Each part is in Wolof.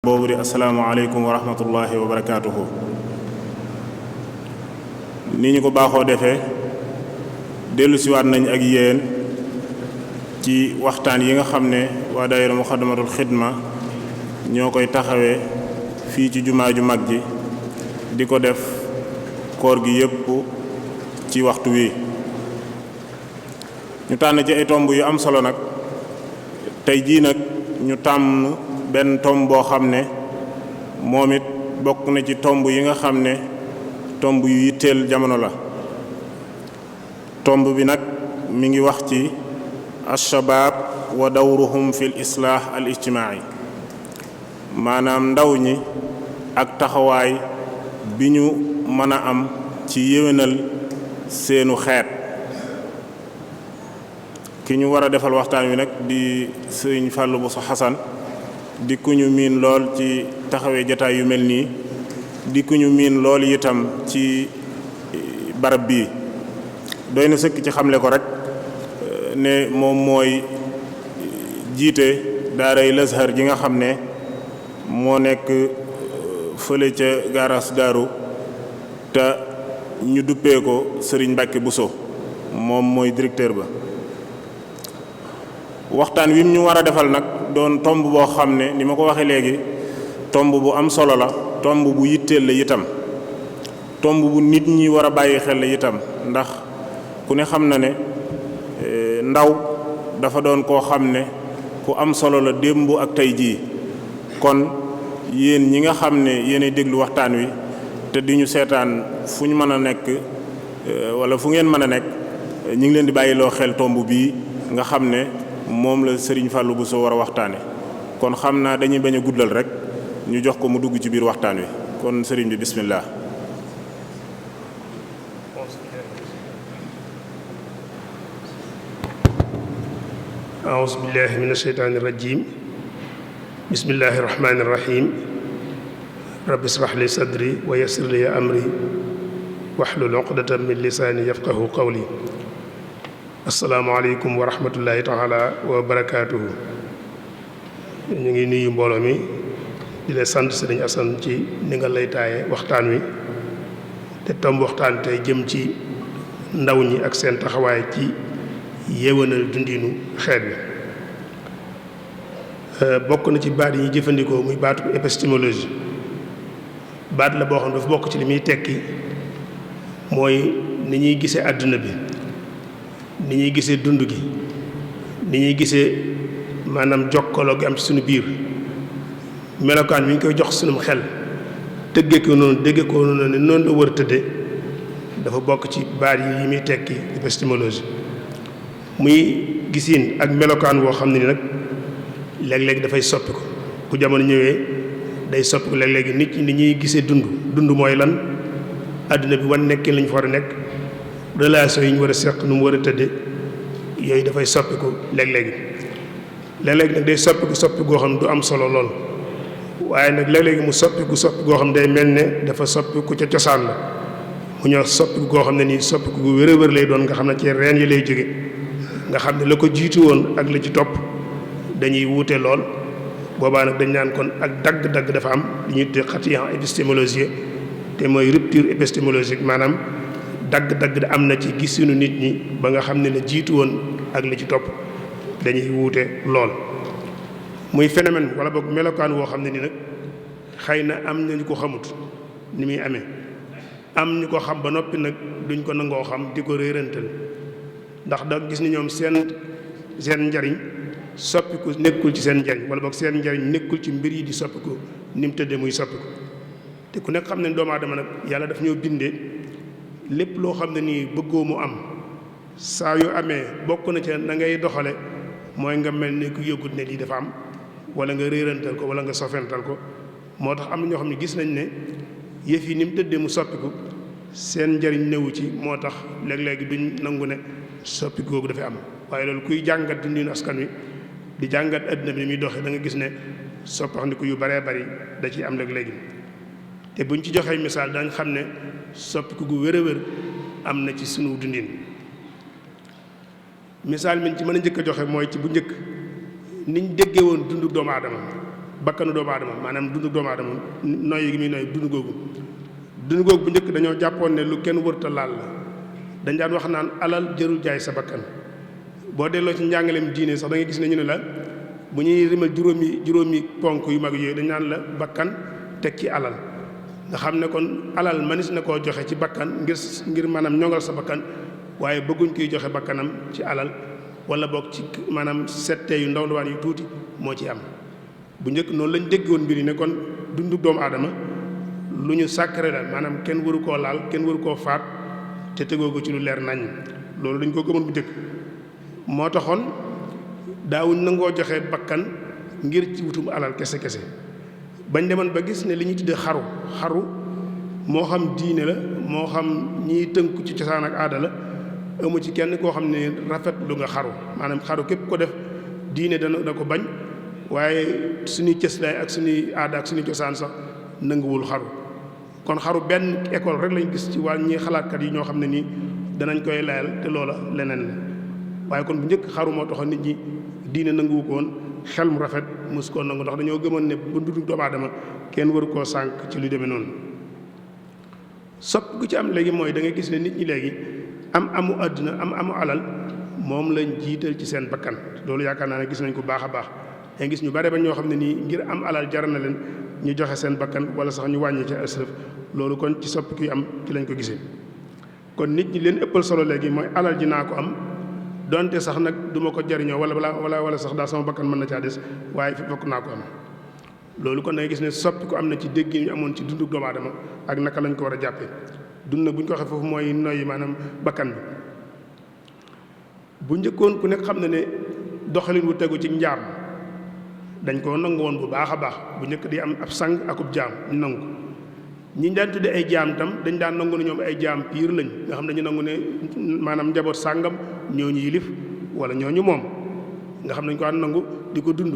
boobu di assalaamu aleykum wa rahmatullahi wa barakaatuhu. ni ñu ko baaxoo defee dellusiwaat nañ ak yéen ci waxtaan yi nga xam ne waa daayira Muxaddamatul Xidma ñoo koy taxawee fii ci jumaa ju mag ji di ko def koor gi yépp ci waxtu wi ñu tànn ci ay tomb yu am solo nag tey jii nag ñu tàmm benn tomb boo xam ne moom it bokk na ci tomb yi nga xam ne tomb yu yitteel jamono la. tomb bi nag mi ngi wax ci alshabaab wa dawruhum fi l islaax al ijtimaai, maanaam ndaw ñi ak taxawaay bi ñu mën a am ci yéwénal seenu xeet. ki ñu war a defal waxtaan wi nag di sëriñ Fallou Bousso Xasan di ku ñu miin lool ci taxawee jataay yu mel nii, di ku ñu miin lool itam ci barab bii. doy na sëkk ci xamle ko rek ne moom mooy jiite daaray Lazhar ji nga xam ne moo nekk fële ca gaaraas daaru te ñu duppee ko sëriñ Mbàkke Bousso, moom mooy directeur ba. waxtaan wi ñu war a defal nag doon tomb boo xam ne ni ma ko waxee léegi tomb bu am solo la, tomb bu yitteel la itam, tomb bu nit ñi war a bàyyi xel la itam, ndax ku ne xam na ne ndaw dafa doon koo xam ne ku am solo la démb ak tey jii. kon yéen ñi nga xam ne yéenay déglu waxtaan wi te di ñu seetaan fu ñu mën a nekk wala fu ngeen mën a nekk, ñu ngi leen di bàyyiloo xel tomb bii nga xam ne moom la Serigne Fallou Bousso war a waxtaane. kon xam naa dañuy bañ a guddal rek ñu jox ko mu dugg ci biir waxtaan wi. kon Serigne bi bismillah. أعوذ بالله من الشيطان الرجيم بسم الله الرحمن الرحيم رب اشرح لي صدري ويسر لي أمري واحلل عقدة من لساني يفقه قولي السلام عليكم ورحمة الله تعالى وبركاته. ñu ngi nuyu mbooloo mi di la sant Sëriñ Asan ci ni nga lay taaye waxtaan wi te tomb waxtaan tey jëm ci ndaw ñi ak seen taxawaay ci yéwénal dundinu xeet wi. bokk na ci baat yi ñuy jëfandikoo muy baatu épistémologie. baat la boo xam ne dafa bokk ci li muy tekki mooy ni ñuy gisee àdduna bi, ni ñuy gisee dund gi, ni ñuy gisee maanaam jokkaloo gi am ci suñu biir, melokaan bi ñu koy jox sunum xel tëggee ko noonu déggee ko noonu ne noonu la war a tëddee, dafa bokk ci baat yi muy tekki épistémologie. muy gisiin ak melokaan woo xam ne ni nag léeg-léeg dafay soppi ko bu jamono ñëwee day soppi ko léeg-léegi nit ñi ni ñuy gisee dund mooy lan, àdduna bi wan nekkin lañu fa war a nekk, relation yi ñu war a seq nu mu war a tëdde, yooyu dafay soppi ko léeg-léegi nag day soppi goo xam ne du am solo lool, waaye nag léeg-léegi mu soppi goo xam ne day mel ne dafa soppi ku ca cosaan la, mu ñëw soppi goo xam ne nii soppi gu wér a wér lay doon nga xam ne ci reen yi lay jóge, nga xam ne la ko jiitu woon ak la ci topp dañuy wuute lool. boobaa nag dañ naan kon ak dagg-dagg dafa am li ñuy tuddee xatiyan épistémologique, te mooy rupture épistémologique, maanaam dagg-dagg am na ci gisinu nit ñi ba nga xam ne la jiitu woon ak la ci topp dañuy wuute lool. muy phénomène wala boog melokaan woo xam ne ni nag xëy na am na ñu ko xamut ni muy amee, am ñu ko xam ba noppi nag duñ ko nangoo xam di ko réerantal, ndax da gis ni ñoom seen njariñ soppiku nekkul ci seen njariñ, wala boog seen njariñ nekkul ci mbir yi di soppiku ni mu tëddee muy soppiku. te ku nekk xam ne doomu aadama nag yàlla daf ñoo bindee lépp loo xam ne nii bëggoo mu am saa yu amee bokk na ca na ngay doxale mooy nga mel ne ku yëgut ne lii dafa am, wala nga réerantal ko wala nga sofental ko. moo tax am na ñoo xam ne gis nañ ne yëf yi ni mu tëddee mu soppiku seen njariñ newu ci, moo tax léeg-léegi duñ nangu ne soppi googu dafay am. waaye loolu kuy jàngat dundinu askan wi di jàngat adduna bi ni muy doxee da nga gis ne soppaxndiku yu baree bari da ciy am léeg-léegi. te buñ ci joxee misaal dañ xam ne soppiku gu wér a wér am na ci sunu dundin. misaal mi ci mën a njëkk a joxe mooy ci bu njëkk niñ déggee woon dundu doomu aadama bakkanu doomu aadama maanaam dundu doomu aadama noyyi gi muy noyyi dund googu bu njëkk dañoo jàppoon ne lu kenn wërta laal la dañ daan wax naan alal jërul jaay sa bakkan boo delloo ci njàngaleem diine sax da ngay gis ne ñu ne la bu ñuy rimal juróomi ponk yu mag yooyu dañ naan la bakkan teg ci alal nga xam ne kon alal manis na koo joxe ci bakkan ngir maanaam ñongal sa bakkan waaye bëgguñ koy joxe bakkanam ci alal wala boog ci maanaam settee yu ndaw ndawaan yu tuuti moo ci am bu njëkk noonu lañ dégg woon mbir yi ne kon dundu doomu aadama lu ñu sacré la maanaam kenn waru koo laal kenn waru koo faat te tegoo ko ci lu leer nañ loolu dañ koo gëmoon bu njëkk moo taxoon daawuñ nangoo joxe bakkan ngir ci wutum alal kese bañ demoon ba gis ne li ñuy tuddee xaru moo xam diine la moo xam ñiy tënku ci cosaan ak aada la amu ci kenn koo xam ne rafet lu nga xaru maanaam xaru képp ko def diine da ko bañ waaye suñuy cëslaay ak suñuy aada ak suñuy cosaan sax nanguwul xaru kon xaru benn école rek lañ gis ci wàll ñi xalaatkat yi ñoo xam ne nii danañ koy layal te loola leneen la waaye kon bu njëkk xaru moo taxoon nit ñi diine nanguwu ko woon xel mu rafet mos koo nangu ndax dañoo gëmoon ne bu dundu doomu aadama kenn waru koo sànq ci lu demee noonu sopp gu ci am léegi mooy da ngay gis ne nit ñi léegi amu àdduna amu alal moom lañ jiital ci seen bakkan loolu yaakaar naa ne gis nañ ko baax a baax da gis ñu bare ba ñoo xam ne nii ngir am alal jar na leen ñu joxe seen bakkan wala sax ñu wàññi ci asraf loolu kon ci sopp ki am ci lañ ko gisee kon nit ñi leen ëppal solo léegi mooy alal ji naa ko am donte sax nag du ma ko jariñoo wala sax daal sama bakkan mën na caa des waaye fi fokk naa ko am loolu kon da ngay gis ne soppi ko am na ci dégg ñu amoon ci dundu doomu aadama ak naka lañ ko war a jàppee dund na bu ñu ko waxee foofu mooy noyyi maanaam bakkan bi bu njëkkoon ku nekk xam ne ne doxalin wu tegu ci njaam dañ koo nangu woon bu baax a baax bu njëkk di am ab sang akub jaam ñu nangu ko ñi daan tudde ay jaam tam dañ daan nangu ne ñoom ay jaam piir lañ nga xam dañu nangu ne maanaam njaboot sàngam ñooñu yilif wala ñooñu moom nga xam nañ ko daan nangu di ko dund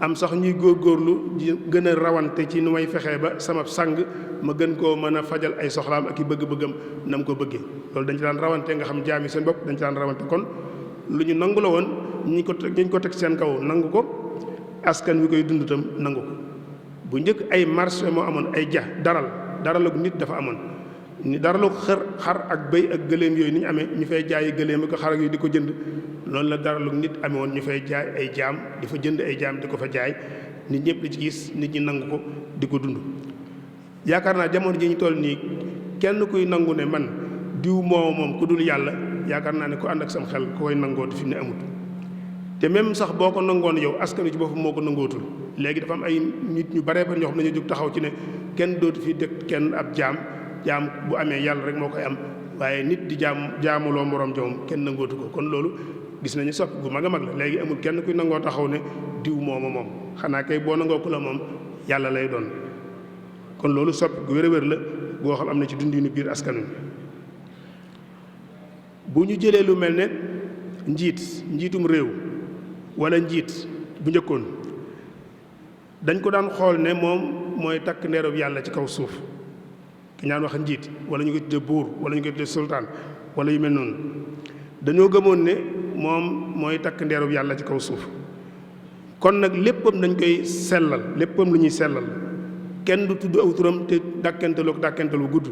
am sax ñuy góorgóorlu di gën a rawante ci nu may fexee ba sama sang ma gën koo mën a fajal ay soxlaam ak i bëgg-bëggam na mu ko bëggee loolu dañ ci daan rawante nga xam jaam yi seen bopp dañ ci daan rawante kon lu ñu nangu la woon ñi ko teg seen kaw nangu ko askan wi koy dund itam nangu ko bu njëkk ay marché moo amoon ay daralug nit dafa amoon ni daralug xar ak bëy ak gëléem yooyu ni ñu amee ñu fay jaayi gëléem ak xar ak yooyu di ko jënd loolu la daralug nit amee woon ñu fay jaay ay jaam di fa jënd ay jaam di ko fa jaay nit ñëpp di ci gis nit ñi nangu ko di ko dund yaakaar naa jamono ji ñu toll nii kenn kuy nangu ne man diw moom ku dul yàlla yaakaar naa ne ku ànd ak sam xel ku koy nangoo fi mu ne amut te même sax boo ko nangoon yow askan wi ci boppam moo ko nangootul léegi dafa am ay nit ñu baree ba ñoo xam ne ñu jóg taxaw ci ne kenn dootu fi dëkk kenn ab jaam bu amee yàlla rek moo koy am waaye nit di jaamuloo moroom joom kenn nangootu ko kon loolu gis nañu soppi gu mag a mag la léegi amul kenn kuy nangoo taxaw ne diw moom xanaa kay boo nangoo ku la moom yàlla lay doon kon loolu soppi gu wér a wér la boo xam am na ci dundinu biir askan wi bu ñu jëlee lu mel ne njiitum réew wala njiit bu njëkkoon dañ ko daan xool ne moom mooy takk ndeerub yàlla ci kaw suuf ki ñaan wax njiit wala ñu koy tudde buur wala ñu koy tudde sultaan wala yu mel noonu dañoo gëmoon ne moom mooy takk ndeerub yàlla ci kaw suuf kon nag léppam dañ koy sellal léppam lu ñuy sellal kenn du tudd aw turam te dàkkentalu gudd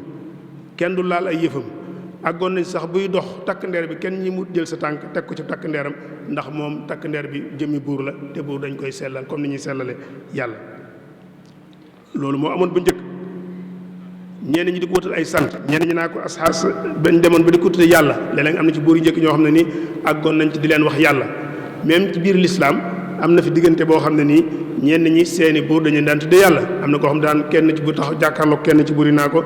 kenn du laal ay yëfam àggoon nañ sax buy dox takk ndeer bi kenn ñi mu jël sa tànk teg ko ci takk ndeeram ndax moom takk ndeer bi jëmmi buur la te buur dañ koy sellal comme ni ñuy sellale yàlla loolu moo amoon bu njëkk ñenn ñi di ko wutal ay sant ñenn ñi naa ko asxaas bañ demoon ba di ko tudde yàlla léeg-léeg am na ci buur yi njëkk ñoo xam ne nii àggoon nañ ci di leen wax yàlla même ci biir lislaam am na fi diggante boo xam ne nii ñenn ñi seeni buur dañu daan tudde yàlla am na koo xam ne daan kenn ci bu tax jàkkaarloo kenn ci buur yi naa ko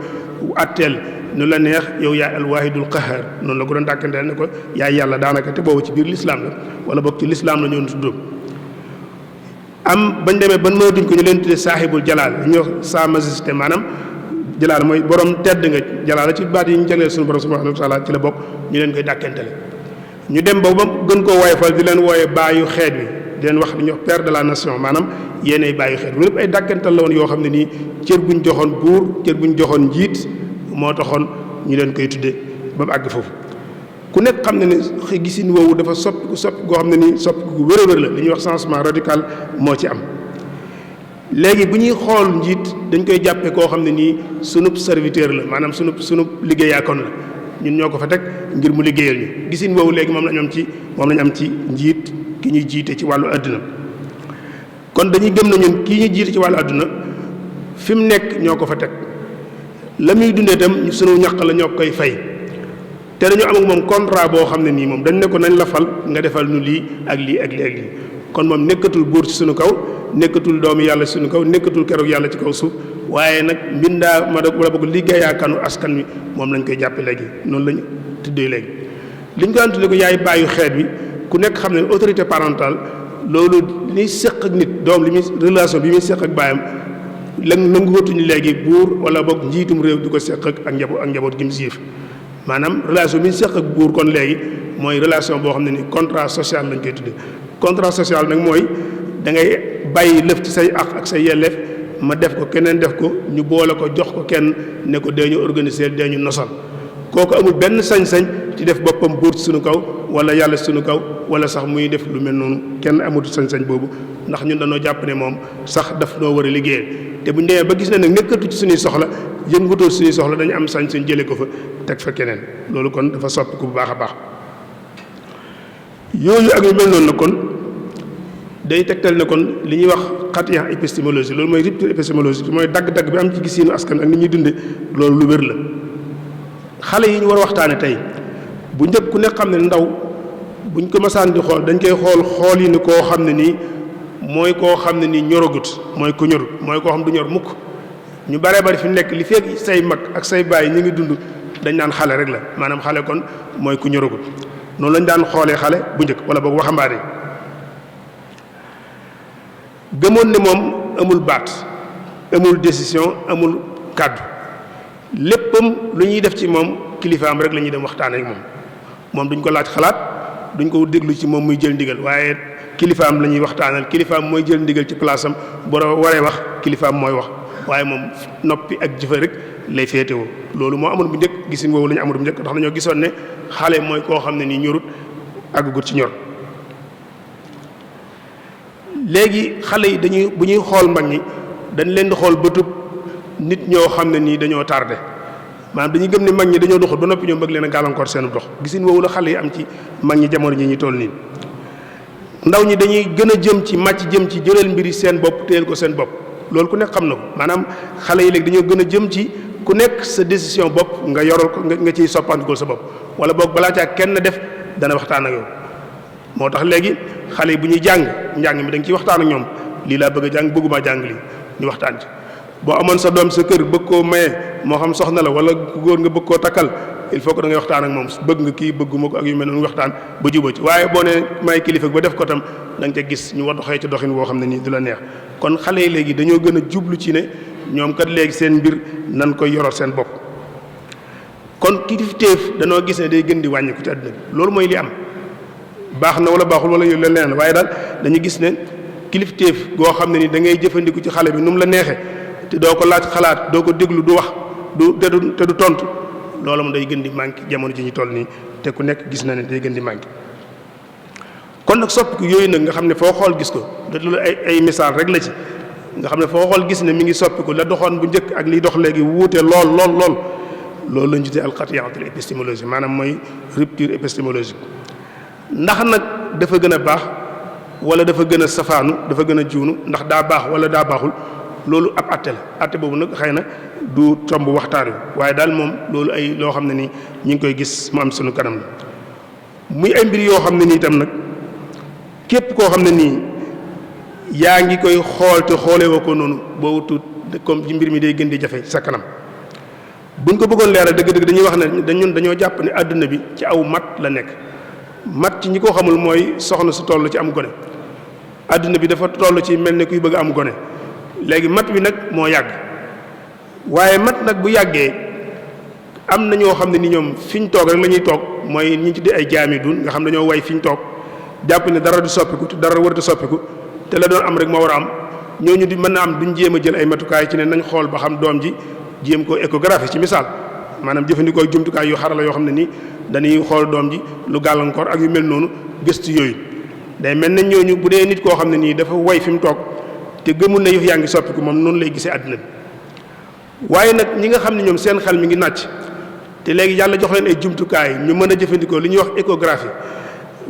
atteel nu la neex yow yaay alwaahidul qahar noonu la ko doon dàkkanteel ne ko yaay yàlla daanaka te boobu ci biir lislaam la wala boog ci lislaam la ñoon tudd am bañ demee ban mënatuñ ko ñu leen tuddee saahibul jalaal ñu wax sa majesté maanaam jalaal mooy borom tedd nga jalaal ci baat yi ñu jagleel suñu borom subhanahu wa taala ci la bokk ñu leen koy dàkkantele ñu dem ba gën koo woyofal di leen wooye baayu xeet wi di leen wax di ñu wax père de la nation maanaam yéenay baayu xeet wi lépp ay dàkkantal la woon yoo xam ne nii cër buñ joxoon buur cër buñ joxoon njiit moo taxoon ñu leen koy tudde ba mu àgg foofu ku nekk xam ne ne gisin woowu dafa soppi goo xam ne nii soppi gu wér a wér la li ñuy wax changement radical moo ci am léegi bu ñuy xool njiit dañ koy jàppe koo xam ne nii sunub serviteur la maanaam sunub liggéeyaakoon la ñun ñoo ko fa teg ngir mu liggéeyal ñu gisin woowu léegi moom lañ am ci njiit ki ñuy jiite ci wàllu àdduna kon dañuy gëm na ñun kii ñuy jiite ci wàllu àdduna fi mu nekk ñoo ko fa teg la muy dundee itam sunu ñaq la ñoo koy fay te dañoo am ak moom contrat boo xam ne nii moom dañ ne ko nañ la fal nga defal nu lii ak lii ak lii ak lii kon moom nekkatul buur ci sunu kaw nekkatul doomu yàlla ci sunu kaw nekkatul keroog yàlla ci kaw suuf waaye nag mbindaa ma wala boog liggéeyaakanu askan wi moom lañ koy jàppe léegi noonu lañ tuddee léegi liñ ko daan tuddee ko yaay bàyyu xeet wi ku nekk xam ne autorité parentale loolu li muy seq ak nit doom li muy relation bi muy seq ak baayam lan nanguwatuñu léegi buur wala boog njiitum réew di ko seq ak njaboot gi mu siif maanaam relation bi ñu seq ak buur kon léegi mooy relation boo xam ne ni contrat social lañ koy tuddee contrat social nag mooy da ngay bàyyi lëf ci say àq ak say yelleef ma def ko keneen def ko ñu boole ko jox ko kenn ne ko dee ñu organiser dee ñu nosal kooku amul benn sañ-sañ ci def boppam buur ci suñu kaw wala yàlla ci suñu kaw wala sax muy def lu mel noonu kenn amul sañ-sañ boobu ndax ñun dañoo jàpp ne moom sax daf noo war a liggéeyal te bu ñu demee ba gis ne nag nekkatu ci suñuy soxla yëngatoo suñuy soxla dañu am sañ-sañ jëlee ko fa teg fa keneen loolu kon dafa soppi ko bu baax a baax yooyu ak yu mel noonu nag kon day tegtal ne kon li ñuy wax xatiya épistémologie loolu mooy rupture épistémologique mooy dagg-dagg bi am ci gisiinu askan ak ni ñuy dunde loolu lu wér la xale yi ñu war a waxtaane tey bu njëkk ku nekk xam ne ndaw buñ ko masaan di xool dañ koy xool yi ni koo xam ne nii mooy koo xam ne nii ñoragut mooy ku ñorut mooy koo xam du ñor mukk ñu baree bari fi nekk li fekk say mag ak say baay ñu ngi dund dañ naan xale rek la maanaam xale kon mooy ku ñoragut noonu lañ daan xoolee xale bu njëkk wala boog waxambaane gëmoon ne moom amul baat amul décision amul kàddu léppam lu ñuy def ci moom kilifaam rek la ñuy dem waxtaan ak moom duñ ko laaj xalaat duñ ko déglu ci moom muy jël ndigal waaye kilifaam la ñuy waxtaanal kilifaam mooy jël ndigal ci place am bu waree wax kilifaam mooy wax waaye moom noppi ak jëfe rek lay féetewoo loolu moo amoon bu njëkk gisin woowu la ñu amoon bu njëkk ndax dañoo gisoon ne xale mooy koo xam ne nii ñorut àggagut ci ñor léegi xale yi dañuy bu ñuy xool mag ñi dañ leen di xool bëtub nit ñoo xam ne nii dañoo tardé maanaam dañuy gëm ne mag ñi dañoo doxul ba noppi ñoom bëgg leen a gàllankoor seen dox gisin woowu la xale yi am ci mag ñi jamono ji ñu toll nii ndaw ñi dañuy gën a jëm ci màcc jëm ci jëlal mbiri seen bopp téyel ko seen bopp loolu ku nekk xam na ko maanaam xale yi léegi dañoo gën a jëm ci ku nekk sa décision bopp nga yoral ko nga ciy soppandikul sa bopp wala boog balaa caa kenn def dana waxtaan ak yow moo tax léegi xale yi bu ñuy njàng mi da nga ciy waxtaan ak ñoom lii laa bëgg a jàng bëgguma jàng lii ñu waxtaan ci boo amoon sa doom sa kër bëgg koo maye moo xam soxna la wala ku góor nga bëgg koo takkal il faut que da ngay waxtaan ak moom bëgg nga kii bëgguma ko ak yu mel noonu waxtaan ba jubóo ci waaye boo ne may kilifa ba def ko tam da nga ca gis ñu war doxee ci doxin woo xam ne nii du la neex kon xale yi léegi dañoo gën a jublu ci ne ñoom kat léegi seen mbir nan koy yoral seen bopp kon kilifteef danoo gis ne day gën di wàññiku ci àdduna bi loolu mooy li am baax na wala baaxul wala yu leneen waaye daal dañu gis ne kilifteef goo xam ne ni da ngay jëfandiku ci xale bi nu mu la neexee te doo ko laaj xalaat doo ko déglu du wax te du tontu loolu moom day gën di manqué jamono ji ñu toll nii te ku nekk gis na ne day gën di manqué kon nag soppiku yooyu nag nga xam ne foo xool gis ko da loolu ay misaal rek la ci nga xam ne foo xool gis ne mi ngi soppiku la doxoon bu njëkk ak liy dox léegi wuute lool loolu lañu tuddee alxatiyatul épistémologie maanaam mooy rupture épistémologique ndax nag dafa gën a baax wala dafa gën a safaanu dafa gën a juunu ndax daa baax wala daa baaxul loolu ab atte la atte boobu nag xëy na du tomb waxtaan wi waaye daal moom loolu ay loo xam ne ni ñu ngi koy gis mu am sunu kanam la muy ay mbir yoo xam ne nii itam nag képp koo xam ne nii yaa ngi koy xool te xoolee woo ko noonu boo wutut comme ci mbir mi day gën di jafe sa kanam buñ ko bëggoon leeral dëgg-dëgg dañuy wax ne dañoo jàpp ne àdduna bi ci aw mat la nekk mat ci ñi ko xamul mooy soxna su toll ci am gone àdduna bi dafa toll ci mel ne kuy bëgg am gone léegi mat wi nag moo yàgg waaye mat nag bu yàggee am na ñoo xam ne ni ñoom fi ñu toog rek la ñuy toog mooy ñi tuddee ay jaami dun nga xam ne dañoo way fi ñu toog jàpp ne dara du soppiku te dara warut a soppiku te la doon am rek moo war a am ñooñu di mën na am duñ jéem a jël ay matukaay ci ne nañ xool ba xam doom ji jéem ko échographie ci misaal maanaam jëfandikoo jumtukaay yu xarala yoo xam ne nii dañuy xool doom ji lu gàllankoor ak yu mel noonu gëstu yooyu day mel ne ñooñu bu dee nit koo xam ne nii dafa way fi mu toog te gëmul ne yëf yaa ngi soppiku moom noonu lay gisee àdduna bi. waaye nag ñi nga xam ne ñoom seen xel mi ngi nàcc te léegi yàlla jox leen ay jumtukaay ñu mën a jëfandikoo li ñuy wax échographie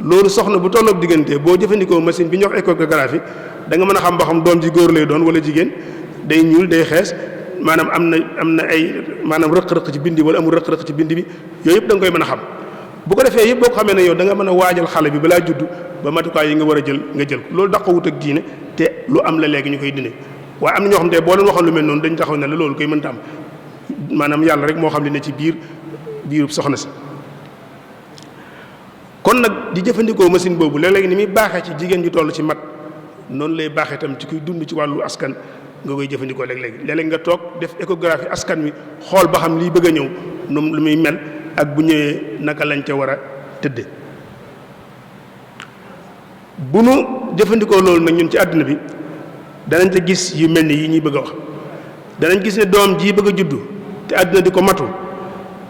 loolu soxna bu tolloog diggante boo jëfandikoo machine bi ñuy wax échographie da nga mën a xam ba xam doom ji góor lay doon wala jigéen day ñuul day xees maanaam am na ay maanaam rëq-rëq ci bind bi wala amul rëq-rëq ci bind bi yooyu yëpp da nga koy mën a xam bu ko defee yëpp boo ko xamee ne yow da nga mën a waajal xale bi balaa judd ba matukaay yi nga war a jël nga jël ko loolu daqawut ak diine te lu am la léegi ñu koy dindi waaye am na ñoo xam te boo leen waxoon lu mel noonu dañ taxaw ne la loolu koy mënta am maanaam yàlla rek moo xam li ne ci biirub soxna si. kon nag di jëfandikoo machine boobu léeg-léeg ni muy baaxee ci jigéen ju toll ci mat noonu lay baaxee itam ci kuy dund ci wàllu askan nga koy jëfandikoo léeg-léeg nga toog def échographie askan wi xool ba xam liy bëgg a ñëw nu lu muy mel ak bu ñëwee naka lañ ca war a tëdde bu nu jëfandikoo loolu nag ñun ci àdduna bi danañ ca gis yu mel ni yi ñuy bëgg a wax danañ gis ne doom ji bëgg a juddu te àdduna di ko matu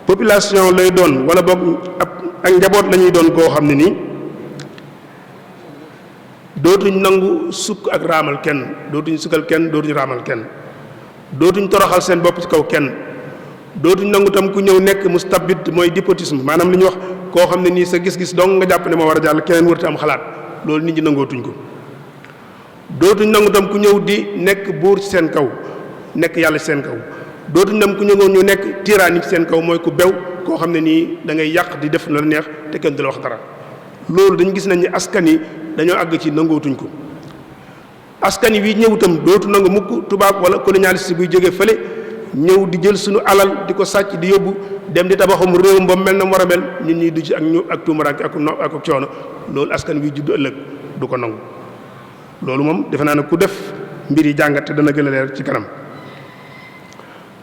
population lay doon wala boog ak njaboot la ñuy doon koo xam ne nii dootuñ nangu sukk ak raamal kenn dootuñ sukkal kenn dootuñ raamal kenn dootuñ toroxal seen bopp ci kaw kenn dootuñ nangu tam ku ñëw nekk mustabid mooy despotisme maanaam li ñuy wax koo xam ne nii sa gis-gis dong nga jàpp ne moo war a jàll keneen warut am xalaat loolu nit ñi nangootuñ ko dootuñ nangu tam ku ñëw di nekk buur ci seen kaw nekk yàlla ci seen kaw dootuñ nam ku ñëwoon ñu nekk tyrannie ci seen kaw mooy ku bew koo xam ne nii da ngay yàq di def la neex te kenn du la wax dara loolu dañu gis nañ ni askan yi dañoo àgg ci nangootuñ ko askan yi ñëw itam dootu nangu mukk tubaab wala colonialiste buy jóge fële ñëw di jël suñu alal di ko sàcc di yóbbu dem di tabaxum réewum ba mel na mu war a mel ñun ñuy du ci ak ñu ak tuumaraanke ak coono loolu askan wi judd ëllëg du ko nangu loolu moom defe naa ne ku def mbir yi jàngat te dana gën a leer ci kanam.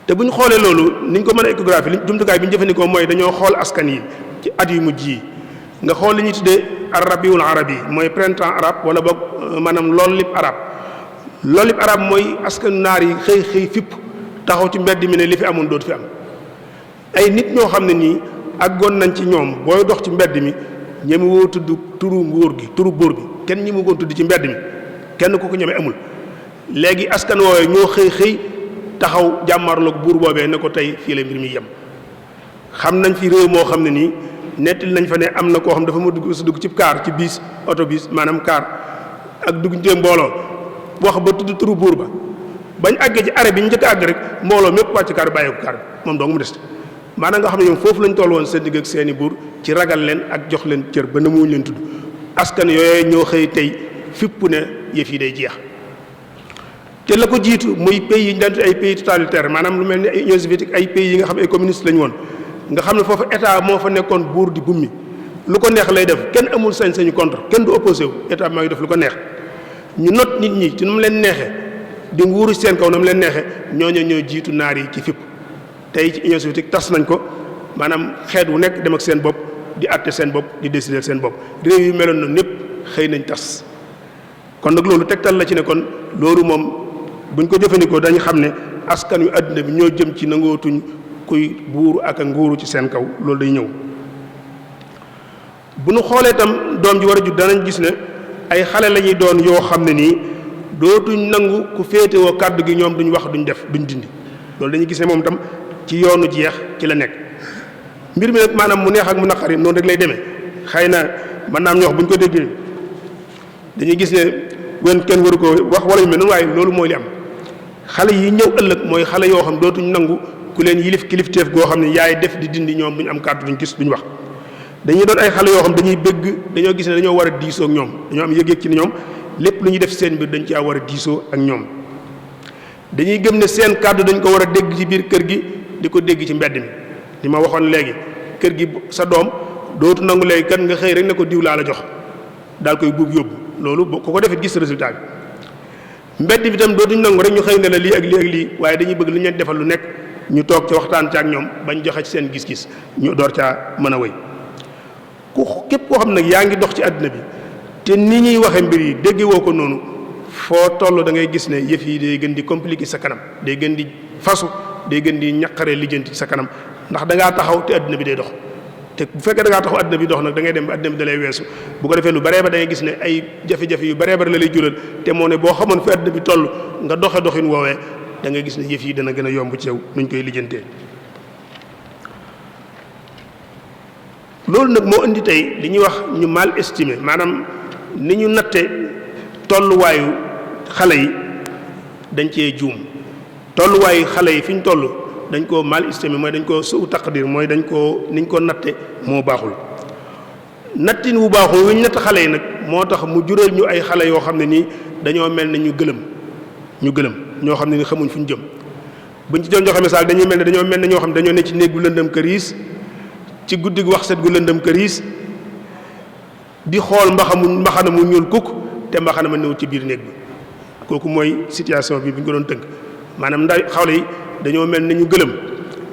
te bu ñu xoolee loolu ni ñu ko mën a échographie li jumtukaay bi ñu jëfandikoo mooy dañoo xool askan yi ci at yu mujj yi nga xool li ñuy tuddee arabiul arabi mooy printemps arabe wala boog maanaam loolib arabe loolib arabe mooy askanu naar yi xëy fipp taxaw ci mbedd mi ne li fi amoon dootu fi am ay nit ñoo xam ne nii àggoon nañ ci ñoom booy dox ci mbedd mi ñeme woo tudd turu nguur gi turu buur bi kenn ñi mu goon tudd ci mbedd mi kenn ku ko ñeme amul léegi askan woowee ñoo xëy taxaw jàmmarloog buur boobee ne ko tey fii la mbir mi yem xam nañ fi réew moo xam ne nii nettali nañ fa ne am na koo xam dafa ma dugg ci kaar ci biis autobus maanaam kaar ak dugg ci mbooloo wax ba tudd turu buur ba bañ àggee ci arrêt bi ñu njëkk a àgg rek mbooloo mépp wàcc kaar bàyyi ko kaar bi moom dong mu des maanaam nga xam ne ñoom foofu lañ toll woon seen digg ak seeni buur ci ragal leen ak jox leen cër ba namuñ leen tudd askan yooyu ñoo xëy tey fipp ne yëf yi day jeex te la ko jiitu muy pays yi ñu daan ay pays totalitaire maanaam lu mel ni ay Union soviétique ay pays yi nga xam ay communiste lañu woon nga xam ne foofu état moo fa nekkoon buur di bummi lu ko neex lay def kenn amul sañ-sañu contre kenn du opposé wu état maa ngi def lu ko neex ñu not nit ñi ci nu mu leen neexee di nguuru seen kaw na mu leen neexee ñooñu ñoo jiitu naar yi ci fipp tey ci Union soviétique tas nañ ko maanaam xeet wu nekk dem ak seen bopp di àtte seen bopp di décider seen bopp réew yi meloon na ñëpp xëy nañ tas kon nag loolu tegtal la ci ne kon loolu moom buñ ko jëfandikoo dañu xam ne askan wi àdduna bi ñoo jëm ci nangootuñ kuy buuru ak a nguuru ci seen kaw loolu day ñëw bu ñu xoolee itam doom ji war a judd danañ gis ne ay xale la ñuy doon yoo xam ne nii dootuñ nangu ku féetewoo kàddu gi ñoom duñ wax duñ def duñ dindi loolu dañuy gis ne moom itam ci yoonu jeex ci la nekk mbir mi nag maanaam mu neex ak mu naqari noonu rek lay demee xëy na mën naa am ñoo wax bu ñu ko déggee dañuy gis ne wen kenn waru ko wax wala yu mel noonu waaye loolu mooy li am xale yi ñëw ëllëg mooy xale yoo xam dootuñ nangu ku leen yilif kilifteef goo xam ne yaay def di dindi ñoom duñ am kàddu duñ gis duñ wax dañuy doon ay xale yoo xam dañuy bëgg dañoo gis ne dañoo war a diisoo ak ñoom dañoo am yëg-yëg ci ne ñoom lépp lu ñuy def seen mbir dañ ci war a diisoo ak ñoom dañuy gëm ne seen kàddu dañ ko war a dégg ci biir kër gi di ko dégg ci mbedd mi li ma waxoon léegi kër gi sa doom dootu nangu léegi kat nga xëy rek ne ko diw laa la jox daal koy buub yóbbu loolu ku ko defee gis résultat bi mbedd bi tam dootuñ nangu rek ñu xëy ne la lii ak lii ak lii waaye dañuy bëgg lu ñu leen defal lu nekk ñu toog ci waxtaan ci ak ñoom bañ joxe ci seen gis-gis ñu door caa mën a wéy ku képp koo xam nag yaa ngi dox ci àdduna bi te ni ñuy waxe mbir yi dégge woo ko noonu foo toll da ngay gis ne yëf yi day gën di compliqué sa kanam day gën di fasu day gën di ñaqaree lijjanti sa kanam ndax da ngaa taxaw te àdduna bi day dox te bu fekkee da ngaa taxaw adduna bi dox nag da ngay dem ba adduna bi da lay weesu bu ko defee lu baree ba da ngay gis ne ay jafe-jafe yu baree bari la lay jural te moo ne boo xamoon fi adduna bi toll nga doxe doxin woowee da ngay gis ne yëf yi dana gën a yomb ci yow nuñ koy lijjantee. loolu nag moo indi tey li ñuy wax ñu mal estimé maanaam ni ñu natte tolluwaayu xale yi dañ cee juum tolluwaayu xale yi fi ñu toll dañ koo mal estimé mooy dañ koo suu taqdir mooy dañ koo niñ ko natte moo baaxul. nattin wu baaxul wu ñu natt xale yi nag moo tax mu jural ñu ay xale yoo xam ne nii dañoo mel ne ñu gëlëm ñoo xam ne ni xamuñ fu ñu jëm buñ ci doon joxe misaal dañuy mel ne dañoo mel ne ñoo xam ne dañoo ne ci néeg bu lëndëm këriis ci guddi gu wax set gu lëndëm këriis di xool mbaxana mu ñuul kukk te mbaxana ma néew ci biir néeg bi kooku mooy situation bi bu ñu ko doon tënk maanaam xale yi dañoo mel ne ñu gëlëm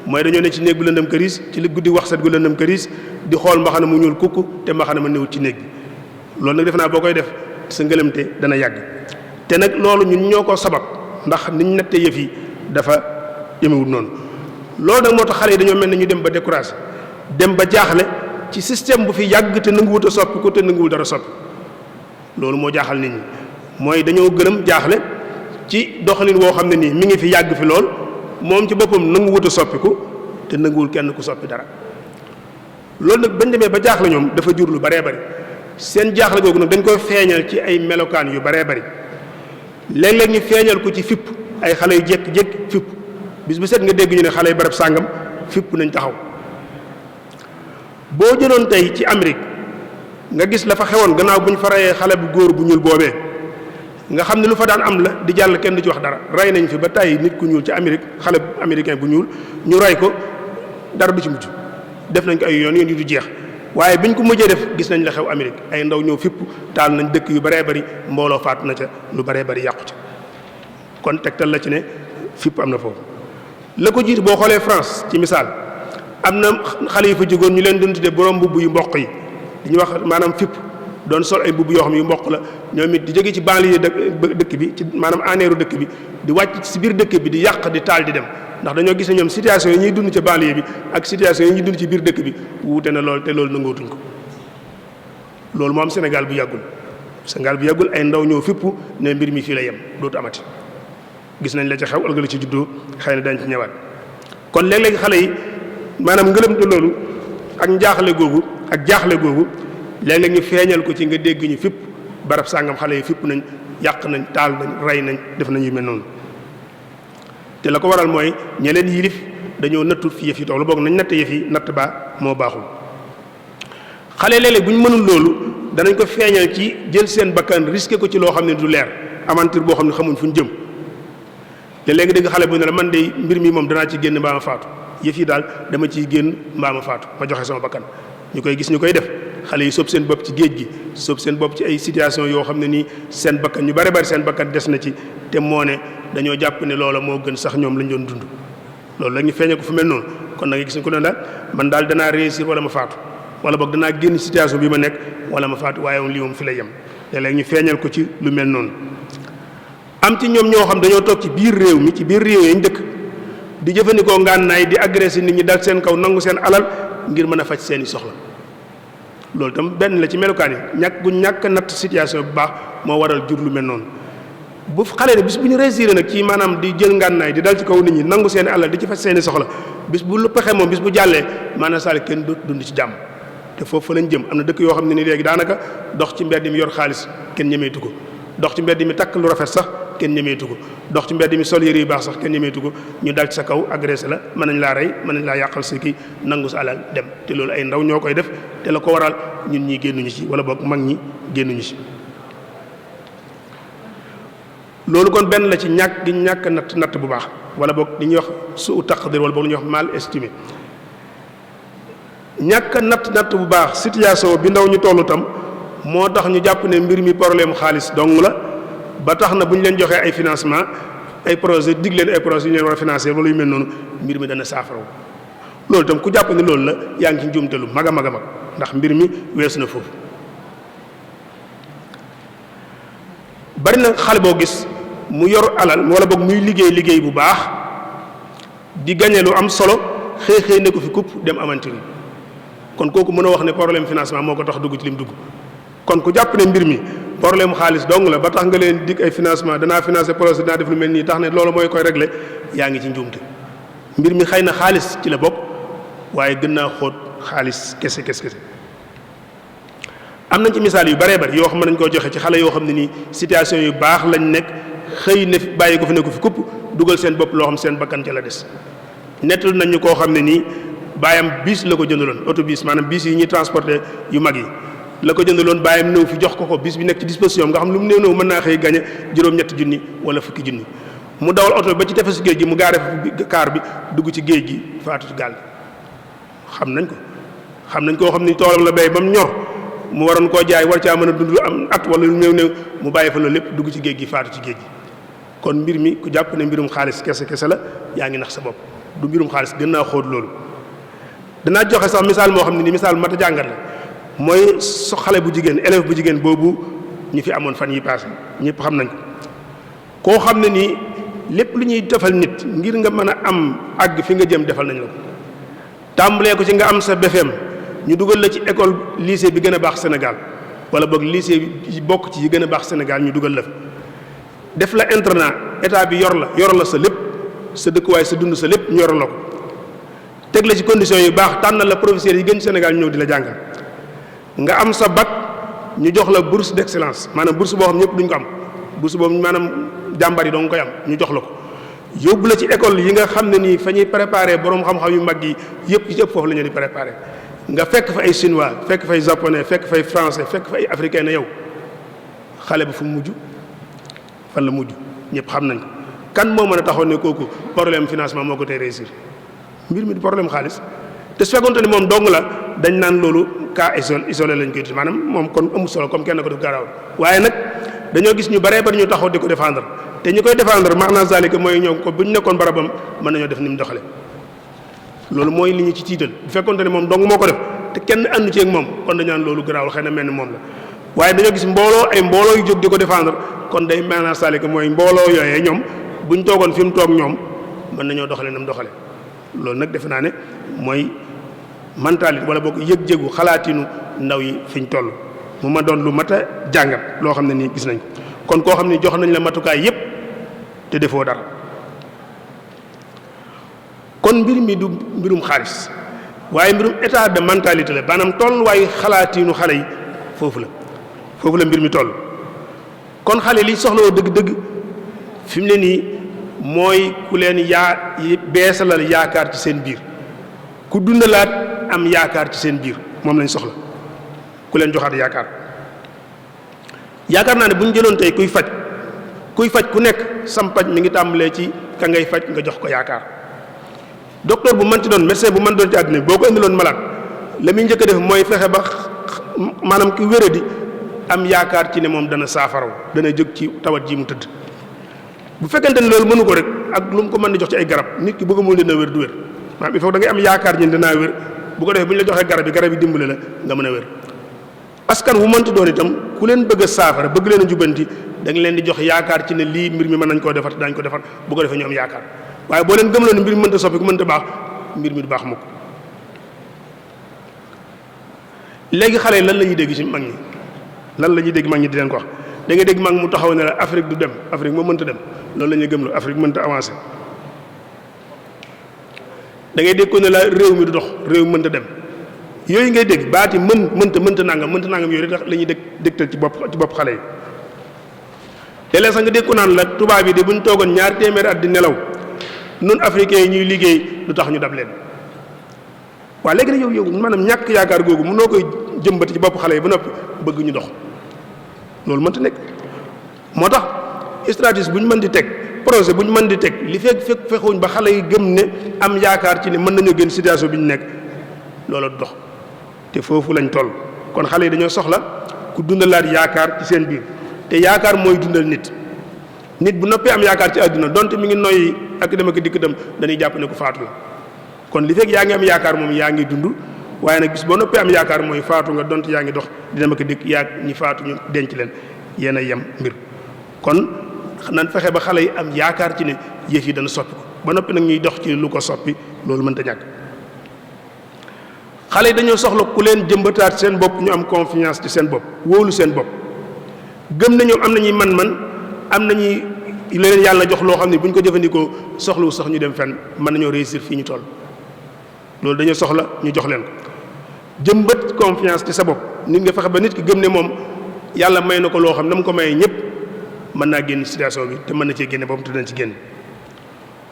mooy dañoo ne ci néeg bu lëndëm këriis ci li guddi wax set gu lëndëm këriis di xool mbaxana mu ñuul kukk te mbaxana ma néew ci néeg bi loolu nag defe naa boo koy def sa ngëlëmte dana yàgg te nag loolu ñun ñoo ko sabab ndax niñ natte yëf yi dafa yemewut noonu loolu nag moo tax xale yi dañoo mel ne ñu dem ba découragé dem ba jaaxle ci système bu fi yàgg te nanguwut a soppi ko te nanguwul dara soppi loolu moo jaaxal nit ñi mooy dañoo gëlëm jaaxle ci doxalin woo xam ne nii mi ngi fi yàgg fi lool moom ci boppam nanguwut a soppiku te nanguwul kenn ku soppi dara loolu nag bañ demee ba jaaxle ñoom dafa jur lu baree bari seen jaaxle googu nag dañ koy feeñal ci ay melokaan yu baree bari léeg-léeg ñu feeñal ko ci fipp ay xale yu jékki-jékki fipp bis bu set nga dégg ñu ne xale yu barab sàngam fipp nañ taxaw boo jëloon tey ci Amérique nga gis la fa xewoon gannaaw bu ñu fa reyee xale bu góor bu ñuul boobee nga xam ne lu fa daan am la di jàll kenn du ci wax dara rey nañ fi ba tàyyi nit ku ñuul ci Amérique xale américain bu ñuul ñu rey ko dara du ci mujj def nañ ko ay yoon yu du jeex waaye biñ ko mujjee def gis nañ la xew Amérique ay ndaw ñëw fipp taal nañ dëkk yu baree bari mbooloo faatu na ca lu baree bari yàqu ca kon tegtal la ci ne fipp am na foofu. la ko jiitu boo xoolee France ci misaal am na xale yu fa jógoon ñu leen doon tuddee borom mbubb yu mboq yi dañuy wax maanaam fipp doon sol ay mbubb yoo xam ne yu mboq la ñoom it di jóge ci banlieue dëkk bi ci maanaam aneeru dëkk bi di wàcc ci biir dëkk bi di yàq di taal di dem ndax dañoo gis ne ñoom situation yi ñuy dund ci banlieue bi ak situation yi ñuy dund ci biir dëkk bi wuute na lool te loolu nangootuñ ko loolu moo am Sénégal bu yàggul ay ndaw ñëw fipp ne mbir mi fii la yem dootu amati gis nañ la ca xew ëllëg la ci juddoo xëy na dañ ci ñëwaat kon léeg-léeg xale yi maanaam ngërëm te loolu ak njaaxle googu ak jaaxle googu léeg-léeg ñu feeñal ko ci nga dégg ñu fipp barab sàngam xale yi fipp nañ yàq nañ taal nañ rey nañ def nañ yu mel noonu te la ko waral mooy ñeneen yilif dañoo nattut fi yëf yi toll boog nañ natt yëf yi natt baa moo baaxul xale léeg-léeg bu ñu mënul loolu danañ ko feeñal ci jël seen bakkan risqué ko ci loo xam ne du leer aventure boo xam ne xamuñ fu ñu jëm te léegi dégg xale bu ne la man de mbir mi moom danaa ci génn mbaa ma faatu yëf yi daal dama ciy génn mbaa ma faatu ma joxe sama bakkan ñu koy gis ñu koy def xale yi soob seen bopp ci géej gi soob seen bopp ci ay situation yoo xam ne nii seen bakkan ñu bari seen bakkan des na ci te moo ne dañoo jàpp ne loola moo gën sax ñoom lañ doon dund loolu la ñu feeñee ko fu mel noonu kon da nga gis ne ko ne daal man daal danaa réussir wala ma faatu wala boog danaa génn situation bi ma nekk wala ma faatu waaye lii moom fi lay yem léeg-léeg ñu feeñal ko ci lu mel noonu am ci ñoom ñoo xam dañoo toog ci biir réew mi ci biir réew yi ñu dëkk di jëfandikoo ngànnaay di agressé nit ñi dal seen kaw nangu seen alal ngir mën a faj seeni soxla loolu tam benn la ci melukaan yi ñàkk natt situation bu baax moo waral jur lu mel noonu bu xale ne bis bu ñu réussir nag ci maanaam di jël ngànnaay di dal ci kaw nit ñi nangu seeni alal di ci faj seeni soxla bis bu lu pexe moom bis bu jàllee maanaam saal kenn du dund ci jàmm te foofu fa lañ jëm am na dëkk yoo xam ne ni léegi daanaka dox ci mbedd mi yor xaalis kenn ñemeetu ko dox ci mbedd mi takk lu rafet sax kenn ñemeetu ko dox ci mbedd mi sol yére yu baax sax kenn ñemeetu ko ñu dal ci sa kaw agressé la mën nañ laa rey mën nañ laa yàqal sa kii nangu sa alal dem te loolu ay ndaw ñoo koy def te la ko waral ñun ñi génnuñu ci wala boog mag ñi génnuñu ci loolu kon benn la ci ñàkk gi ñàkk natt bu baax wala boog li ñuy wax suu taqdir wala boog li ñuy wax mal estimé ñàkk natt bu baax situation bi ndaw ñu tollu tam moo tax ñu jàpp ne mbir mi problème xaalis dong la ba tax na bu ñu leen joxee ay financement ay projet dig leen ay projet yu ñu leen war a financer wala yu mel noonu mbir mi dana saafaraw loolu itam ku jàpp ne loolu la yaa ngi ci njuumte lu mag a mag a mag ndax mbir mi weesu na foofu. bari na xale boo gis mu yor alal wala boog muy liggéey bu baax di gañe lu am solo xëy ne ko fi kupp dem aventure kon kooku mën a wax ne problème financement moo ko tax dugg ci lim dugg. kon ku jàpp ne mbir mi problème xaalis dong la ba tax nga leen dig ay financement danaa financer projet danaa def lu mel nii tax ne loolu mooy koy régler yaa ngi ci njuumte. mbir mi xëy na xaalis ci la bokk waaye gën naa xóot xaalis kese. am nañ ci misaal yu baree bari yoo xam ne nañ koo joxe ci xale yoo xam ne nii situation yu baax lañ nekk xëy na bàyyi ko fi ne ko fi kupp dugal seen bopp loo xam seen bakkan ca la des. nettal nañ ñu koo xam ne nii baayam bis la ko jëndaloon autobus maanaam bis yi ñuy transporter yu mag yi la ko jëndaloon baayam ñëw fi jox ko bis bi nekk ci disposition nga xam lu mu néew mën naa xëy gañe juróom-ñetti junni wala fukki junni mu dawal oto ba ci tefesu géej gi mu gaare kaar bi dugg ci géej gi faatu ci gaal gi xam nañ koo xam ni toolam la béy ba mu ñor mu waroon koo jaay war caa mën a dund am at wala lu néew mu bàyyi fa loolu lépp dugg ci géej gi faatu ci géej gi kon mbir mi ku jàpp ne mbirum xaalis kese la yaa ngi nax sa bopp du mbirum xaalis gën naa xóot loolu. danaa joxe sax misaal moo xam ne ni misaal mat a jàngat la mooy xale bu jigéen élève bu jigéen boobu ñu fi amoon fan yi passé ñëpp xam nañ ko koo xam ne nii lépp lu ñuy defal nit ngir nga mën a am àgg fi nga jëm defal nañ la ko tàmbalee ko ci nga am sa BFEM ñu dugal la ci école lycée bi gën a baax Sénégal wala boog lycée bi bokk ci yi gën a baax Sénégal ñu dugal la def la internat état bi yor la sa lépp sa dëkkuwaay sa dund sa lépp ñu yor la ko teg la ci conditions yu baax tànnal la professeurs yi gën Sénégal ñëw di la jàngal nga am sa bac ñu jox la bourse d'excellence maanaam bourse boo xam ñëpp duñ ko am bourse boobu maanaam jàmbar yi doo nga koy am ñu jox la ko yóbbu la ci école yi nga xam ne nii fa ñuy préparé borom xam-xam yu mag yi yëpp ci ëpp foofu la ñu di préparé nga fekk fa ay chinois fekk fay japonais fekk fay français fekk fa ay africain ne yow xale bi fu mu mujj fan la mujj ñëpp xam nañ ko kan moo mën a taxaw ne kooku problème financement moo ko tey réussir mbir mi du problème xaalis te su fekkoonte ni moom dong la dañ naan loolu cas isolé lañ koy tuddee maanaam moom kon amul solo comme kenn ko def garaawul waaye nag dañoo gis ñu baree bari ñu taxaw di ko défendre te ñi koy défendre maanaam zalika mooy ñoom ko bu ñu nekkoon barabam mën nañoo def ni mu doxale loolu mooy li ñu ci tiital bu fekkoonte ne moom dong moo ko def te kenn àndu ci ak moom kon dañu naan loolu garaawul xëy na mel ni moom la waaye dañoo gis mbooloo yu jóg di ko défendre kon day maanaam zalika mooy mbooloo yooyee ñoom buñ toogoon fi mu toog ñoom mën nañoo doxale na mu doxale loolu nag defe naa ne mooy mentalité wala boog yëg-yëgu xalaatinu ndaw yi fiñ toll mu ma doon lu mat a jàngat loo xam ne nii gis nañ ko kon koo xam ne jox nañ la matukaay yépp te defoo dara kon mbir mi du mbirum xaalis waaye mbirum état de mentalité la maanaam tolluwaayu xalaatinu xale yi foofu la mbir mi toll kon xale li soxla woo dëgg-dëgg fi mu ne nii mooy ku leen beesalal yaakaar ci seen biir ku dundalaat am yaakaar ci seen biir moom lañ soxla ku leen joxaat yaakaar naa ne bu ñu jëloon tey kuy faj ku nekk sam paj mi ngi tàmbalee ci ka ngay faj nga jox ko yaakaar docteur bu mënti doon médecin bu mën doon ci àddina boo ko indiloon malade la muy njëkk a def mooy fexe ba maanaam ki wéradi am yaakaar ci ne moom dana saafaraw dana jóg ci tawat ji mu tëdd bu fekkente ne loolu mënu ko rek ak lu mu ko mën di jox ci ay garab nit ki bëgg mu dina wér du wér maanaam il faut da ngay am yaakaar ñun dinaa wér bu ko defee bu ñu la joxee garab yi dimbale la nga mën a wér askan wu mënti doon itam ku leen bëgg a saafara bëgg leen a jubbanti da nga leen di jox yaakaar ci ne lii mbir mi mën nañ koo defar dañ ko defar bu ko defee ñu am yaakaar waaye boo leen gëmloo ne mbir mi mënta soppi ku mënta baax mbir mi du baax mukk léegi xale yi lan la ñuy dégg ci mag ñi lan la ñuy dégg mag ñi di leen ko wax da ngay dégg mag mu taxaw ne la Afrique du dem Afrique moo mënta dem loolu la ñuy gëmloo Afrique mënta avancé da ngay dégg ko ne la réew mi du dox réew mi mënta dem yooyu ngay dégg baati mënta nangam yooyu rek la ñuy dégtal ci bopp xale yi léeg-léeg sax nga dégg ko naan la tubaab yi de bu ñu toogoon ñaar téeméeri at di nelaw nun africains yi ñuy liggéey lu tax ñu dab leen waaw léegi nag yow maanaam ñàkk yaakaar googu mënoo koy jëmbati ci bopp xale yi ba noppi bëgg ñu dox loolu mënta nekk moo tax stratégie bu ñu mën di teg projet bu ñu mën di teg li fexuñ ba xale yi gëm ne am yaakaar ci ne mën nañoo génn situation bi ñu nekk loola du dox te foofu lañ toll kon xale yi dañoo soxla ku dundalaat yaakaar ci seen biir te yaakaar mooy dundal nit bu noppee am yaakaar ci àdduna donte mi ngi noyyi ak dem ak dikk dem dañuy jàpp ne ku faatu la kon li fekk yaa ngi am yaakaar moom yaa ngi dund waaye nag bis boo noppee am yaakaar mooy faatu nga donte yaa ngi dox di dem ak dikk yaa ñi faatu ñu denc leen yéen a yem mbir kon nan fexe ba xale yi am yaakaar ci ne yëf yi dana soppi ko ba noppi nag ñuy dox ci lu ko soppi loolu mënta ñàkk xale yi dañoo soxla ku leen jëmbataat seen bopp ñu am confiance ci seen bopp wóolu seen bopp gëm na ñoom am nañuy man-man am nañuy leen yàlla jox loo xam ne bu ñu ko jëfandikoo soxlawu sax ñu dem fenn mën nañoo réussir fii ñu toll loolu dañoo soxla ñu jox leen ko jëmbat confiance ci sa bopp nit nga fexe ba nit ki gëm ne moom yàlla may na ko loo xam ne mu ko mayee ñëpp mën naa génn situation bi te mën na cee génne boppam te dana ci génn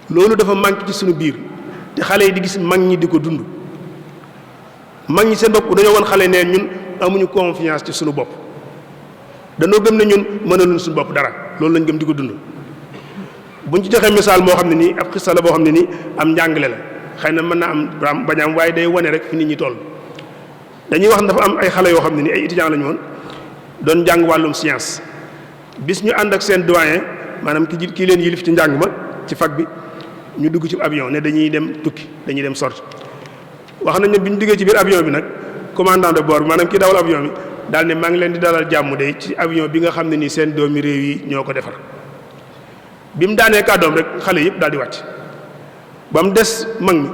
loolu dafa manqué ci suñu biir te xale yi di gis mag ñi di ko dund mag ñi seen bopp dañoo woon xale neen ñun amuñu confiance ci suñu bopp dañoo gëm ne ñun mënaluñ suñu bopp dara loolu lañ gëm di ko dund buñ ci joxee misaal moo xam ne nii ab xista la boo xam ne nii am njàngale la xëy na mën naa am bañ am waaye day wane rek fi nit ñi toll dañuy wax dafa am ay xale yoo xam ne nii ay étudiants lañu woon doon jàng wàllum science bis ñu ànd ak seen doyen maanaam kii leen yilif ci njàng ma ci fac bi ñu dugg ci avion ne dañuy dem tukki dañuy dem sorti wax nañ ne bi ñu duggee ci biir avion bi nag commandant de bord bi maanaam kii dawal avion bi daal ne maa ngi leen di dalal jàmm de ci avion bi nga xam ne nii seen doomi réew yi ñoo ko defar bi mu daanee kàddoom rek xale yëpp daal di wàcc ba mu des mag mi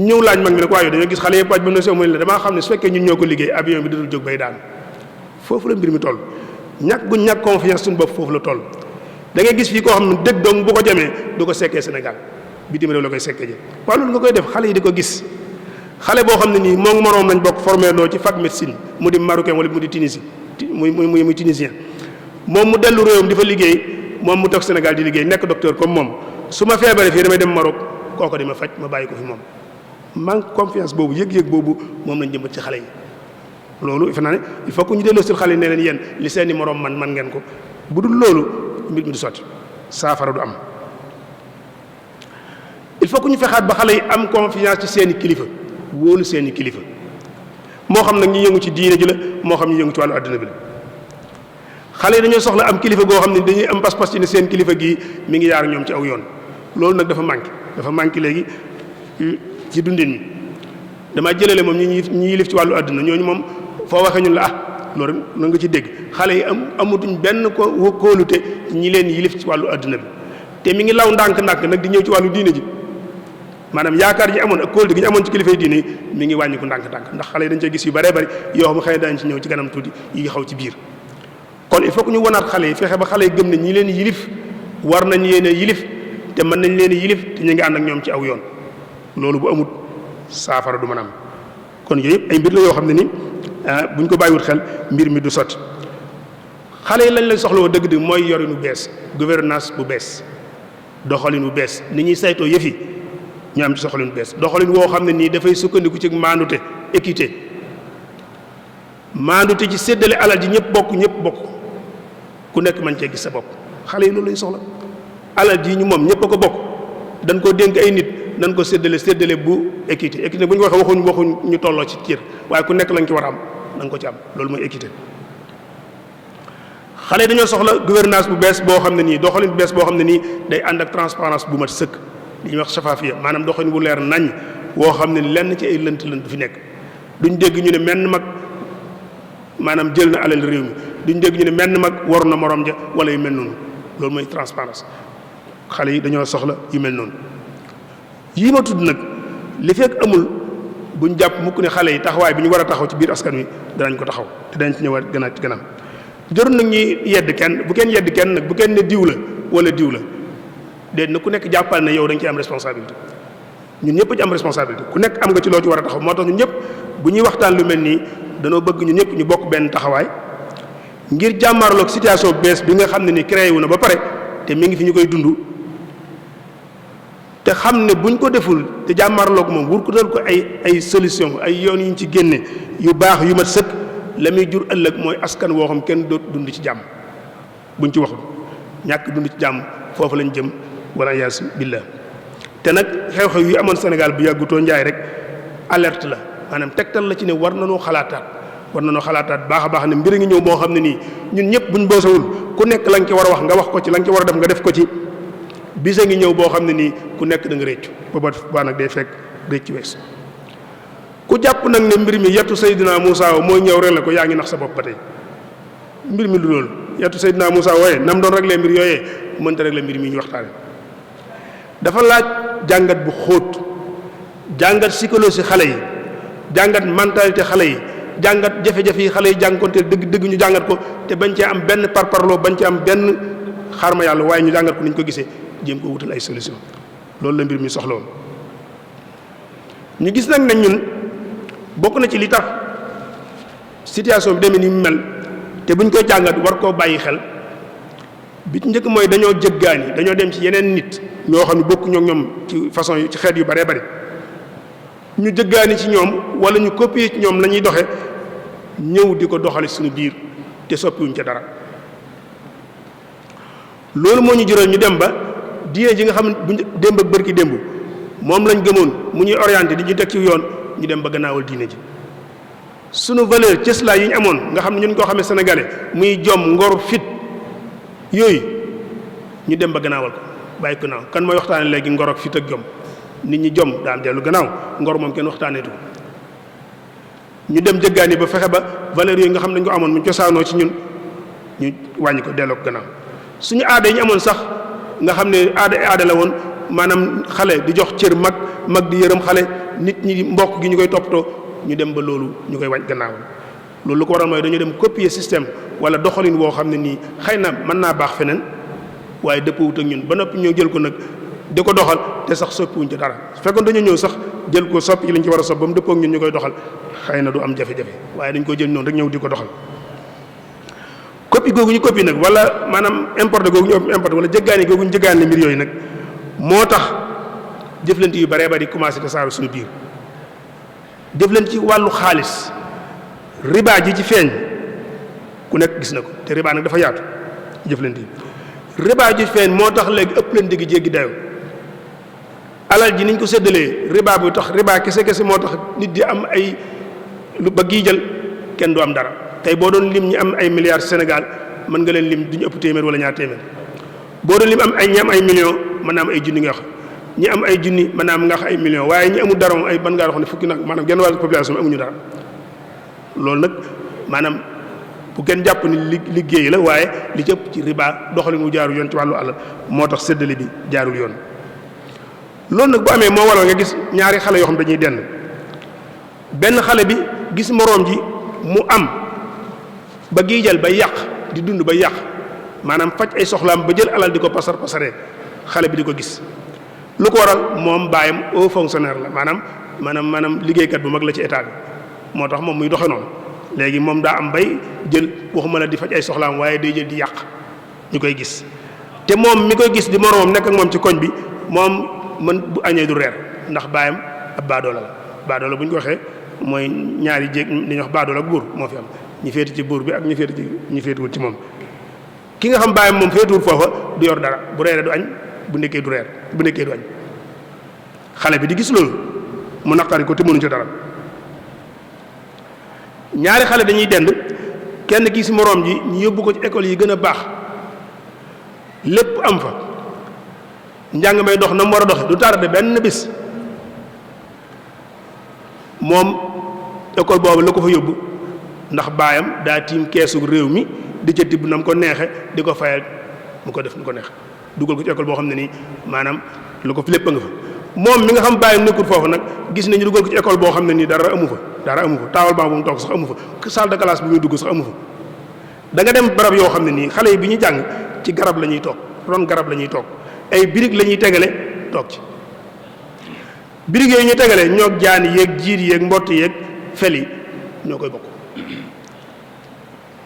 ñëw laaj mag mi nag waaye dañoo gis xale yëpp wàcc ba mu ne soo mu ne la damaa xam ne su fekkee ñun ñoo ko liggéey avion bi dudul jóg bay daan foofu la mbir mi toll ñàkk gu ñàkk confiance suñu bopp foofu la toll da ngay gis fii koo xam ne dëgg dong bu ko jamee du ko sekkee Sénégal bitim réew la koy sekkee ji waaw loolu nga koy def xale yi di ko gis xale boo xam ne nii moom moroom lañ bokk formé loo ci fac médecine mu di marocain wala mu di Tunisie muy tunisien moom mu dellu réewam di fa liggéey moom mu toog Sénégal di liggéey nekk docteur comme moom su ma feebaree fii damay dem Maroc kooko di ma faj ma bàyyi ko fi moom manque confiance boobu yëg-yëg boobu moom lañ jëmbat ci xale yi loolu defe naa ne il faut que ñu delloo si xale yi ne leen yéen li seeni moroom man ngeen ko bu dul loolu mbir mi du sotti saafara du am il faut que ñu fexaat ba xale yi am confiance ci seeni kilifa wóolu seeni kilifa moo xam nag ñi yëngu ci diine ji la moo xam ñi yëngu ci wàllu adduna bi la xale yi dañoo soxla am kilifa goo xam ne dañuy am pas-pas ci ne seen kilifa gii mi ngi yaar ñoom ci aw yoon loolu nag dafa manqué léegi ci dundin mi dama jëlale moom ñi yilif ci wàllu adduna ñooñu moom foo waxee ñun la loolu na nga ci dégg xale yi amatuñ benn kóolute ñi leen yilif ci wàllu adduna bi te mi ngi law ndànk-ndànk nag di ñëw ci wàllu diine ji maanaam yaakaar ji amoon ak kóolute gi ñu amoon ci kilifa yi diine yi mi ngi wàññi ko ndànk-ndànk ndax xale yi dañ cee gis yu bëree bëri yoo xam ne xëy na daañu ci ñëw ci kanam tuuti yi xaw ci biir kon il faut que ñu wanaat xale yi fexe ba xale yi gëm ne ñi leen yilif war nañ leen a yilif te mën nañ leen a yilif te ñu ngi ànd ak ñoom ci aw yoon loolu bu amut saafara du mën a am kon yooyu yëpp ay mbir la yoo xam ne ni buñ ko bàyyiwut xel mbir mi du sotti xale yi lañ leen soxla woo dëgg-dëgg mooy yorinu bees gouvernance bu bees doxalin bu bees ni ñuy saytoo yëf yi ñu am ci soxalin bu bees doxalin woo xam ne nii dafay sukkandiku ci maandute équité maandute ci séddale alal ji ñëpp bokk ku nekk mën cee gis sa bopp xale yi loolu lañ soxla alal ji ñu moom ñëpp a ko bokk dañ koo dénk ay nit nañ ko séddale bu équité bu ñu ko waxee waxuñ ñu tolloo ci cër waaye ku nekk lañ ci war a am na nga ko ci am loolu mooy équité xale yi dañoo soxla gouvernance bu bees boo xam ne nii doxalin bu bees boo xam ne nii day ànd ak transparence bu mat sëkk li ñuy wax safafiya maanaam doxalin bu leer nañ woo xam ne lenn ci ay lënt du fi nekk duñ dégg ñu ne menn mag maanaam jël na alal réew mi duñ dégg ñu ne menn mag waru na morom ja wala yu mel noonu loolu mooy transparence xale yi dañoo soxla yu mel noonu yii ma tudd nag li fekk amul buñ jàpp mukk ne xale yi taxawaay bi ñu war a taxaw ci biir askan wi danañ ko taxaw te danañ ci ñëwaat gën a ci kanam jarul nag ñuy yedd kenn bu kenn yedd kenn nag bu kenn ne diw la wala diw la déet na ku nekk jàppal ne yow dañ ci am responsabilité ñun ñëpp ci am responsabilité ku nekk am nga ci loo ci war a taxaw moo tax ñun ñëpp bu ñuy waxtaan lu mel nii danoo bëgg ñun ñëpp ñu bokk benn taxawaay ngir jàmmaarloog situation bees bi nga xam ne ni créé wu na ba pare te mi ngi fi ñu koy dund te xam ne buñ ko deful te jàmmaarloog moom wur ko dal ko ay solution ay yoon yu ñu ci génne yu baax yu mat sëkk la muy jur ëllëg mooy askan woo xam kenn doot dund ci jàmm buñ ci waxul ñàkk dund ci jàmm foofu lañ jëm wala yaas billah te nag xew-xew yi amoon Sénégal bu yàggutoo njaay rek alerte la maanaam tegtal la ci ne war nañoo xalaataat baax a baax ne mbir ngi ñëw boo xam ne nii ñun ñëpp buñ boosawul ku nekk la nga ci war a wax nga wax ko ci la nga ci war a def nga def ko ci bisa ngi ñëw boo xam ne nii ku nekk da nga réccu booba nag day fekk réccu wees ku jàpp nag ne mbir mi yettu Seydina Moussa mooy ñëw rek la ko yaa ngi nax sa bopp ba tey mbir mi du loolu yettu Seydina Moussa wooye nam doon régler mbir yooyee mënta régler mbir mi ñu waxtaane dafa laaj jàngat bu xóot jàngat psychologie xale yi jàngat mentalité xale yi jàngat jafe-jafe yi xale yi jànkonte dëgg ñu jàngat ko te bañ cee am benn parparloo bañ cee am benn xarma yàlla waaye ñu jàngat ko ni ñu ko gisee jéem ko wutal ay solution loolu la mbir mi soxla woon ñu gis nag ne ñun bokk na ci li tax situation bi demee ni mu mel te buñ koy jàngat war koo bàyyi xel bi ci njëkk mooy dañoo jëggaani dañoo dem ci yeneen nit ñoo xam ne bokk ñoo ñoom ci façon ci xeet yu baree bari ñu jëggaani ci ñoom wala ñu copier ci ñoom la ñuy doxe ñëw di ko doxale suñu biir te soppiwuñ ca dara loolu moo ñu jural ñu dem ba diine ji nga xam ne bu démb ak bërki démb moom lañ gëmoon mu ñuy orienté di ñu teg ci yoon ñu dem ba gannaawal diine ji sunu valeur cëslaay yi ñu amoon nga xam ne ñun koo xamee sénégalais muy jom ngor fit yooyu ñu dem ba gannaawal ko bàyyi ko naaw kan mooy waxtaane léegi ngor ak fit ak jom nit ñi jom daan dellu gannaaw ngor moom kenn waxtaaneetu ko ñu dem jëggaani ba fexe ba valeur yooyu nga xam ne dañ ko amoon mu cosaanoo ci ñun ñu wàññi ko delloo ko gannaaw suñu aada yi ñu amoon sax nga xam ne aada la woon maanaam xale di jox cër mag di yërëm xale nit ñi mbokk gi ñu koy toppatoo ñu dem ba loolu ñu koy wàññi gannaaw loolu lu ko waral mooy dañu dem copier système wala doxalin woo xam ne nii xëy na mën naa baax feneen waaye dëppwut ak ñun ba noppi ñoo jël ko nag di ko doxal te sax soppiwuñ ci dara su fekkoon dañu ñëw sax jël ko soppi ci liñ ci war a sopp ba mu dëppoo ak ñun ñu koy doxal xëy na du am jafe-jafe waaye dañ ko jël noonu rek ñëw di ko doxal copie googu ñu copie nag wala maanaam importé googu ñu importé wala jëggaani googu ñu jëggaani mbir yooyu nag moo tax jëflante yu baree bari commencé tasaaroo suñu biir jëflante ci wàllu xaalis riba ji ci feeñ ku nekk gis na ko te riba nag dafa yaatu jëflante yi riba ji feeñ moo tax léegi ëpp leen digg jéggi dayoo alal ji niñ ko séddalee riba bu tax riba kese moo tax nit di am ay lu ba gii jël kenn du am dara tey boo doon lim ñi am ay milliards Sénégal mën nga leen lim du ñu ëpp téeméer wala ñaar téeméer boo doon lim ñi am ay millions mën naa am ay junni nga wax ñi am ay junni mën naa am nga wax ay millions waaye ñi amul dara moom ay ban ngaa wax ne fukki nag maanaam genn wàllu population bi amuñu dara loolu nag maanaam bu kenn jàpp ni liggéey la waaye li ci ëpp ci riba doxalin wu jaarul yoon ci wàllu alal moo tax séddale bi jaarul yoon loolu nag bu amee moo waral nga gis ñaari xale yoo xam dañuy dend benn xale bi gis moroom ji mu am ba giijal ba yàq di dund ba yàq maanaam faj ay soxlaam ba jël alal di ko pasaree xale bi di ko gis lu ko waral moom baayam haut fonctionnaire la maanaam liggéeykat bu mag la ci état bi moo tax moom muy doxe noonu léegi moom daa am bay jël waxuma la di faj ay soxlaam waaye day jël di yàq ñu koy gis te moom mi koy gis di moroomam nekk ak moom ci koñ bi moom mën bu añee du reer ndax baayam ab baadoola la baadoola bu ñu ko waxee mooy ñaari jéeg li ñuy wax baadoola ak buur moo fi am ñi féete ci buur bi ak ñi féetuwul ci moom ki nga xam baayam moom féetuwul foofa du yor dara bu reeree du añ bu nekkee du reer bu nekkee du añ xale bi di gis loolu mu naqari ko te mënuñ ci dara ñaari xale dañuy dend kenn ki ci moroom ji ñu yóbbu ko ci école yi gën a baax lépp am fa njàng may dox na mu war a doxe du tardé benn bis moom école boobu la ko fa yóbbu ndax baayam daa tiim keesu réew mi di ca tibb na mu ko neexe di ko fayal mu ko def nu ko neex dugal ko ci école boo xam ne nii maanaam lu ko fi lépp a nga fa moom mi nga xam baayam nekkul foofu nag gis nañu dugal ko ci école boo xam ne nii dara amu fa taawal baa bu mu toog sax amu fa salle de classe bi muy dugg sax amu fa da nga dem barab yoo xam ne nii xale yi bi ñu jàng ci garab la ñuy toog ron garab la ñuy toog ay birig la ñuy tegale toog ci birig yooyu ñuy tegale ñoo jaan yéeg jiir yéeg mbott yéeg fel yi ñoo koy bokk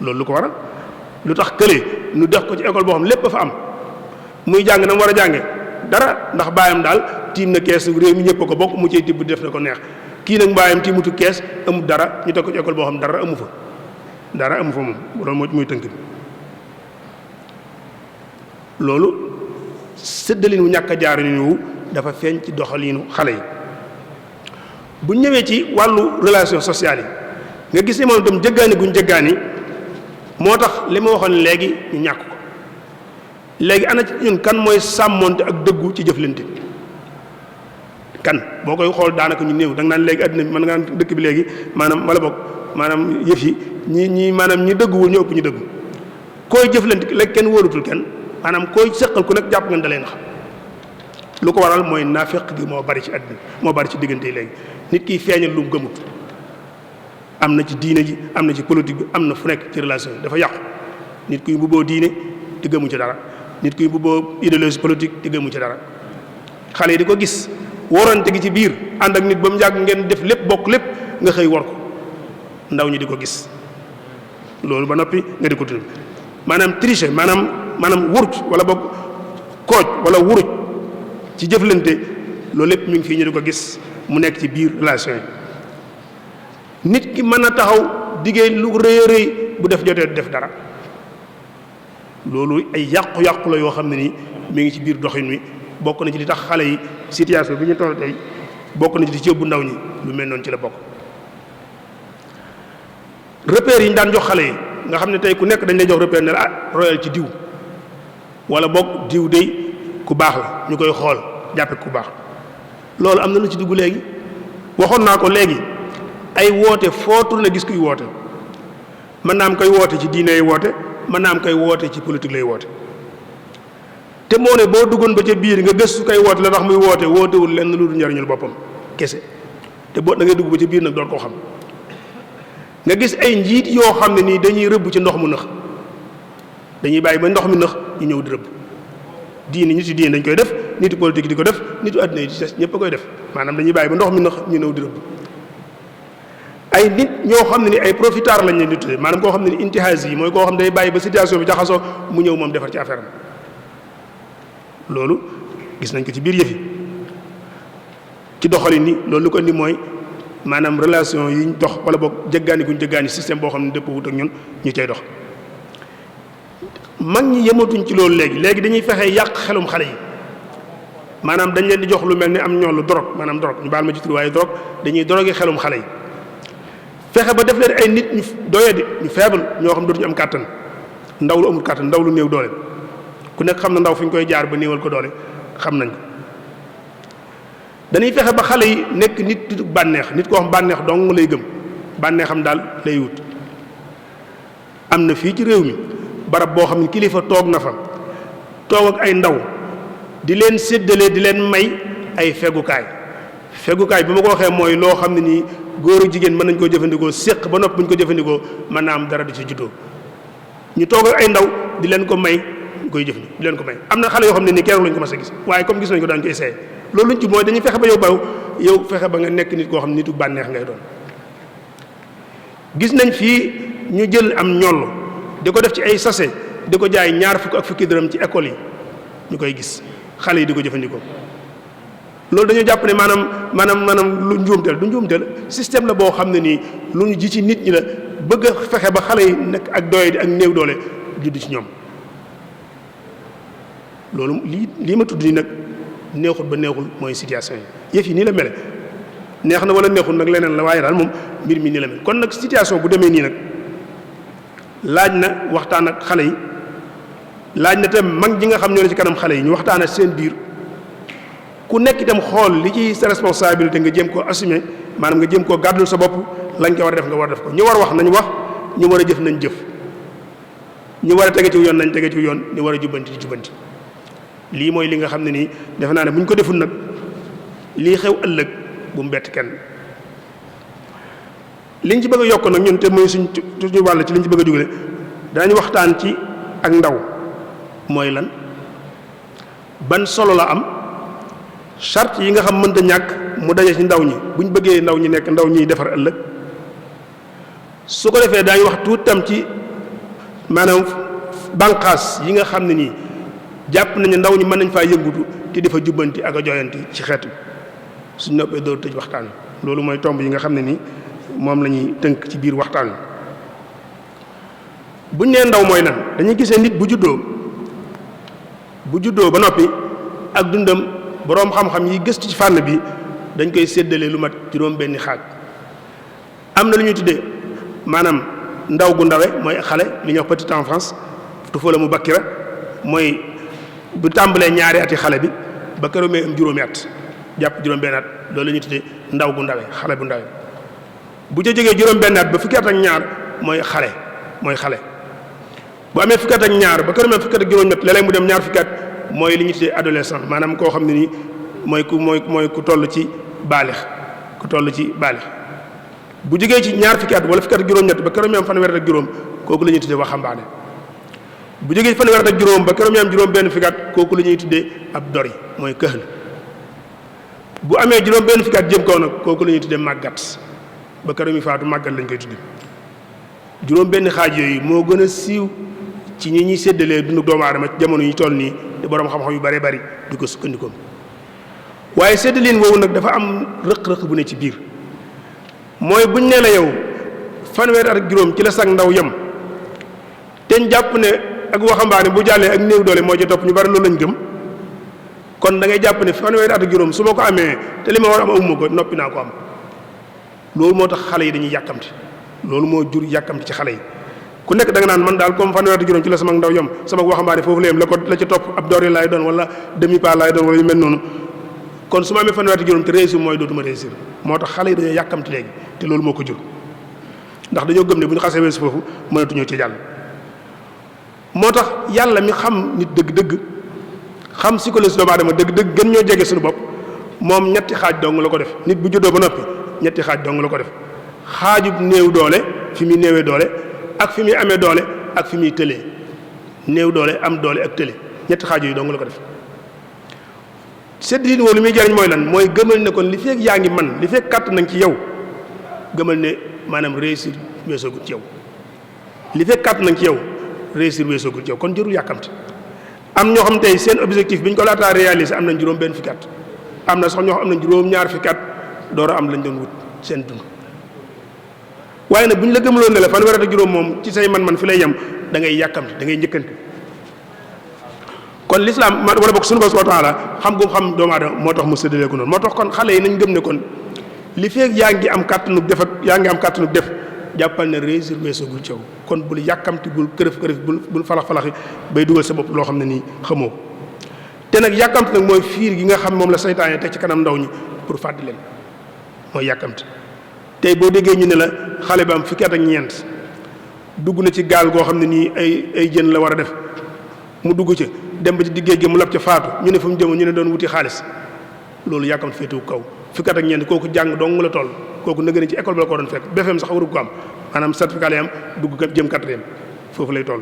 loolu lu ko waral lu tax kële nu def ko ci école boo xam lépp fa am muy jàng na mu war a jànge dara ndax baayam daal tiim na kees réew mi ñëpp a ko bokk mu cay tibb def na ko neex kii nag baayam tiimutu kees amul dara ñu teg ko ci école boo xam dara amu fa moom loolu moo muy tënk bi loolu séddalin wu ñàkk a jaar wu dafa feeñ ci doxalinu xale yi bu ñëwee ci wàllu relation sociale yi nga gis ne moom itam jëggaani guñ jëggaani moo tax li ma waxoon léegi ñu ñàkk ko léegi ana ci ñun kan mooy sàmmonte ak dëggu ci jëflante kan boo koy xool daanaka ñu néew da nga naan léegi àddina bi mën nga naan dëkk bi léegi maanaam wala boog maanaam yëf yi ñi maanaam ñi dëgguwul ñu ëpp ñu dëggu koy jëflante léegi kenn wóorutul kenn maanaam koy seqal ku nekk jàpp nga da leen nax lu ko waral mooy naafeq gi moo bari ci àddina moo bari ci diggante yi léegi nit kiy feeñal lu mu gëmut am na ci diine ji, am na ci politique bi, am na fu nekk ci relation yi dafa yàqu. nit kuy mbubboo diine te gëmu ci dara, nit kuy mbubboo idéologie politique te gëmu ci dara. xale yi di ko gis worante gi ci biir ànd ak nit ba mu yàgg ngeen def lépp bokk lépp nga xëy wor ko, ndaw ñi di ko gis loolu ba noppi nga di ko tudd maanaam tricher maanaam wuruj wala boog kooj wala wuruj ci jëflante loolu lépp mi ngi fii ñu di ko gis mu nekk ci biir relation yi. nit ki mën a taxaw diggéey lu rëy a rëy bu def jotee du def dara loolu ay yàqu-yàqu la yoo xam ne nii mi ngi ci biir doxin wi. bokk na ci li tax xale yi situation bi ñu toll tey bokk na ci li ci yóbbu ndaw ñi lu mel noonu ci la bokk. repères yi ñu daan jox xale yi nga xam ne tey ku nekk dañ lay jox repère ne la royal ci diw wala boog diw dey ku baax la ñu koy xool jàppe ku baax loolu am na lu ci dugg léegi. waxoon naa ko léegi ay woote foo tourné gis kuy woote mën naa am koy woote ci diine lay woote mën naa am koy woote ci politique lay woote. te moo ne boo duggoon ba ca biir nga gëstu kay woote la tax muy wootewul lenn lu dul njariñul boppam kese te boo da ngay dugg ba ca biir nag doon koo xam nga gis ay njiit yoo xam ne nii dañuy rëbb ci ndox mu nëx dañuy bàyyi ba ndox mi nëx ñu ñëw di rëbb diine ñu ci diine dañ koy def nitu politique di ko def nitu àddina yi di des ñëpp a koy def maanaam dañuy bàyyi ba ndox mi nëx ñu ñëw di rëbb ay nit ñoo xam ne ni ay profiteurs lañ leen di tuddee maanaam koo xam ne ni intihaas yi mooy koo xam ne day bàyyi ba situation bi jaxasoo mu ñëw moom defar ci affaire am loolu gis nañ ko ci biir yëf yi ci doxalin ni loolu lu ko indi mooy maanaam relation yi ñu dox wala boog jëggaani guñ jëggaani système boo xam ne dëpp wut ak ñun ñu cay dox. mag ñi yematuñ ci loolu léegi dañuy fexe yàq xelum xale yi maanaam dañ leen di jox lu mel ni am ñoolu drogue maanaam drogue ñu baal ma ci tur waaye drogue dañuy drogué xelum xale yi fexe ba def leen ay nit ñu doyadi ñu faible ñoo xam dootuñu am kàttan ndaw lu amul kàttan ndaw lu néew doole. ku nekk xam na ndaw fi ñu koy jaar ba néewal ko doole xam nañ ko dañuy fexe ba xale yi nekk nit bànneex nit koo xam bànneex dong lay gëm bànneexam daal lay wut. am na fii ci réew mi barab boo xam ne kilifa toog na fa toog ak ay ndaw di leen séddale di leen may ay fegukaay bi ma ko waxee mooy loo xam ne nii góor ak jigéen mën nañ koo jëfandikoo séq ba noppi bu ñu ko jëfandikoo mën naa am dara di ci juddoo ñu toog ak ay ndaw di leen ko may. koy jëf di leen ko may am na xale yoo xam ne nii keroog lañ ko mas a gis waaye comme gis nañ ko daan ko essayé loolu luñ ci mooy dañuy fexe ba yow fexe ba nga nekk nit koo xam ne nitu bànneex ngay doon. gis nañ fii ñu jël am ñoll di ko def ci ay sachet di ko jaay ñaar fukk ak fukki dërëm ci école yi ñu koy gis xale yi di ko jëfandikoo loolu dañoo jàpp ne maanaam lu njuumteel du njuumteel système la boo xam ne nii lu ñu ji ci nit ñi la bëgg a fexe ba xale yi nekk ak doye di ak néew doole judd ci ñoom. loolu lii ma tudd nii nag neexul ba neexul mooy situation yi yëf yi nii la mele neex na wala neexul nag leneen la waaye daal moom mbir mi nii la mel kon nag situation bu demee nii nag laaj na waxtaan ak xale yi laaj na tam mag ñi nga xam ñoo ne ci kanam xale yi ñu waxtaan ak seen biir ku nekk itam xool li ci sa responsabilité nga jéem koo assumer maanaam nga jéem koo gàddul sa bopp lañ ko war a def nga war a def ko ñu war a wax nañ wax ñu war a jëf nañ jëf ñu war a tege ci yoon nañ tege ci yoon ñu war a jubbanti di jubbanti lii mooy li nga xam ne nii defe naa ne bu ñu ko deful nag lii xew ëllëg bu mu bett kenn liñ ci bëgg a yokk nag ñun te mooy suñ wàll ci liñ ci bëgg a dugale danañ waxtaan ci ak ndaw mooy lan ban solo la am charte yi nga xam mënta ñàkk mu daje ci ndaw ñi bu ñu bëggee ndaw ñi nekk ndaw ñiy defar ëllëg su ko defee daañu wax tuuti tam ci maanaam bànqaas yi nga xam ne nii jàpp nañu ndaw ñi mën nañ faa yëngutu te dafa jubbanti ak a jooyanti ci xeet wi suñ noppee door tëj waxtaan wi loolu mooy tomb yi nga xam ne nii moom la ñuy tënk ci biir waxtaan wi buñ nee ndaw mooy lan dañuy gisee nit bu juddoo ba noppi ak dundam boroom xam-xam yi gëstu ci fànn bi dañ koy séddale lu mat juróom benni xaaj am na lu ñuy tuddee maanaam ndaw gu ndawe mooy xale li ñuy wax petite enfance tufa la mu bakkira mooy bu tàmbalee ñaari ati xale bi ba keroog may am juróomi at jàpp juróom benn at loolu la ñuy tuddee ndaw gu ndawe xale bu ndawe bu ca jógee juróom benn at ba fukki at ak ñaar mooy xale bu amee fukki at ak ñaar ba keroog may fukki at ak juróomi at léeg-léeg mu dem ñaar fukki at mooy li ñuy tuddee adolescent maanaam koo xam ne nii mooy ku toll ci baalix bu jógee ci ñaar fukki at wala fukki at ak juróom-ñett ba keroog mi am fanweer ak juróom kooku la ñuy tuddee waxambaane bu jógee ci fanweer ak juróom ba keroog mi am juróom benn fukki at kooku la ñuy tuddee ab dori mooy këhl bu amee juróom benn fukki at jëm kaw nag kooku la ñuy tuddee màggat ba keroog mi faatu màggat lañ koy tuddee juróom benn xaaj yooyu moo gën a siiw ci ñi ñuy séddalee dundu doomu aadama ci jamono yi toll nii te borom xam-xam yu bëree bëri di ko sukkandikoo waaye séddalin woowu nag dafa am rëq-rëq bu ne ci biir mooy buñ nee la yow fanweeri at ak juróom ci la sag ndaw yem te ñu jàpp ne ak waxambaane bu jàllee ak néew doole moo ci topp ñu bari loolu lañ gëm kon da ngay jàpp ne fanweeri at ak juróom su ma ko amee te li ma war a am amuma ko noppi naa ko am loolu moo tax xale yi dañuy yàkkamti loolu moo jur yàkkamti ci xale yi ku nekk da nga naan man daal comme fanweeri at ak juróom ci la sama ndaw yem sama waxambaane foofu la yem la ca topp ab doori laay doon wala demi pas laay doon wala yu mel noonu kon su ma amee fanweeri at ak juróom te réussir mooy dootuma réussir moo tax xale yi dañoo yàkkamti léegi te loolu moo ko jur ndax dañoo gëm ne bu ñu xasee weesu foofu mënatuñoo ci jàll moo tax yàlla mi xam nit dëgg-dëgg xam psychologie doomu aadama dëgg-dëgg gën ñoo jege suñu bopp moom ñetti xaaj dong la ko def nit bu juddoo ba noppi ñetti xaaj dong la ko def xaajub néew doole fi muy néewee doole ak fi muy amee doole ak fi muy tëlee néew doole am doole ak tële ñetti xaaj yooyu dong la ko def séddale woo li muy jariñ mooy lan mooy gëmal ne kon li fekk yaa ngi man li fekk kàtt nañ ci yow gëmal ne maanaam réussir weesoogut ci yow li fekk kàtt nañ ci yow réussir weesoogut ci yow kon jërul yàkkamti am ñoo xam tey seen objectif bi ñu ko laataa réaliser am nañ juróom benn fukki at am na sax ñoo xam am nañ juróom ñaar fukki at door a am lañ doon wut seen dund waaye nag bu ñu la gëmaloon ne la fanweer ak juróom moom ci say man-man fi lay yem da ngay yàkkamti da ngay njëkkante kon l'islam wala bokk suñu borom subhanahu wa taala xam gu xam doomu aadama moo tax mu séddalee ko noonu moo tax kon xale yi nañ gëm ne kon li feeg yaa ngi am kàttanug def ak yaa ngi am kàttanug def jàppal ne réussir weesoogul ci yow kon bul yàkkamti bul kërëf bul falax-falaxi bay dugal sa bopp loo xam ne nii xamoo te nag yàkkamti nag mooy fiir gi nga xam moom la saytaane teg ci kanam ndaw ñi pour fàttali leen mooy yàkkamti tey boo déggee ñu ne la xale bi am fukki at ak ñeent dugg na ci gaal goo xam ne nii ay jën la war a def mu dugg ca dem ba ci diggéej gi mu lab ca faatu ñu ne fu mu jëm ñu ne doon wuti xaalis loolu yàkkamti féetewu kaw fukki at ak ñeent kooku jàng dong la toll kooku nëgë ne ci école bi la ko doon fekk BFEM sax waru ko am maanaam certificat lay am dugg jëm 4e foofu lay toll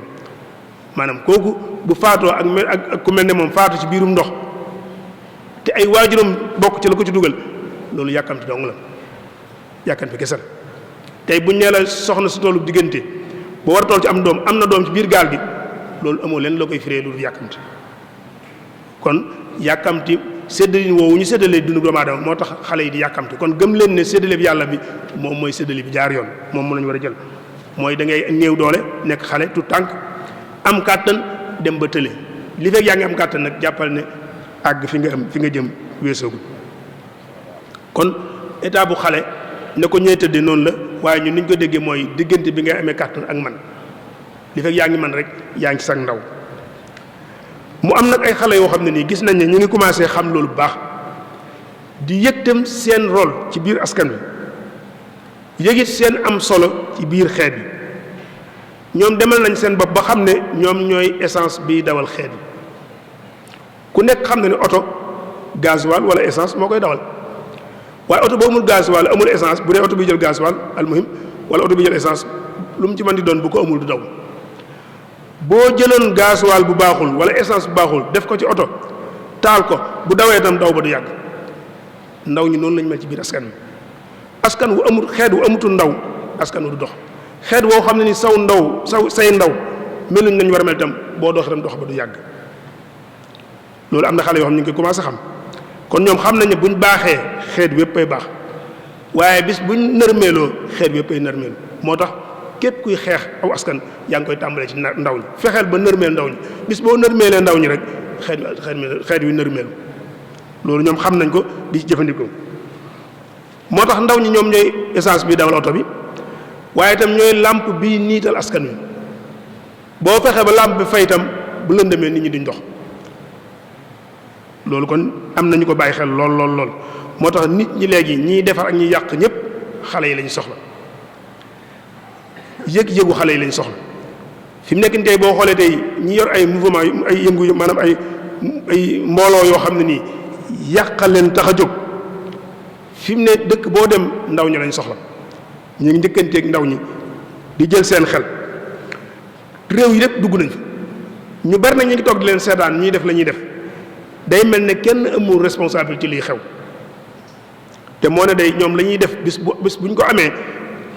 maanaam kooku bu faatoo ak ku mel ne moom faatu ci biirum ndox te ay waajuram bokk ci la ko ci dugal loolu yàkkamti dong la yàkkamti kese la tey buñ nee la soxna su tollu diggante boo war a toll ci am doom am na doom ci biir gaal gi loolu amoo leen la koy firee lu yàkkamti kon yàkkamti séddalin woowu ñu séddalee dundu doomu aadama moo tax xale yi di yàkkamti kon gëm leen ne séddale bi yàlla bi moom mooy séddale bi jaar yoon moom lañu war a jël mooy da ngay néew doole nekk xale tout tànk am kàttan dem ba tële li fekk yaa ngi am kàttan nag jàppal ne àgg fi nga jëm weesoogul kon état bu xale ne ko ñooy tëddee noonu la waaye ñun ni ñu ko déggee mooy diggante bi ngay amee kàttan ak man li fekk yaa ngi man rek yaa ngi sag ndaw mu am nag ay xale yoo xam ne nii gis nañ ne ñu ngi commencé xam loolu bu baax di yëgtam seen rôle ci biir askan wi yëgit seen am solo ci biir xeet bi ñoom demal nañ seen bopp ba xam ne ñoom ñooy essence biy dawal xeet bi ku nekk xam na ne oto gasoil wala essence moo koy dawal waaye oto boo amul gasoil amul essence bu dee oto bi jël gasoil almuhim wala oto bi jël essence lu mu ci mën di doon bu ko amul du daw boo jëloon gasoil bu baaxul wala essence bu baaxul def ko ci oto taal ko bu dawee itam daw ba du yàgg ndaw ñi noonu lañ mel ci biir askan wi askan wu amul xeet wu amutul ndaw askan wu du dox xeet woo xam ne ni say ndaw meluñ nañ war a mel itam boo dox itam dox ba du yàgg loolu am na xale yoo xam ne ñu ngi koy commencé xam kon ñoom xam nañ ne buñ baaxee xeet wépp ay baax waaye bis buñ nërmeeloo xeet wépp ay nërmeelu moo tax képp kuy xeex aw askan yaa ngi koy tàmbalee ci ndaw ñi fexeel ba nërmeel ndaw ñi bis boo nërmeelee ndaw ñi rek xeet wi nërmeelu loolu ñoom xam nañ ko di ci jëfandikoo moo tax ndaw ñi ñoom ñooy essence bi dawal oto bi waaye itam ñooy làmp bii niital askan wi boo fexee ba làmp bi fay itam bu lëndëmee nit ñi duñ dox loolu kon am nañu ko bàyyi xel lool moo tax nit ñi léegi ñiy defar ak ñiy yàq ñëpp xale yi lañu soxla yëg-yëgu xale yi lañ soxla fi mu nekk nii tey boo xoolee tey ñi yor ay mouvement ay yëngu maanaam ay mbooloo yoo xam ne nii yàqal leen tax a jóg fi mu ne dëkk boo dem ndaw ñi lañ soxla ñu ngi njëkkanteeg ndaw ñi di jël seen xel réew yi lépp dugg nañ fa ñu bari na ñu ngi toog di leen seetaan ñuy def la ñuy def day mel ne kenn amul responsabilité ci liy xew te moo ne day ñoom la ñuy def bis bu ñu ko amee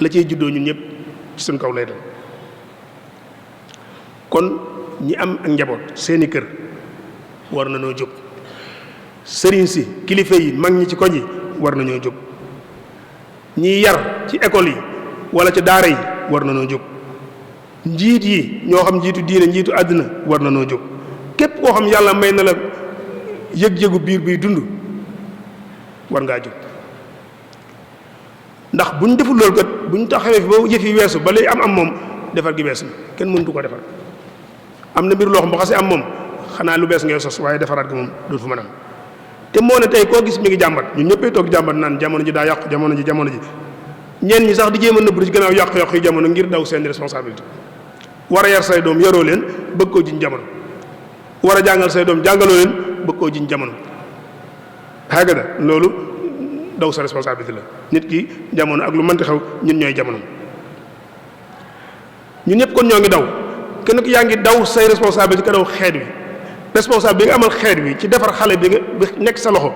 la ciy juddoo ñun ñëpp ci suñ kaw lay dem kon ñi am ak njaboot seeni kër war na noo jóg sëriñ si kilifa yi mag ñi ci koñ yi war na ñoo jóg ñiy yar ci école yi wala ci daara yi war na noo jóg njiit yi ñoo xam njiitu diine njiitu àddina war na noo jóg képp koo xam yàlla may na la yëg-yëgu biir biy dund war ngaa jóg ndax bu ñu deful loolu kat bu ñu taxawee fi ba yëf yi weesu ba lay am moom defar gi weesu na kenn mëntu ko defar am na mbir loo xam ba xasee am moom xanaa lu bees ngay sos waaye defaraat gi moom dootu fa mën a am te moo ne tey koo gis mi ngi jàmbat ñun ñëppay toog jàmbat naan jamono ji daa yàqu jamono ji ñenn ñi sax di jéem a nëbb ci gannaaw yàqu-yàqu yi jamono ngir daw seen responsabilité war a yar say doom yaroo leen bëgg koo jiñ jamono war a jàngal say doom jàngaloo leen bëgg koo jiñ jamono xaagada loolu daw sa responsabilité la nit ki jamono ak lu mënti xew ñun ñooy jamono ñun ñëpp kon ñoo ngi daw kenn ku yaa ngi daw say responsabilité ka daw xeet wi responsable bi nga amal xeet wi ci defar xale bi nekk sa loxo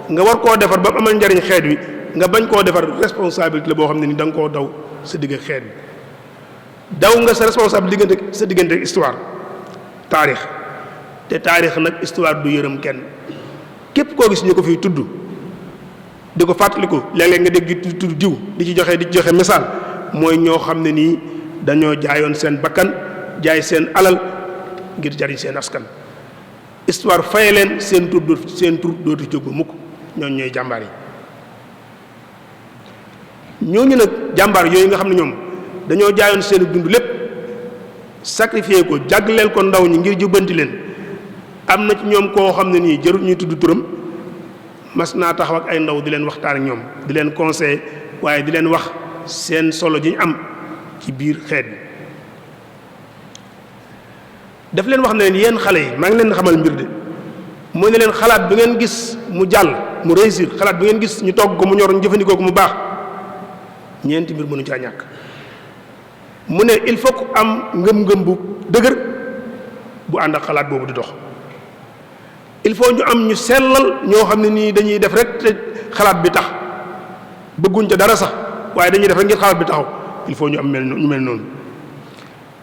nga war koo defar ba mu amal njariñ xeet wi nga bañ koo defar responsabilité la boo xam ne ni da nga koo daw sa digg ak xeet wi daw nga sa responsable sa diggante ak histoire taarix te taarix nag histoire du yërëm kenn képp koo gis ñu ko fiy tudd di ko fàttaliku léeg-léeg nga dégg di tudd diw di ci joxe misaal mooy ñoo xam ne nii dañoo jaayoon seen bakkan jaay seen alal ngir jariñ seen askan histoire faye leen seen tur dootu jóg ba mukk ñooñu ñooy jàmbaar yi ñooñu nag jàmbaar yooyu nga xam ne ñoom dañoo jaayoon seen dund lépp sacrifié ko jagleel ko ndaw ñi ngir jubbanti leen am na ci ñoom koo xam ne nii jarul ñuy tudd turam mas naa taxaw ak ay ndaw di leen waxtaan ak ñoom di leen conseiller waaye di leen wax seen solo ji ñu am ci biir xeet bi daf leen wax ne leen yéen xale yi maa ngi leen xamal mbir de mooy ne leen xalaat bi ngeen gis mu jàll mu réussir xalaat bi ngeen gis ñu togg ko mu ñor ñu jëfandikoo ko mu baax ñeenti mbir mënu caa ñàkk mu ne il faut que am ngëm-ngëm bu dëgër bu ànd ak xalaat boobu di dox il faut ñu am ñu sellal ñoo xam ne nii dañuy def rek te xalaat bi tax bëgguñ ca dara sax waaye dañuy def rek ngir xalaat bi taxaw il faut ñu am ñu mel noonu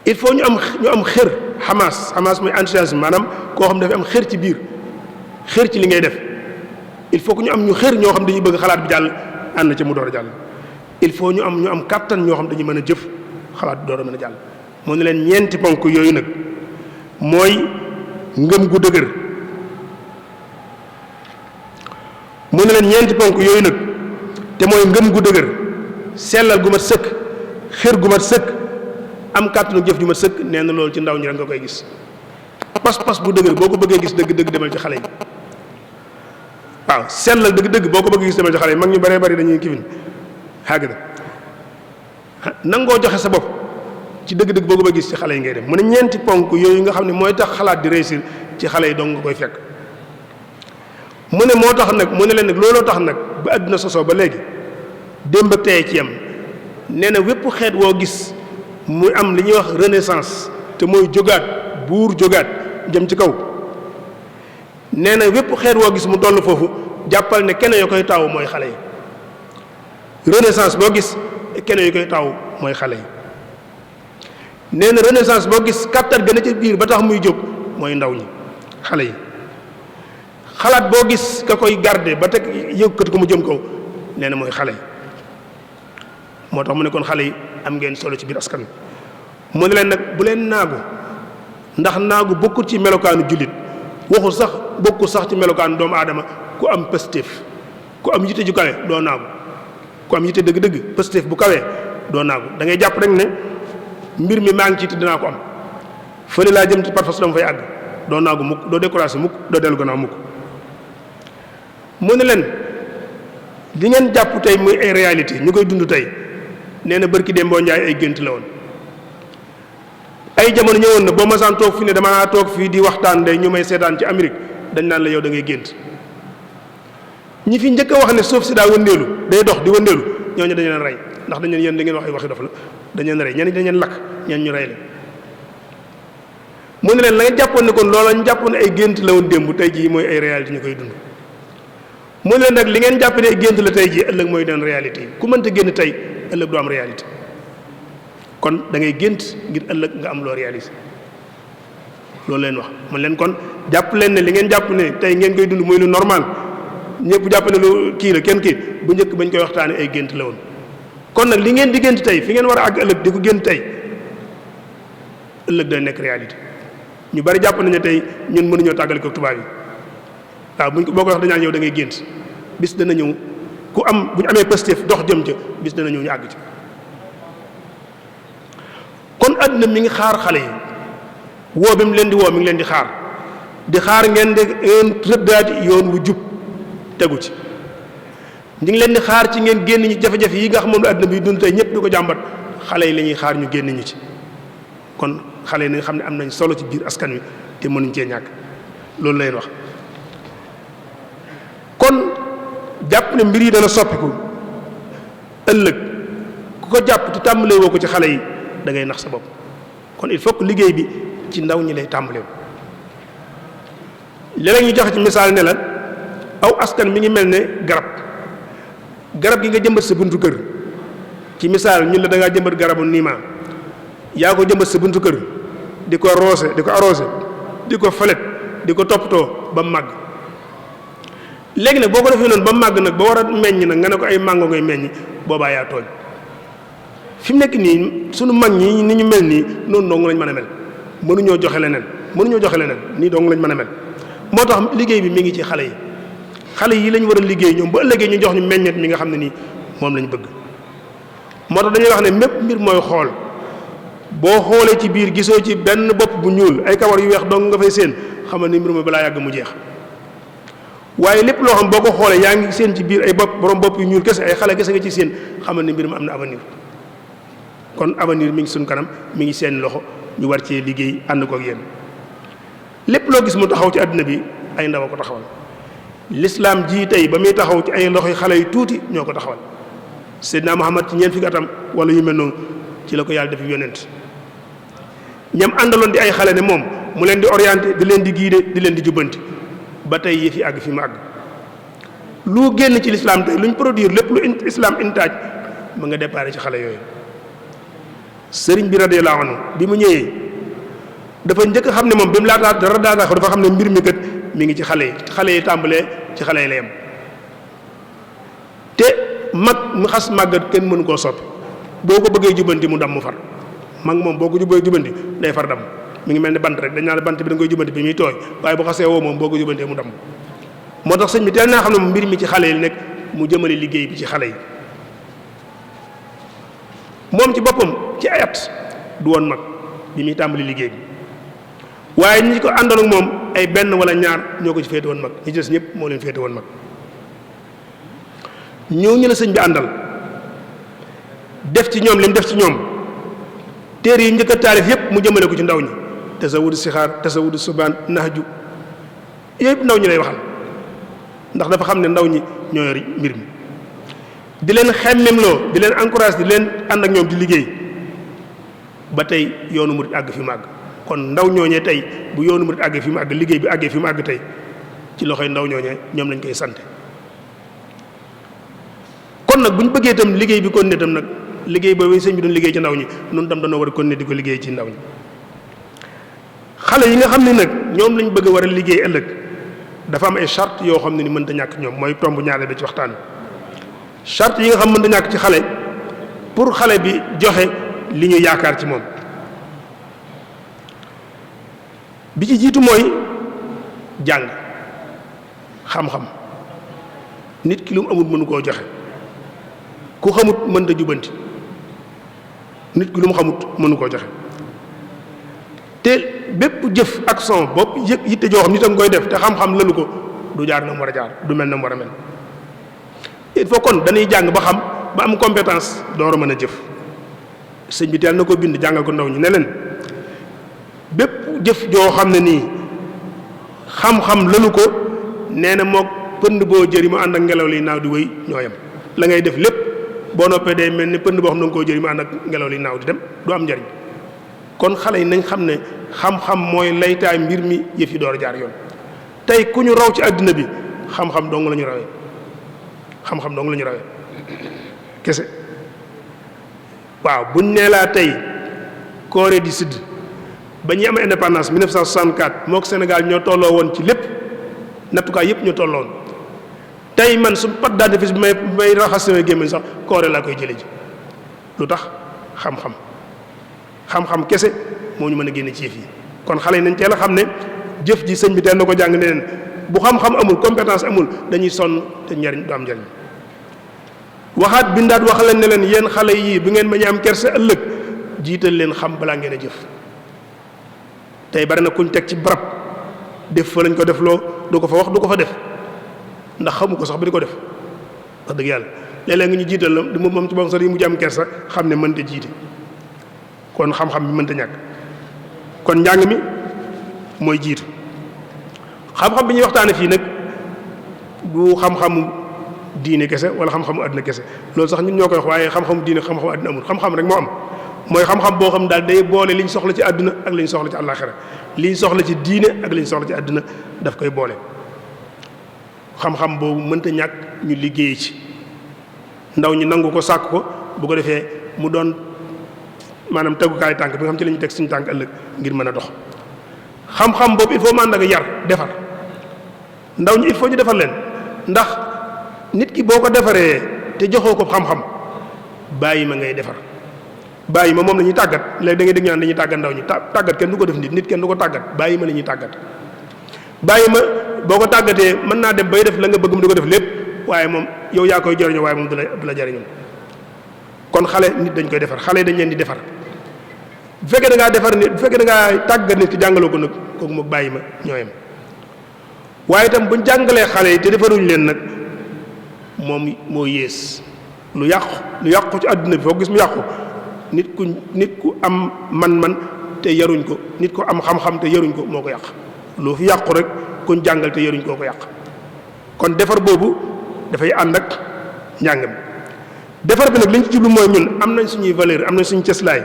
il faut ñu am xër xamaas mooy enthousiasme maanaam koo xam ne dafa am xër ci biir xër ci li ngay def il faut que ñu am ñu xër ñoo xam dañuy bëgg xalaat bi jàll ànd ca mu door a jàll il faut ñu am kàttan ñoo xam dañuy mën a jëf xalaat bi door a mën a jàll moo ne leen ñeenti ponk yooyu nag mooy ngëm gu dëgër mu ne leen ñeenti ponk yooyu nag te mooy ngëm gu dëgër sellal gu mat sëkk xër gu mat sëkk am kàttanu jëf ju mat sëkk nee na loolu ci ndaw ñi rek nga koy gis pas-pas bu dëgër boo ko bëggee gis dëgg-dëgg demal ci xale yi waaw sellal dëgg-dëgg boo ko bëggee gis demal ci xale yi mag ñu bëree bëri dañuy kifin xàgg na nangoo joxe sa bopp ci dëgg-dëgg boo ko bëggee gis ci xale yi ngay dem mu ne ñeenti ponk yooyu nga xam ne mooy tax xalaat di réussir ci xale yi dong nga koy fekk mu ne moo tax nag mu ne leen nag looloo tax nag ba àdduna sosoo ba léegi démb ak tey ci yam nee na wépp xeet woo gis muy am li ñuy wax renaissance te mooy jógaat buur jógaat jëm ci kaw nee na wépp xeet woo gis mu toll foofu jàppal ne kenn yoo koy taaw mooy xale yi renaissance boo gis kenn yoo koy taaw mooy xale yi nee na renaissance boo gis kàttan gën a ca biir ba tax muy jóg mooy ndaw ñi xale yi xalaat boo gis ka koy garder ba teg yëkkati ko mu jëm kaw nee na mooy xale yi moo tax mu ne kon xale yi am ngeen solo ci biir askan wi mu ne leen nag bu leen naagu ndax naagu bokkul ci melokaanu jullit waxul sax bokkul sax ci melokaanu doomu aadama ku am pëstéef ku am yitte ju kawe doo naagu ku am yitte dëgg-dëgg pëstéef bu kawee doo naagu da ngay jàpp rek ne mbir mi maa ngi ci te dinaa ko am fële laa jëm ci par force dama fay àgg doo naagu mukk doo découragé mukk doo dellu gannaaw mukk mu ne leen li ngeen jàpp tey muy ay réalité ñu koy dund tey nee na bërki dem boo njaay ay gént la woon ay jamono ñëwoon na boo masaan toog fi ne damaa toog fii di waxtaan day ñu may seetaan ci Amérique dañ naan la yow da ngay gént ñi fi njëkk a wax ne suuf si daa wëndeelu day dox di wëndeelu ñooñu dañu leen rey ndax dañu leen yéen da ngeen wax ay waxi dof la dañu leen rey ñenn dañu leen lakk ñenn ñu rey leen. mu ne leen la ngeen jàppoon ne kon loola ñu jàppoon ne ay gént la woon démb tey jii mooy ay réalité ñu koy dund. mu ne leen nag li ngeen jàpp ne ay gént la tey jii ëllëg mooy doon réalité yi ku mënta génn tey ëllëg du am réalité kon da ngay gént ngir ëllëg nga am loo réalisé loolu leen wax. mu leen kon jàpp leen ne li ngeen jàpp ne tey ngeen koy dund mooy lu normal ñëpp jàpp ne lu kii la kenn kii bu njëkk bañ koy waxtaane ay gént la woon. kon nag li ngeen di gént tey fi ngeen war a àgg ëllëg di ko gént tey ëllëg day nekk réalité ñu bari jàpp nañu ne tey ñun mënuñoo tàggale ko tubaab yi waaw buñ ko boo ko wax dañaa ñëw da ngay gént bis dana ñëw ku am bu ñu amee positif dox jëm ca bis dana ñëw ñu àgg ci. kon àdduna mi ngi xaar xale yi woo bi mu leen di woo mi ngi leen di xaar ngeen de ngeen rëddaati yoon wu jub tegu ci. ñu ngi leen di xaar ci ngeen génn ñi jafe-jafe yi nga xam moom la àdduna bi dund tey ñëpp di ko jàmbat xale yi la ñuy xaar ñu génn ñu ci. kon xale yi nga xam ne am nañ solo ci biir askan wi te mënuñ cee ñàkk loolu lay wax. kon jàpp ne mbir yi dana soppiku ëllëg ku ko jàpp te tàmbalee woo ko ci xale yi da ngay nax sa bopp kon il faut que liggéey bi ci ndaw ñi lay tàmbalee. léeg-léeg ñu joxe ci misaal ne la aw askan mi ngi mel ne garab gi nga jëmbat sa buntu kër ci misaal ñun la da ngaa jëmbat garabu niima yaa ko jëmbat sa buntu kër di ko arrosé di ko falet di ko toppatoo ba màgg. léegi nag boo ko defee noonu ba màgg nag ba war a meññ nag nga ne ko ay màngo ngay meññ boobaa yaa tooñ. fi mu nekk nii sunu mag ñi ni ñu mel nii noonu dong lañ mën a mel mënuñoo joxe leneen nii dong lañ mën a mel. moo tax liggéey bi mi ngi ci xale yi lañ war a liggéey ñoom ba ëllëgee ñu jox ñu meññet mi nga xam ne nii moom lañ bëgg. moo tax dañuy wax ne mépp mbir mooy xool boo xoolee ci biir gisoo ci benn bopp bu ñuul ay kawar yu weex dong nga fay seen xamal ni mbir ma balaa yàgg mu jeex. waaye lépp loo xam boo ko xoolee yaa ngi seen ci biir ay borom bopp yu ñuul kese ay xale kese nga ci seen xamal ni mbir ma am na avenir. kon avenir mi ngi suñ kanam mi ngi seen loxo ñu war cee liggéey ànd ko ak yéen lépp loo gis mu taxaw ci àdduna bi ay ndaw a ko taxawal. l'islam ji tey ba muy taxaw ci ay loxoy xale yu tuuti ñoo ko taxawal Seydina Muhammad ci ñeent fukki atam wala yu mel noonu ci la ko yàlla def yonent ñam àndaloon di ay xale ne moom mu leen di orienté di leen di guider di leen di jubbanti ba tey yëf yi àgg fi mu àgg. lu génn ci l'islam tey luñ produire lépp lu islam intaaj ma nga déparé ci xale yooyu. sëriñ bi radiyallahu anhu bi mu ñëwee dafa njëkk xam ne moom bi mu laataa dara dafa xam ne mbir mi kat mi ngi ci xale yi tàmbalee ci xale yi la yem te mag mu xas màggat kenn mënu koo soppi boo ko bëggee jubanti mu dam mu far mag moom boo ko jubanti day far dam mi ngi mel ni bant rek dañ naan bant bi da nga koy jubanti bi muy tooy waaye bu xasee woo moom boo ko jubantee mu dam. moo tax sëñ bi teel naa xam ne mbir mi ci xale yi nekk mu jëmale liggéey bi ci xale yi. moom ci boppam ci ay at du woon mag bi muy tàmbali liggéey bi waaye ñi ko àndoon ak moom ay benn wala ñaar ñoo ko ci féete woon mag ñi des ñëpp moo leen féete woon mag. ñooñu la sëñ bi àndal def ci ñoom li mu def ci ñoom téere yi njëkk a taalif yëpp mu jëmale ko ci ndaw ñi tasawudu sixaar tasawudu subaan nahju yëpp ndaw ñi lay waxal ndax dafa xam ne ndaw ñi ñoo yor mbir mi. di leen xemmemloo di leen encourage di leen ànd ak ñoom di liggéey ba tey yoonu murit àgg fi mu àgg kon ndaw ñooñee tey bu yoonu murit àggee fi mu àgg liggéey bi àggee fi mu àgg tey ci loxoy ndaw ñooñee ñoom lañ koy sante. kon nag bu ñu bëggee itam liggéey bi kon ne itam nag liggéey boobu sëñ bi doon liggéey ci ndaw ñi noonu tam dañoo war a kon ne di ko liggéey ci ndaw ñi. xale yi nga xam ne nag ñoom lañ bëgg a war a liggéey ëllëg dafa am ay charte yoo xam ne ni mënta ñàkk ñoom mooy tomb ñaareel bi ci waxtaan wi. charte yi nga xam mënta ñàkk ci xale pour xale bi joxe li ñu yaakaar ci moom bi ci jiitu mooy jàng xam-xam nit ki lu mu amul mënu koo joxe ku xamut mënta jubanti nit ki lu mu xamut mënu koo joxe te bépp jëf ak son bopp yëg yitte joo xam nit a koy def te xam-xam lalu ko du jaar na mu war a jaar du mel na mu war a mel. il faut kon dañuy jàng ba xam ba am compétence door a mën a jëf sëñ bi teel na ko bind jàngal ko ndaw ñi ne leen bépp jëf joo xam ne nii xam-xam lalu ko nee na moog pënd boo jëri mu ànd ak ngelaw li naaw di wéy ñoo yem la ngay def lépp boo noppee day mel ni pënd boo xam ne nga koo jëri mu ànd ak ngelaw li naaw di dem du am njariñ. kon xale yi nañ xam ne xam-xam mooy laytaay mbir mi yëf yi door a jaar yoon. tey ku ñu raw ci àddina bi xam-xam dong la ñu rawee xam-xam dong la ñu rawee kese. waaw buñ nee laa tey Corée du Sud ba ñuy am indépendance 1964 moo ko Sénégal ñoo tolloo woon ci lépp nattukaay yëpp ñoo tolloo woon tey man su pat dentifrice bi may raxas sama gémmiñ sax Corée laa koy jële ji lu tax xam-xam kese moo ñu mën a génne ci yëf yi. kon xale yi nañ teel a xam ne jëf ji sëñ bi teel na ko jàng ne leen bu xam-xam amul compétence amul dañuy sonn te njariñ du am njariñ. waxaat bindaat wax leen ne leen yéen xale yii bu ngeen bañ a am kersa ëllëg jiital leen xam balaa ngeen a jëf. tey bari na kuñ teg ci barab def fa lañ ko def loo du ko fa wax du ko fa def ndax xamu ko sax ba di ko def wax dëgg yàlla léeg-léeg nga ñu jiital la di moom ci boppam sax yi mujj am kersa xam ne mënta jiite. kon xam-xam bi mënta ñàkk kon njàng mi mooy jiitu. xam-xam bi ñuy waxtaane fii nag du xam-xamu diine kese wala xam-xamu àddina kese loolu sax ñun ñoo koy wax waaye xam-xamu diine xam-xamu àddina amul xam-xam rek moo am mooy xam-xam boo xam daal day boole liñ soxla ci àdduna ak liñ soxla ci àllaaxira liñ soxla ci diine ak liñ soxla ci àdduna daf koy boole. xam-xam boobu mënta ñàkk ñu liggéey ci ndaw ñi nangu ko sàkk ko bu ko defee mu doon maanaam tegukaay tànk bi nga xam ci la ñuy teg suñu tànk ëllëg ngir mën a dox. xam-xam boobu il faut mu ànd ak yar defar ndaw ñi il faut ñu defar leen ndax nit ki boo ko defaree te joxoo ko xam-xam bàyyi ma ngay defar bàyyi ma moom la ñuy tàggat léegi da ngay dégg ñaan dañuy tàggat ndaw ñi tàggat kenn du ko def nit kenn du ko tàggat bàyyi ma la ñuy tàggat. bàyyi ma boo ko tàggatee mën naa dem bay def la nga bëgg mu di ko def lépp waaye moom yow yaa koy jariñoo waaye moom du la jariñoo. kon xale nit dañ koy defar xale dañ leen di defar bu fekkee da ngaa defar nit bu fekkee da ngaa tàggat nit ki jàngaloo ko nag kooku moom bàyyi ma ñooyam waaye itam buñ jàngalee xale yi te defaruñ leen nag moom moo yées lu yàqu ci àdduna bi foo gis mu yàqu nit ku am man-man te yaruñ ko nit ku am xam-xam te yaruñ ko moo ko yàq loo fi yàqu rek kuñ jàngal te yaruñ koo ko yàq. kon defar boobu dafay ànd ak njàng mi defar bi nag li ñu ci jublu mooy ñun am nañ suñuy valeur am nañ suñu cëslaay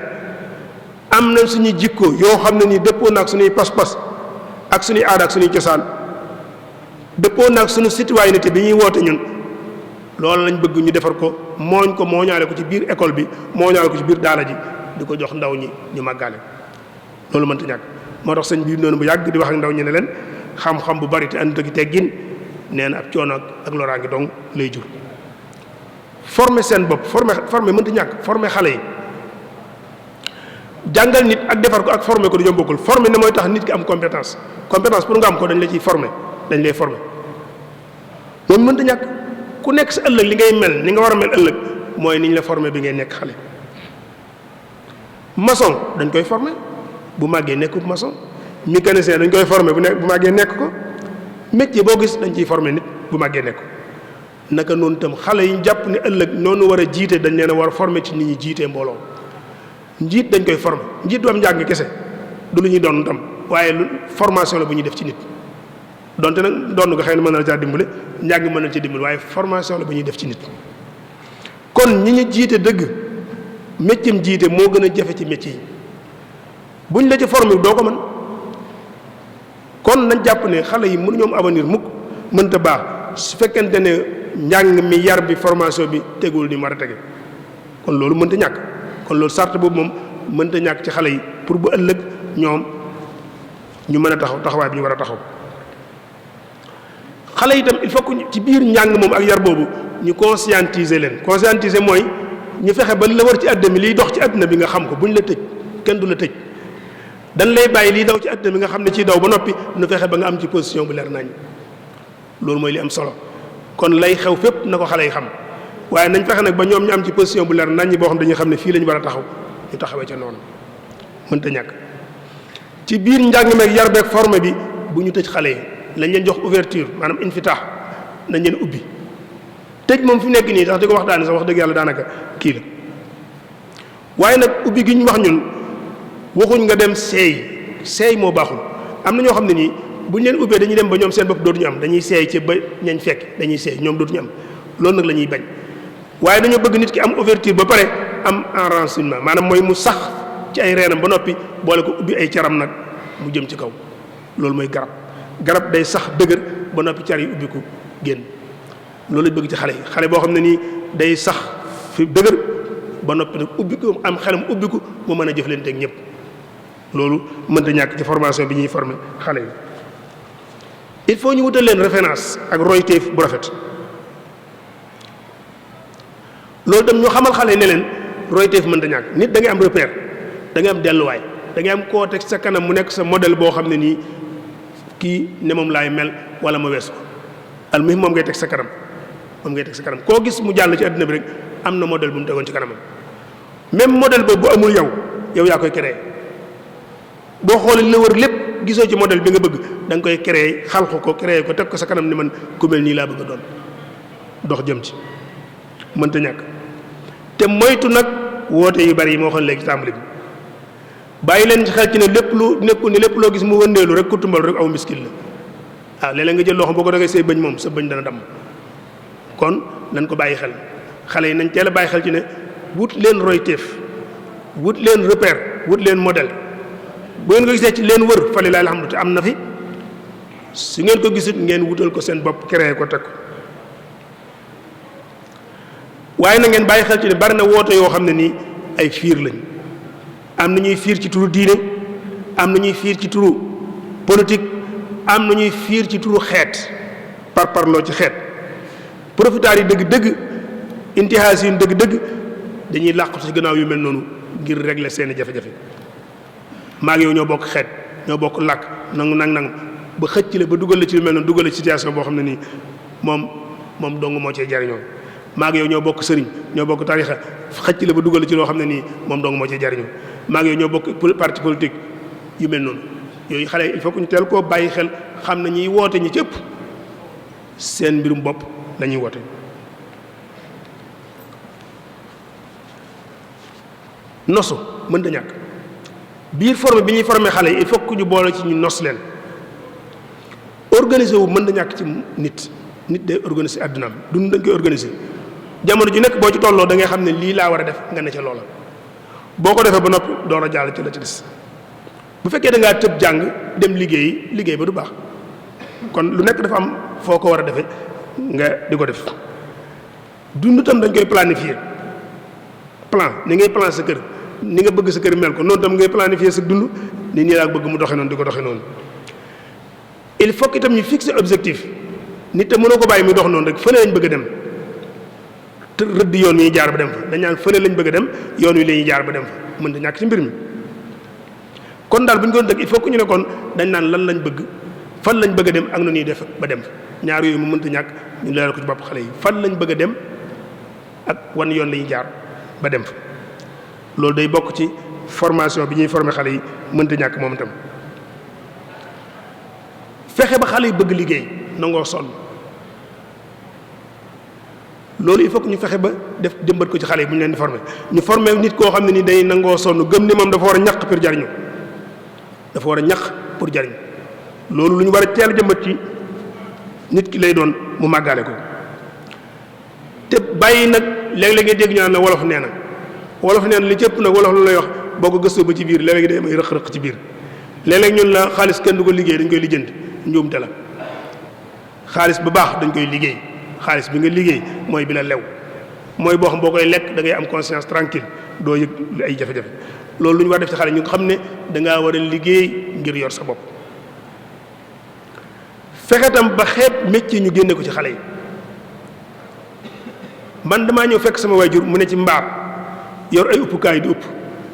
am nañ suñuy jikko yoo xam ne nii dëppoo naag suñuy pas-pas ak suñuy aada ak suñuy cosaan dëppoo naag suñu citoyenneté bi ñuy woote ñun loolu lañ bëgg ñu defar ko mooñaale ko ci biir école bi mooñaale ko ci biir daara ji di ko jox ndaw ñi ñu màggaale loolu mënta ñàkk. moo tax sëñ bi noonu bu yàgg di wax ak ndaw ñi ne leen xam-xam bu bari te ànd ak teggin nee na ab coono ak loraange dong lay jur. former seen bopp former mënta ñàkk former xale yi jàngal nit ak defar ko ak former ko du yombakul former ne mooy tax nit ki am compétence pour nga am ko dañ la ciy former dañ lay former moom mënta ñàkk ku nekk sa ëllëg li ngay mel ni nga war a mel ëllëg mooy niñ la former bi ngay nekk xale. maçon dañ koy former bu màggee nekkub maçon mécanicien dañ koy former bu màggee nekk ko métier boo gis dañ ciy former nit bu màggee nekk ko. naka noonu itam xale yi ñu jàpp ne ëllëg noonu war a jiite dañ leen a war a former ci nit ñi jiitee mbooloo njiit dañ koy former njiit du am njàng kese du lu ñuy doon tam waaye lu formation la bu ñuy def ci nit donte nag doon nga xëy na mën na caa dimbale njàng mën na ci dimbale waaye formation la bu ñuy def ci nit. kon ñi ñu jiite dëgg métier jiite moo gën a jafe ci métier yi buñ la ci former doo ko mën kon nañ jàpp ne xale yi mënuñoo am avenir mukk mënta baax su fekkente ne njàng mi yar bi formation bi tegul ni war a tege kon loolu mënta ñàkk kon loolu sart boobu moom mënta ñàkk ci xale yi pour bu ëllëg ñoom ñu mën a taxawaay bi ñu war a taxaw. xale yi itam il faut que ci biir njàng moom ak yar boobu ñu conscientiser leen conscientiser mooy ñu fexe ba la war ci àddina bi liy dox ci àddina bi nga xam ko buñ la tëj kenn du la tëj dañ lay bàyyi liy daw ci àddina bi nga xam ne ciy daw ba noppi ñu fexe ba nga am ci position bu leer nañ loolu mooy li am solo kon lay xew fépp na ko xale yi xam waaye nañ fexe nag ba ñoom ñu am ci position bu leer nañ boo xam dañuy xam ne fii la ñu war a taxaw ñu taxawee ca noonu mënta ñàkk. ci biir njàng meeg yar beeg forme bi bu ñu tëj xale yi lañ leen jox ouverture maanaam infitaax nañ leen ubbi tëj moom fi nekk nii sax di ko waxtaanee sax wax dëgg yàlla daanaka kii la waaye nag ubbi gi ñu wax ñun waxuñ nga dem seey moo baaxul am na ñoo xam ne nii buñ leen ubbee dañuy dem ba ñoom seen bopp dootuñu am dañuy seey ci ba ñañ fekk dañuy seey ñoom dootuñu am loolu nag la ñuy bañ waaye dañoo bëgg nit ki am ouverture ba pare am enracinement maanaam mooy mu sax ci ay reenam ba noppi boole ko ubbi ay caram nag mu jëm ci kaw loolu mooy garab day sax dëgër ba noppi car yi ubbi ko génn loolu lañ bëgg ci xale yi xale boo xam ne nii day sax fi dëgër ba noppi nag ubbi ko am xelam ubbi ko mu mën a jëflante ak ñëpp loolu mënta ñàkk ci formation bi ñuy former xale yi il faut ñu wutal leen référence ak royteef bu rafet loolu tam ñu xamal xale ne leen royteef mënta ñàkk nit da ngay am repère da ngay am delluwaay da ngay am koo teg sa kanam mu nekk sa modèle boo xam ne nii kii ne moom laay mel wala ma weesu ko almuhim moom ngay teg sa kanam koo gis mu jàll ci àddina bi rek am na modèle bu mu tegoon ci kanamam même modèle boobu bu amul yow yaa koy créé boo xoolee li la wër lépp gisoo ci modèle bi nga bëgg da nga koy créé xalqu ko créé ko teg ko sa kanam ni man ku mel nii laa bëgg a doon dox jëm ci mënta ñàkk te moytu nag woote yu bari yi moo waxoon léegi ci tàmbali bi bàyyi leen ci xel ci ne lépp lu nekku ni lépp loo gis mu wëndeelu rek ku tumbal rek aw miskil la waaw léeg-léeg nga jël loo xam boo ko dogee say bëñ moom sa bëñ dana damm kon nañ ko bàyyi xel xale yi nañ teel a bàyyi xel ci ne wut leen royteef wut leen repère wut leen modèle bu ngeen ko gisee ci leen wër fa lillahi alhamdu te am na fi su ngeen ko gisut ngeen wutal ko seen bopp créé ko teg ko waaye na ngeen bàyyi xel ci ne bari na woote yoo xam ne nii ay fiir lañ am na ñuy fiir ci turu diine am na ñuy fiir ci turu politique am na ñuy fiir ci turu xeet parloo ci xeet profitaar yi dëgg-dëgg intihaas yi dëgg-dëgg dañuy làqatu ci gannaaw yu mel noonu ngir régler seeni jafe-jafe maa ngi yow ñoo bokk xeet ñoo bokk làkk nangu ba xëcc la ba dugal la ci lu mel noonu dugal la ci situation boo xam ne nii moom dong moo cee jariñoo maa ngi yow ñoo bokk sëriñ ñoo bokk tarixa xëcc la ba dugal la ci loo xam ne nii moom dong moo cee jariñoo maa ngi yow ñoo bokk parti politique yu mel noonu yooyu xale il faut que ñu teel koo bàyyi xel xam na ñiy woote ñi ci ëpp seen mbirum bopp la ñuy woote. nosu mën da ñàkk biir forme bi ñuy formé xale yi il faut que ñu boole ci ñu nos leen organiser wu mën da ñàkk ci nit day organiser àddunaam dund dañ koy organiser jamono ju nekk boo ci tolloo da ngay xam ne lii laa war a def nga ne ca loola boo ko defee ba noppi door a jàll ci la ci des bu fekkee da ngaa tëb jàng dem liggéey ba du baax kon lu nekk dafa am foo ko war a defee nga di ko def dund tam dañ koy planifier ni ngay plan sa kër ni nga bëgg sa kër mel ko noonu tam ngay planifier sa dund ni nii laa bëgg mu doxe noonu di ko doxe noonu il faut que itam ñu fixer objectif nit te mënoo ko bàyyi muy dox noonu rek fële lañ bëgg a dem te rëdd yoon wi ñuy jaar ba dem fa dañ naan fële lañ bëgg a dem yoon wi la ñuy jaar ba dem fa mën da ñàkk ci mbir mi kon daal bu ñu ko doon dëgg il faut que ñu ne kon dañ naan lan lañ bëgg fan lañ bëgg a dem ak nu ñuy def ba dem fa ñaar yooyu mu mënta ñàkk ñu leeral ko ci bopp xale yi fan lañ bëgg a dem ak wan yoon la ñuy jaar ba dem fa loolu day bokk ci formation bi ñuy former xale yi mënta ñàkk moom itam fexe ba xale yi bëgg liggéey nangoo sonn loolu il faut que ñu fexe ba def jëmbat ko ci xale yi bu ñu leen di former ñu former nit koo xam ne ni day nangoo sonn gëm ni moom dafa war a ñaq pour jariñu loolu lu ñu war a teel a jëmbat ci nit ki lay doon mu màggaale ko te bàyyi nag léeg-léeg nga dégg ñu naan la wolof nee na li cëpp nag wolof la lay wax boo ko gëstoo ba ci biir léeg-léeg day may rëq-rëq ci biir léeg-léeg ñun la xaalis kenn du ko liggéey dañ koy lijjanti njuumte la xaalis bu baax dañ koy liggéey xaalis bi nga liggéey mooy bi la lew mooy boo xam boo koy lekk da ngay am conscience tranquille doo yëg ay jafe-jafe loolu lu ñu war def ci xale ñu nga xam ne dangaa war a liggéey ngir yor sa bopp fexe tam ba xeet métier ñu génne ko ci xale yi man damaa ñëw fekk sama waajur mu ne ci mbaar yor ay uppukaay di upp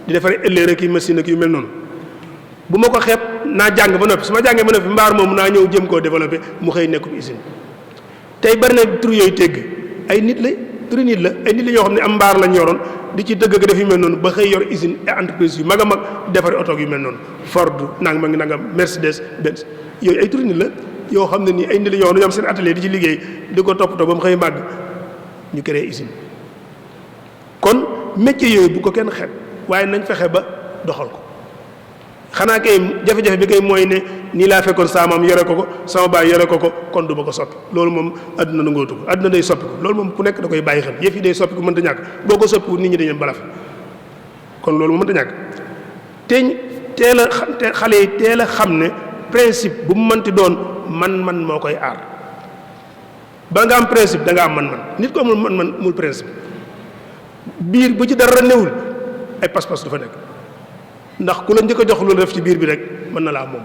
di defaree ëllëg rek yi machine ak yu mel noonu bu ma ko xeeb naa jàng ba noppi su ma jàngee ba noppi mbaar moom naa ñëw jëm koo développé mu xëy nekkub usine tey bari na tur yooyu tegg ay nit la turi nit la ay nit la ñoo xam ne am mbaar lañ yoroon di ci dëgg def yu mel noonu ba xëy yor usine et entreprise yu mag a mag defari oto yu mel noonu Ford nangam Mercedes Benz yooyu ay turi nit la yoo xam ne nii ay nit la ñoo xam ne ñoo am seen atelier di ci liggéey di ko toppatoo ba mu xëy màgg ñu créé usine kon métier yooyu bu ko kenn xeeb waaye nañ fexe ba doxal ko xanaa kay jafe-jafe bi kay mooy ne nii laa fekkoon sama maam yore ko sama baay yore ko kon du ma ko soppi loolu moom adduna nangootu ko adduna day soppi ko loolu moom ku nekk da koy bàyyi xel yëf yi day soppi ko mënta ñàkk boo ko soppiwu nit ñi dañu balafe kon loolu moom mënta ñàkk te xale yi teel a xam ne principe bu mu mënti doon man moo koy aar ba nga am principe da nga am man nit ko amul man mul principe biir bu ci dara newul ay pas-pas du fa nekk ndax ku la njëkk a jox loolu def ci biir bi rek mën na laa moom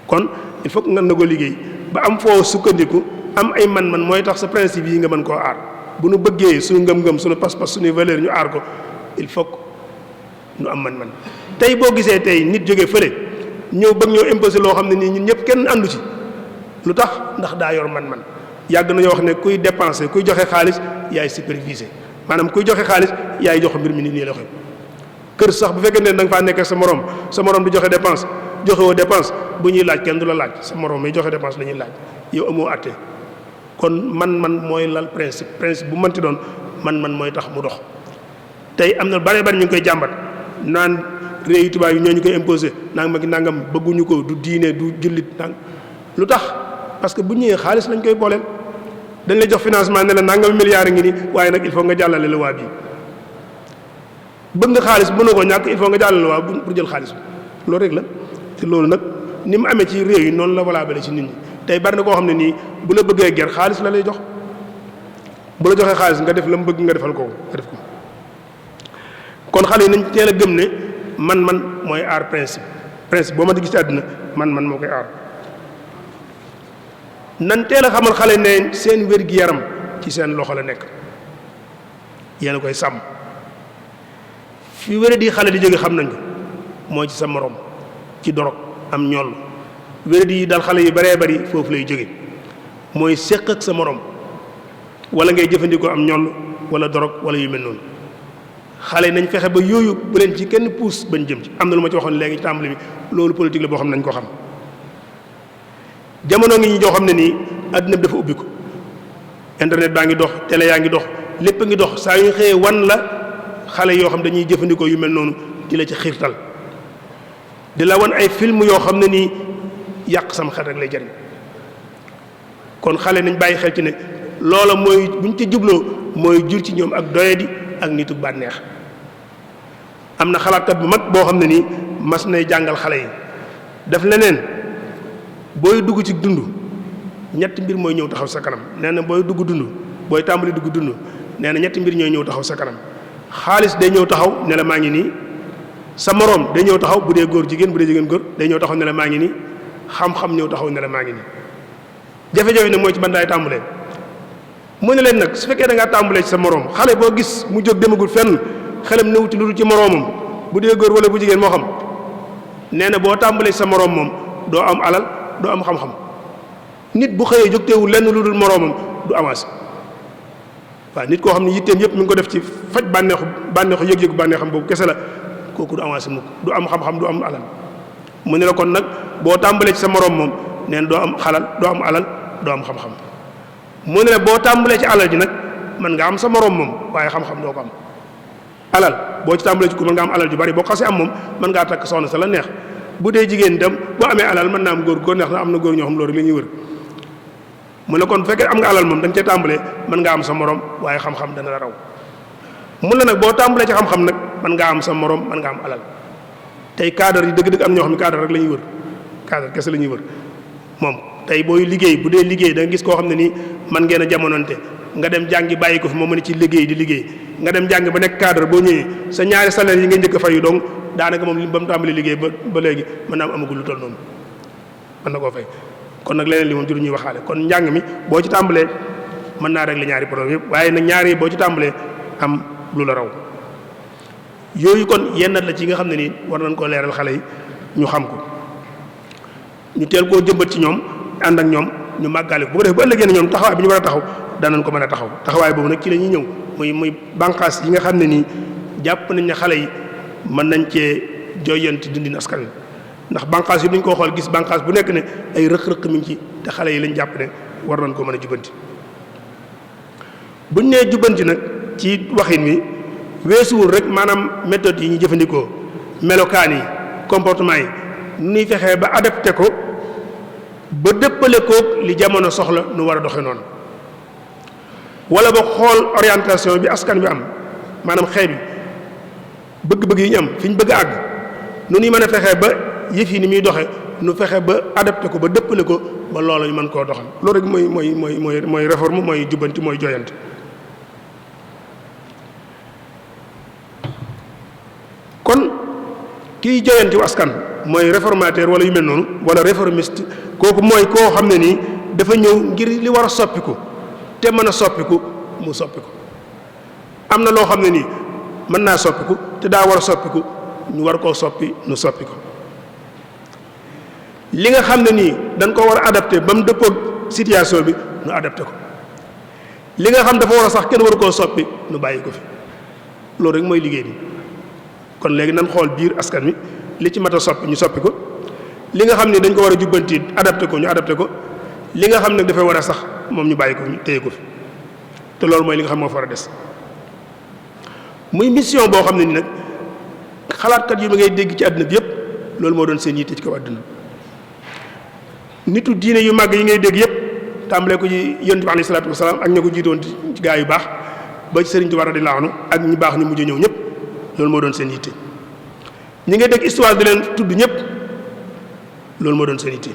kon il faut que nga nangoo liggéey ba am foo sukkandiku am ay man-man mooy tax sa principe yi nga mën koo aar bu nu bëggee suñu ngëm-ngëm suñu pas-pas suñuy valeur ñu aar ko il faut que ñu am man-man tey boo gisee tey nit jógee fële ñëw bëgg ñoo imposé loo xam ne nii ñun ñëpp kenn àndu ci lu tax ndax daa yor man-man yàgg nañoo wax ne kuy dépenser kuy joxe xaalis yaay superviser maanaam kuy joxe xaalis yaay jox mbir mi nii la xew kër sax bu fekkee ne da nga faa nekk sa morom di joxe dépense joxe woo dépense bu ñuy laaj kenn du la laaj sa morom mi joxe dépense la ñuy laaj yow amoo àtte kon man mooy lal principe bu mënti doon man mooy tax mu dox tey am na bare ñu ngi koy jàmbat naan réew yu tubaab yi ñoo ñu koy imposé nangam bëgguñu ko du diine du jullit lu tax parce que bu ñëwee xaalis lañ koy booleel dañ lay jox financement ne la nangam milliards ngi nii waaye nag il faut nga jàllale la waa bii bëgg nga xaalis mënoo ko ñàkk il faut nga jàllale la waa pour jël xaalis bi loolu rek la te loolu nag ni mu amee ci réew yi noonu la valable ci nit ñi tey bari na koo xam ne nii bu la bëggee ger xaalis la lay jox bu la joxee xaalis nga def la mu bëgg nga defal ko nga def ko kon xale yi nañ teel a gëm ne man mooy aar principe boo ma di gis ci àddina man moo koy aar nan teel a xamal xale ne seen wér-gi-yaram ci seen loxo la nekk yéen a koy sàmm fi wér di xale di jóge xam nañ ko mooy ci sa morom ci dorog am ñoll wér di dal xale yu baree bari foofu lay jóge mooy séq ak sa morom wala ngay jëfandikoo am ñoll wala dorog wala yu mel noonu xale nañ fexe ba yooyu bu leen ci kenn puus bañ jëm ci am na lu ma ci waxoon léegi ci tàmbali bi loolu politique la boo xam ne nañ ko xam jamono ngi ñi joo xam ne nii àddina bi dafa ubbi ko internet baa ngi dox télé yaa ngi dox lépp a ngi dox saa yu ñu xëyee wan la xale yoo xam dañuy jëfandikoo yu mel noonu di la ci xiirtal di la wan ay film yoo xam ne nii yàq sam xel rek lay jariñ kon xale nañ bàyyi xel ci ne loola mooy buñ ci jubloo mooy jur ci ñoom ak doyadi ak nitu bànneex am na xalaatkat bu mag boo xam ne nii mas nay jàngal xale yi daf leneen booy dugg ci dund ñetti mbir mooy ñëw taxaw sa kanam nee na booy dugg dund booy tàmbali dugg dund nee na ñetti mbir ñooy ñëw taxaw sa kanam xaalis day ñëw taxaw ne la maa ngi nii sa moroom day ñëw taxaw bu dee góor jigéen bu dee jigéen góor day ñëw taxaw ne la maa ngi nii xam-xam ñëw taxaw ne la maa ngi nii jafe-jafe ne mooy ci ban daay tàmbalee mu ne leen nag su fekkee da ngaa tàmbalee ci sa moroom xale boo gis mu jóg demagul fenn xelam newuti lu dul ci moroomam bu dee góor wala bu jigéen moo xam nee na boo tàmbalee ci sa moroom moom doo am alal doo am xam-xam nit bu xëyee jógteewul lenn lu dul moroomam du avancé waaw nit koo xam ne yitteem yëpp mi ngi ko def ci faj bànneexu yëg-yëgu bànneexam boobu kese la kooku du avancé mukk du am xam-xam du am alal mu ne la kon nag boo tàmbalee ci sa moroom moom neen doo am xalal doo am alal doo am xam-xam mu ne la boo tàmbalee ci alal ji nag mën nga am sa moroom moom waaye xam-xam doo ko am alal boo ci tàmbalee ci ku mën nga am alal ju bari boo xasee am moom mën ngaa takk soxna sa la neex bu dee jigéen dem boo amee alal mën naa am góor neex na am na góor ñoo xam loolu li ñuy wër mu ne kon bu fekkee am nga alal moom da nga cee tàmbalee mën ngaa am sa morom waaye xam-xam dana la raw mun la nag boo tàmbalee ci xam-xam nag mën ngaa am sa morom mën nga am alal tey cadre yi dëgg-dëgg am ñoo xam ne cadre rek la ñuy wër cadre kese la ñuy wër moom tey booy liggéey bu dee liggéey da nga gis koo xam ne nii man ngeen a jamononte nga dem jàngi bàyyi ko fi moo mën a ci liggéey di liggéey nga dem jàngi ba nekk cadre boo ñëwee sa ñaari salaire yi nga njëkk a fayu donc daanaka moom li ba mu tàmbali liggéey ba léegi mën naa am amagul lu toll noonu mën na koo fay kon nag leneen li moom juru ñuy waxaale kon njàng mi boo ci tàmbalee mën naa régler ñaari problème yëpp waaye nag ñaari boo ci tàmbalee am lu la raw yooyu kon yenn la ci nga xam ne nii war nañ koo leeral xale yi ñu xam ko ñu teel koo jëmbat ci ñoom ànd ak ñoom ñu màggaale ko bu ko def ba ëllëgee ne ñoom taxawaay bi ñu war a taxaw danañ ko mën a taxaw taxawaay boobu nag ci la ñuy ñëw muy bànqaas yi nga xam ne nii jàpp nañ ne xale yi mën nañ cee joyanti dundin askan wi ndax bànqaas yi duñ ko xool gis bànqaas bu nekk ne ay rëq-rëq mi ngi ci te xale yi lañ jàpp ne war nañ ko mën a jubanti buñ nee jubanti nag ci waxin wi weesuwul rek maanaam méthode yi ñu jëfandikoo melokaan yi comportement yi nu ñuy fexee ba adapté ko ba dëppale koog li jamono soxla nu war a doxe noonu wala ba xool orientation bi askan bi am maanaam xeet bi bëgg-bëgg yi ñu am fi ñu bëgg a àgg nu ñuy mën a fexee ba yëf yi ni muy doxe nu fexe ba adapté ko ba dëppale ko ba loola ñu mën koo doxal loolu rek mooy réforme mooy jubbanti mooy joyante kon kiy joyanti askan mooy réformateur wala yu mel noonu wala réformiste kooku mooy koo xam ne nii dafa ñëw ngir li war a soppiku te mën a soppiku mu soppiku am na loo xam ne nii mën naa soppiku te daa war a soppiku ñu war koo soppi nu soppi ko li nga xam ne nii dañ ko war a adapté ba mu dëppoog situation bi nu adapté ko li nga xam dafa war a sax kenn waru koo soppi nu bàyyi ko fi loolu rek mooy liggéey bi kon léegi nan xool biir askan wi li ci mat a soppi ñu soppi ko li nga xam ne dañ ko war a jubbanti adapté ko ñu adapté ko li nga xam ne dafay war a sax moom ñu bàyyi ko ñu téye ko fi te loolu mooy li nga xam moo fa war a des muy mission boo xam ne ni nag xalaatkat yi ma ngay dégg ci àdduna bi yëpp loolu moo doon seen yitte ci kaw àdduna nitu diine yu màgg yi ngay dégg yëpp tàmbalee ko ci yonent bi alayhi salaatu wasalaam ak ña ko jiitoon ci gaa yu baax ba ci Sëriñ Tuubaa radiyallaahu anhu ak ñu baax ñu mujj ñëw ñëpp loolu moo doon seen yitte ñi ngay dégg histoire di leen tudd ñëpp loolu moo doon seen yitte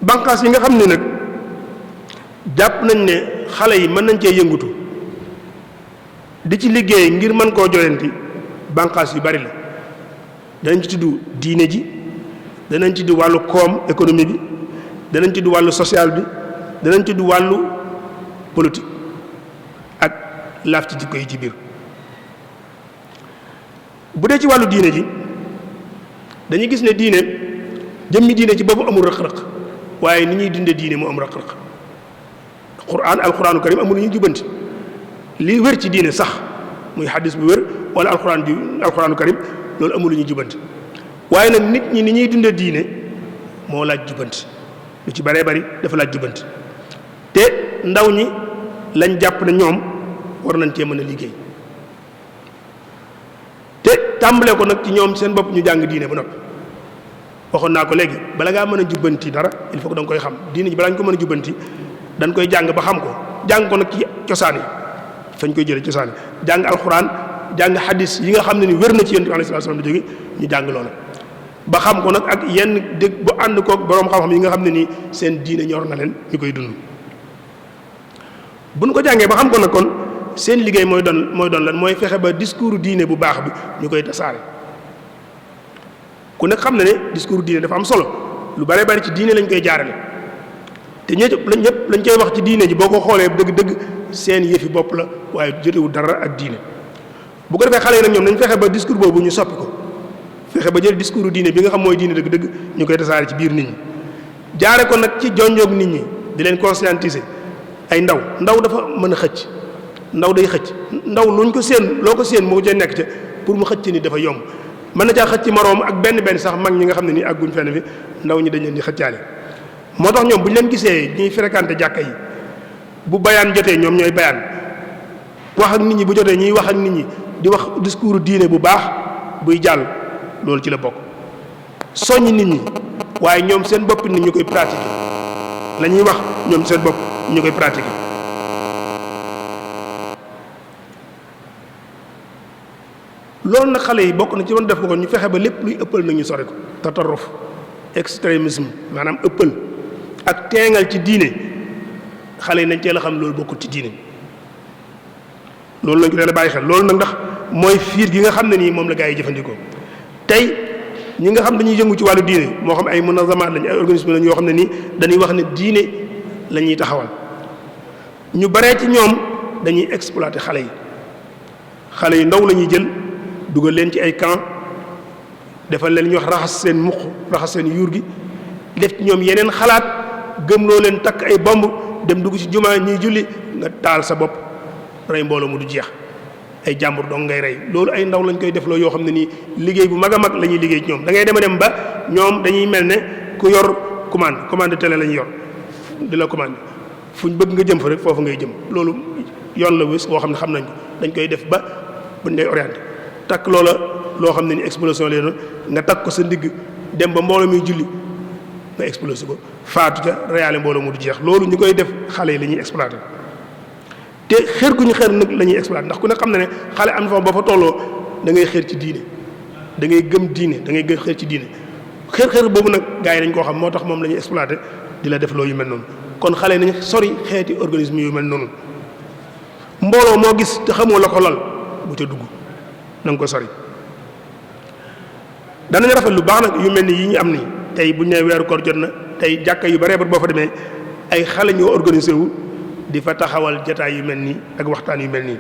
banqaas yi nga xam ne nag jàpp nañ ne xale yi mën nañ cee yëngutu di ci liggéey ngir mën koo joyanti banqaas yu bari la danañ ci tudd diine ji danañ ci tudd wàllu koom économie bi danañ ci tudd wàllu social bi danañ ci tudd wàllu politique ak laaf ci jikko yi ci biir bu dee ci wàllu diine ji dañuy gis ne diine jëmmi diine ci boobu amul rëq-rëq waaye ni ñuy dundee diine mu am rëq-rëq alquraanu karim amul lu ñuy jubanti li wér ci diine sax muy xaddis bu wér wala alquraanu karim loolu amul lu ñuy jubanti waaye nag nit ñi ni ñuy dundee diine moo laaj jubanti lu ci baree bari dafa laaj jubanti te ndaw ñi lañ jàpp ne ñoom war nañ cee mën a liggéey te tàmbale ko nag ci ñoom seen bopp ñu jàng diine ba noppi waxoon naa ko léegi bala ngaa mën a jubbanti dara il faut que da nga koy xam diine ji balaa ñu ko mën a jubbanti dañ koy jàng ba xam ko jàng ko nag ci cosaan yi fañ koy jëlee cosaan yi jàng alxuraan jàng xadis yi nga xam ne ni wér na ci yonent bi alayhi salaam da jóge ñu jàng loola ba xam ko nag ak yenn dégg bu ànd koog boroom xam-xam yi nga xam ne nii seen diine ñor na leen ñu koy dund buñ ko jàngee ba xam ko nag kon seen liggéey mooy doon lan mooy fexe ba discours diine bu baax bi ñu koy tasaare ku nekk xam na ne discours diine dafa am solo lu bare bari ci diine lañ koy jaarale te ñëpp lañ koy wax ci diine ji boo ko xoolee dëgg-dëgg seen yëfi bopp la waaye jotewul dara ak diine bu ko defee xale yi nag ñoom nañ fexe ba discours boobu ñu soppi ko fexe ba jël discours diine bi nga xam mooy diine dëgg-dëgg ñu koy tasaare ci biir nit ñi jaare ko nag ci jonjoog nit ñi di leen conscientiser ay ndaw dafa mën a xëcc ndaw day xëcc ndaw luñ ko séen loo ko séen moo ca nekk ca pour mu xëcc ni dafa yomb mën na caa xëcc moroom ak benn sax mag ñi nga xam ne nii àgguñ fenn fi ndaw ñi dañ leen di xëccaale moo tax ñoom bu ñu leen gisee ñuy fréquenté jàkka yi bu bayaan jotee ñoom ñooy bayaan wax ak nit ñi bu jotee ñuy wax ak nit ñi di wax discours diine bu baax buy jàll loolu ci la bokk soññ nit ñi waaye ñoom seen bopp nit ñu koy pratiquer la ñuy wax ñoom seen bopp ñu koy pratiquer loolu nag xale yi bokk na ci doon def ko ñu fexe ba lépp luy ëppal nag ñu sori ko tatarruf extrémisme maanaam ëppal ak teengal ci diine xale yi nañ teel a xam loolu bokkul ci diine loolu lañ ko teel a bàyyi xel loolu nag ndax mooy fiir gi nga xam ne nii moom la gaa yi jëfandikoo tey ñi nga xam dañuy yëngu ci wàllu diine moo xam ay munazamaat lañ ay organisme lañ yoo xam ne nii dañuy wax ne diine la ñuy taxawal ñu baree ci ñoom dañuy exploiter xale yi ndaw la ñuy jël dugal leen ci ay camp defal leen ñu wax raxas seen muq raxas seen yuur gi def ci ñoom yeneen xalaat gëmloo leen takk ay bomb dem dugg ci jumaa ñuy julli nga taal sa bopp rey mbooloo mu du jeex ay jàmbur dong ngay rey loolu ay ndaw lañ koy def loo yoo xam ne nii liggéey bu mag a mag la ñuy liggéey ci ñoom da ngay dem ba ñoom dañuy mel ne ku yor commande télé la ñuy yor di la commande fu ñu bëgg nga jëm fa rek foofu ngay jëm loolu yoon la wés boo xam ne xam nañ ko dañ koy def ba buñ lay orienté takk loola loo xam ne ni explosion lay doon nga takk ko sa ndigg dem ba mbooloo muy julli nga explosé ko faatu ca reyaale mbooloo mu du jeex loolu ñu koy def xale yi la ñuy exploité te xër gu ñu xër nag la ñuy exploité ndax ku ne xam na ne xale am na fa ba fa tolloo da ngay xër ci diine da ngay gëm diine da ngay gën xër ci diine xër boobu nag gars yi dañ koo xam moo tax moom la ñuy exploité di la def loo yu mel noonu kon xale yi nañ sori xeeti organisme yu mel noonu mbooloo moo gis te xamoo la ko lal bu ca dugg na nga ko sori danañ rafet lu baax nag yu mel ni yi ñu am nii tey bu ñu nee weeru koor jot na tey jàkka yu baree boo fa demee ay xale ñoo organisé wu di fa taxawal jataay yu mel nii ak waxtaan yu mel nii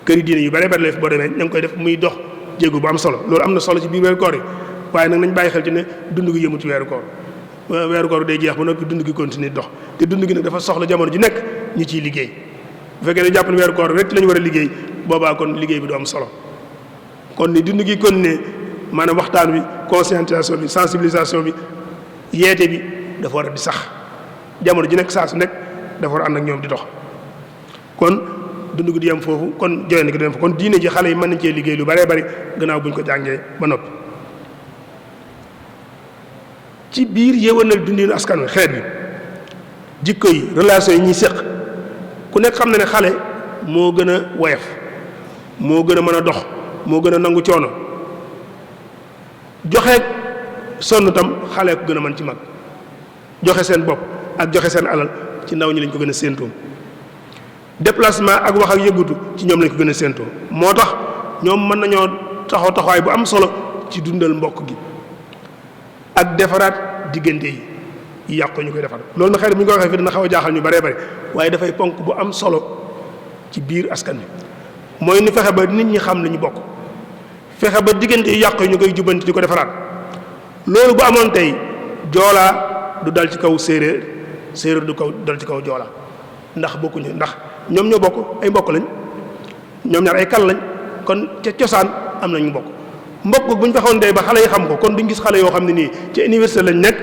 këri diine yu baree bari la fi boo demee ña ngi koy def muy dox jéego bu am solo loolu am na solo ci biir weeru koor yi waaye nag nañ bàyyi xel ci ne dund gi yëmu ci weeru koor day jeex ba noppi dund gi continuer dox te dund gi nag dafa soxla jamono ji nekk ñu ciy liggéey bu fekkee ne jàpp ne weeru koor rek la ñu war a liggéey boobaa kon liggéey bi du am solo kon ni dund gi continuer maanaam waxtaan bi conscientisation bi sensibilisation bi yeete bi dafa war a di sax jamono ji nekk saa su nekk dafa war a ànd ak ñoom di dox kon dund gi di yem foofu kon joxe gi di yem foofu kon diine ji xale yi mën nañ cee liggéey lu baree bari gannaaw bu ñu ko jàngee ba noppi ci biir yéwénal dundinu askan wi xeet bi jikko yi relation yi ñuy séq ku nekk xam na ne xale moo gën a woyof moo gën a mën a dox moo gën a nangu coono joxe sonn tam xale ko gën a mën ci mag joxe seen bopp ak joxe seen alal ci ndaw ñi lañ ko gën a séentoo déplacement ak wax ak yëgutu ci ñoom lañ ko gën a séentoo moo tax ñoom mën nañoo taxaw taxawaay bu am solo ci dundal mbokk gi ak defaraat diggante yi yàqu ñu koy defar loolu na xëy na bu ñu ko waxee fi dina xaw a jaaxal ñu baree bari waaye dafay ponk bu am solo ci biir askan wi mooy ni fexe ba nit ñi xam li ñu bokk fexe ba diggante yi yàqu yi ñu koy jubbanti di ko defaraat loolu bu amoon tey joolaa du dal ci kaw séeréer séeréer du kaw dal ci kaw joolaa ndax bokkuñu ndax ñoom ñoo bokk ay mbokk lañ ñoom ñaar ay kal lañ kon ca cosaan am nañu mbokk mbokk bu ñu fexoon dee ba xale yi xam ko kon duñ gis xale yoo xam ne nii ci université lañ nekk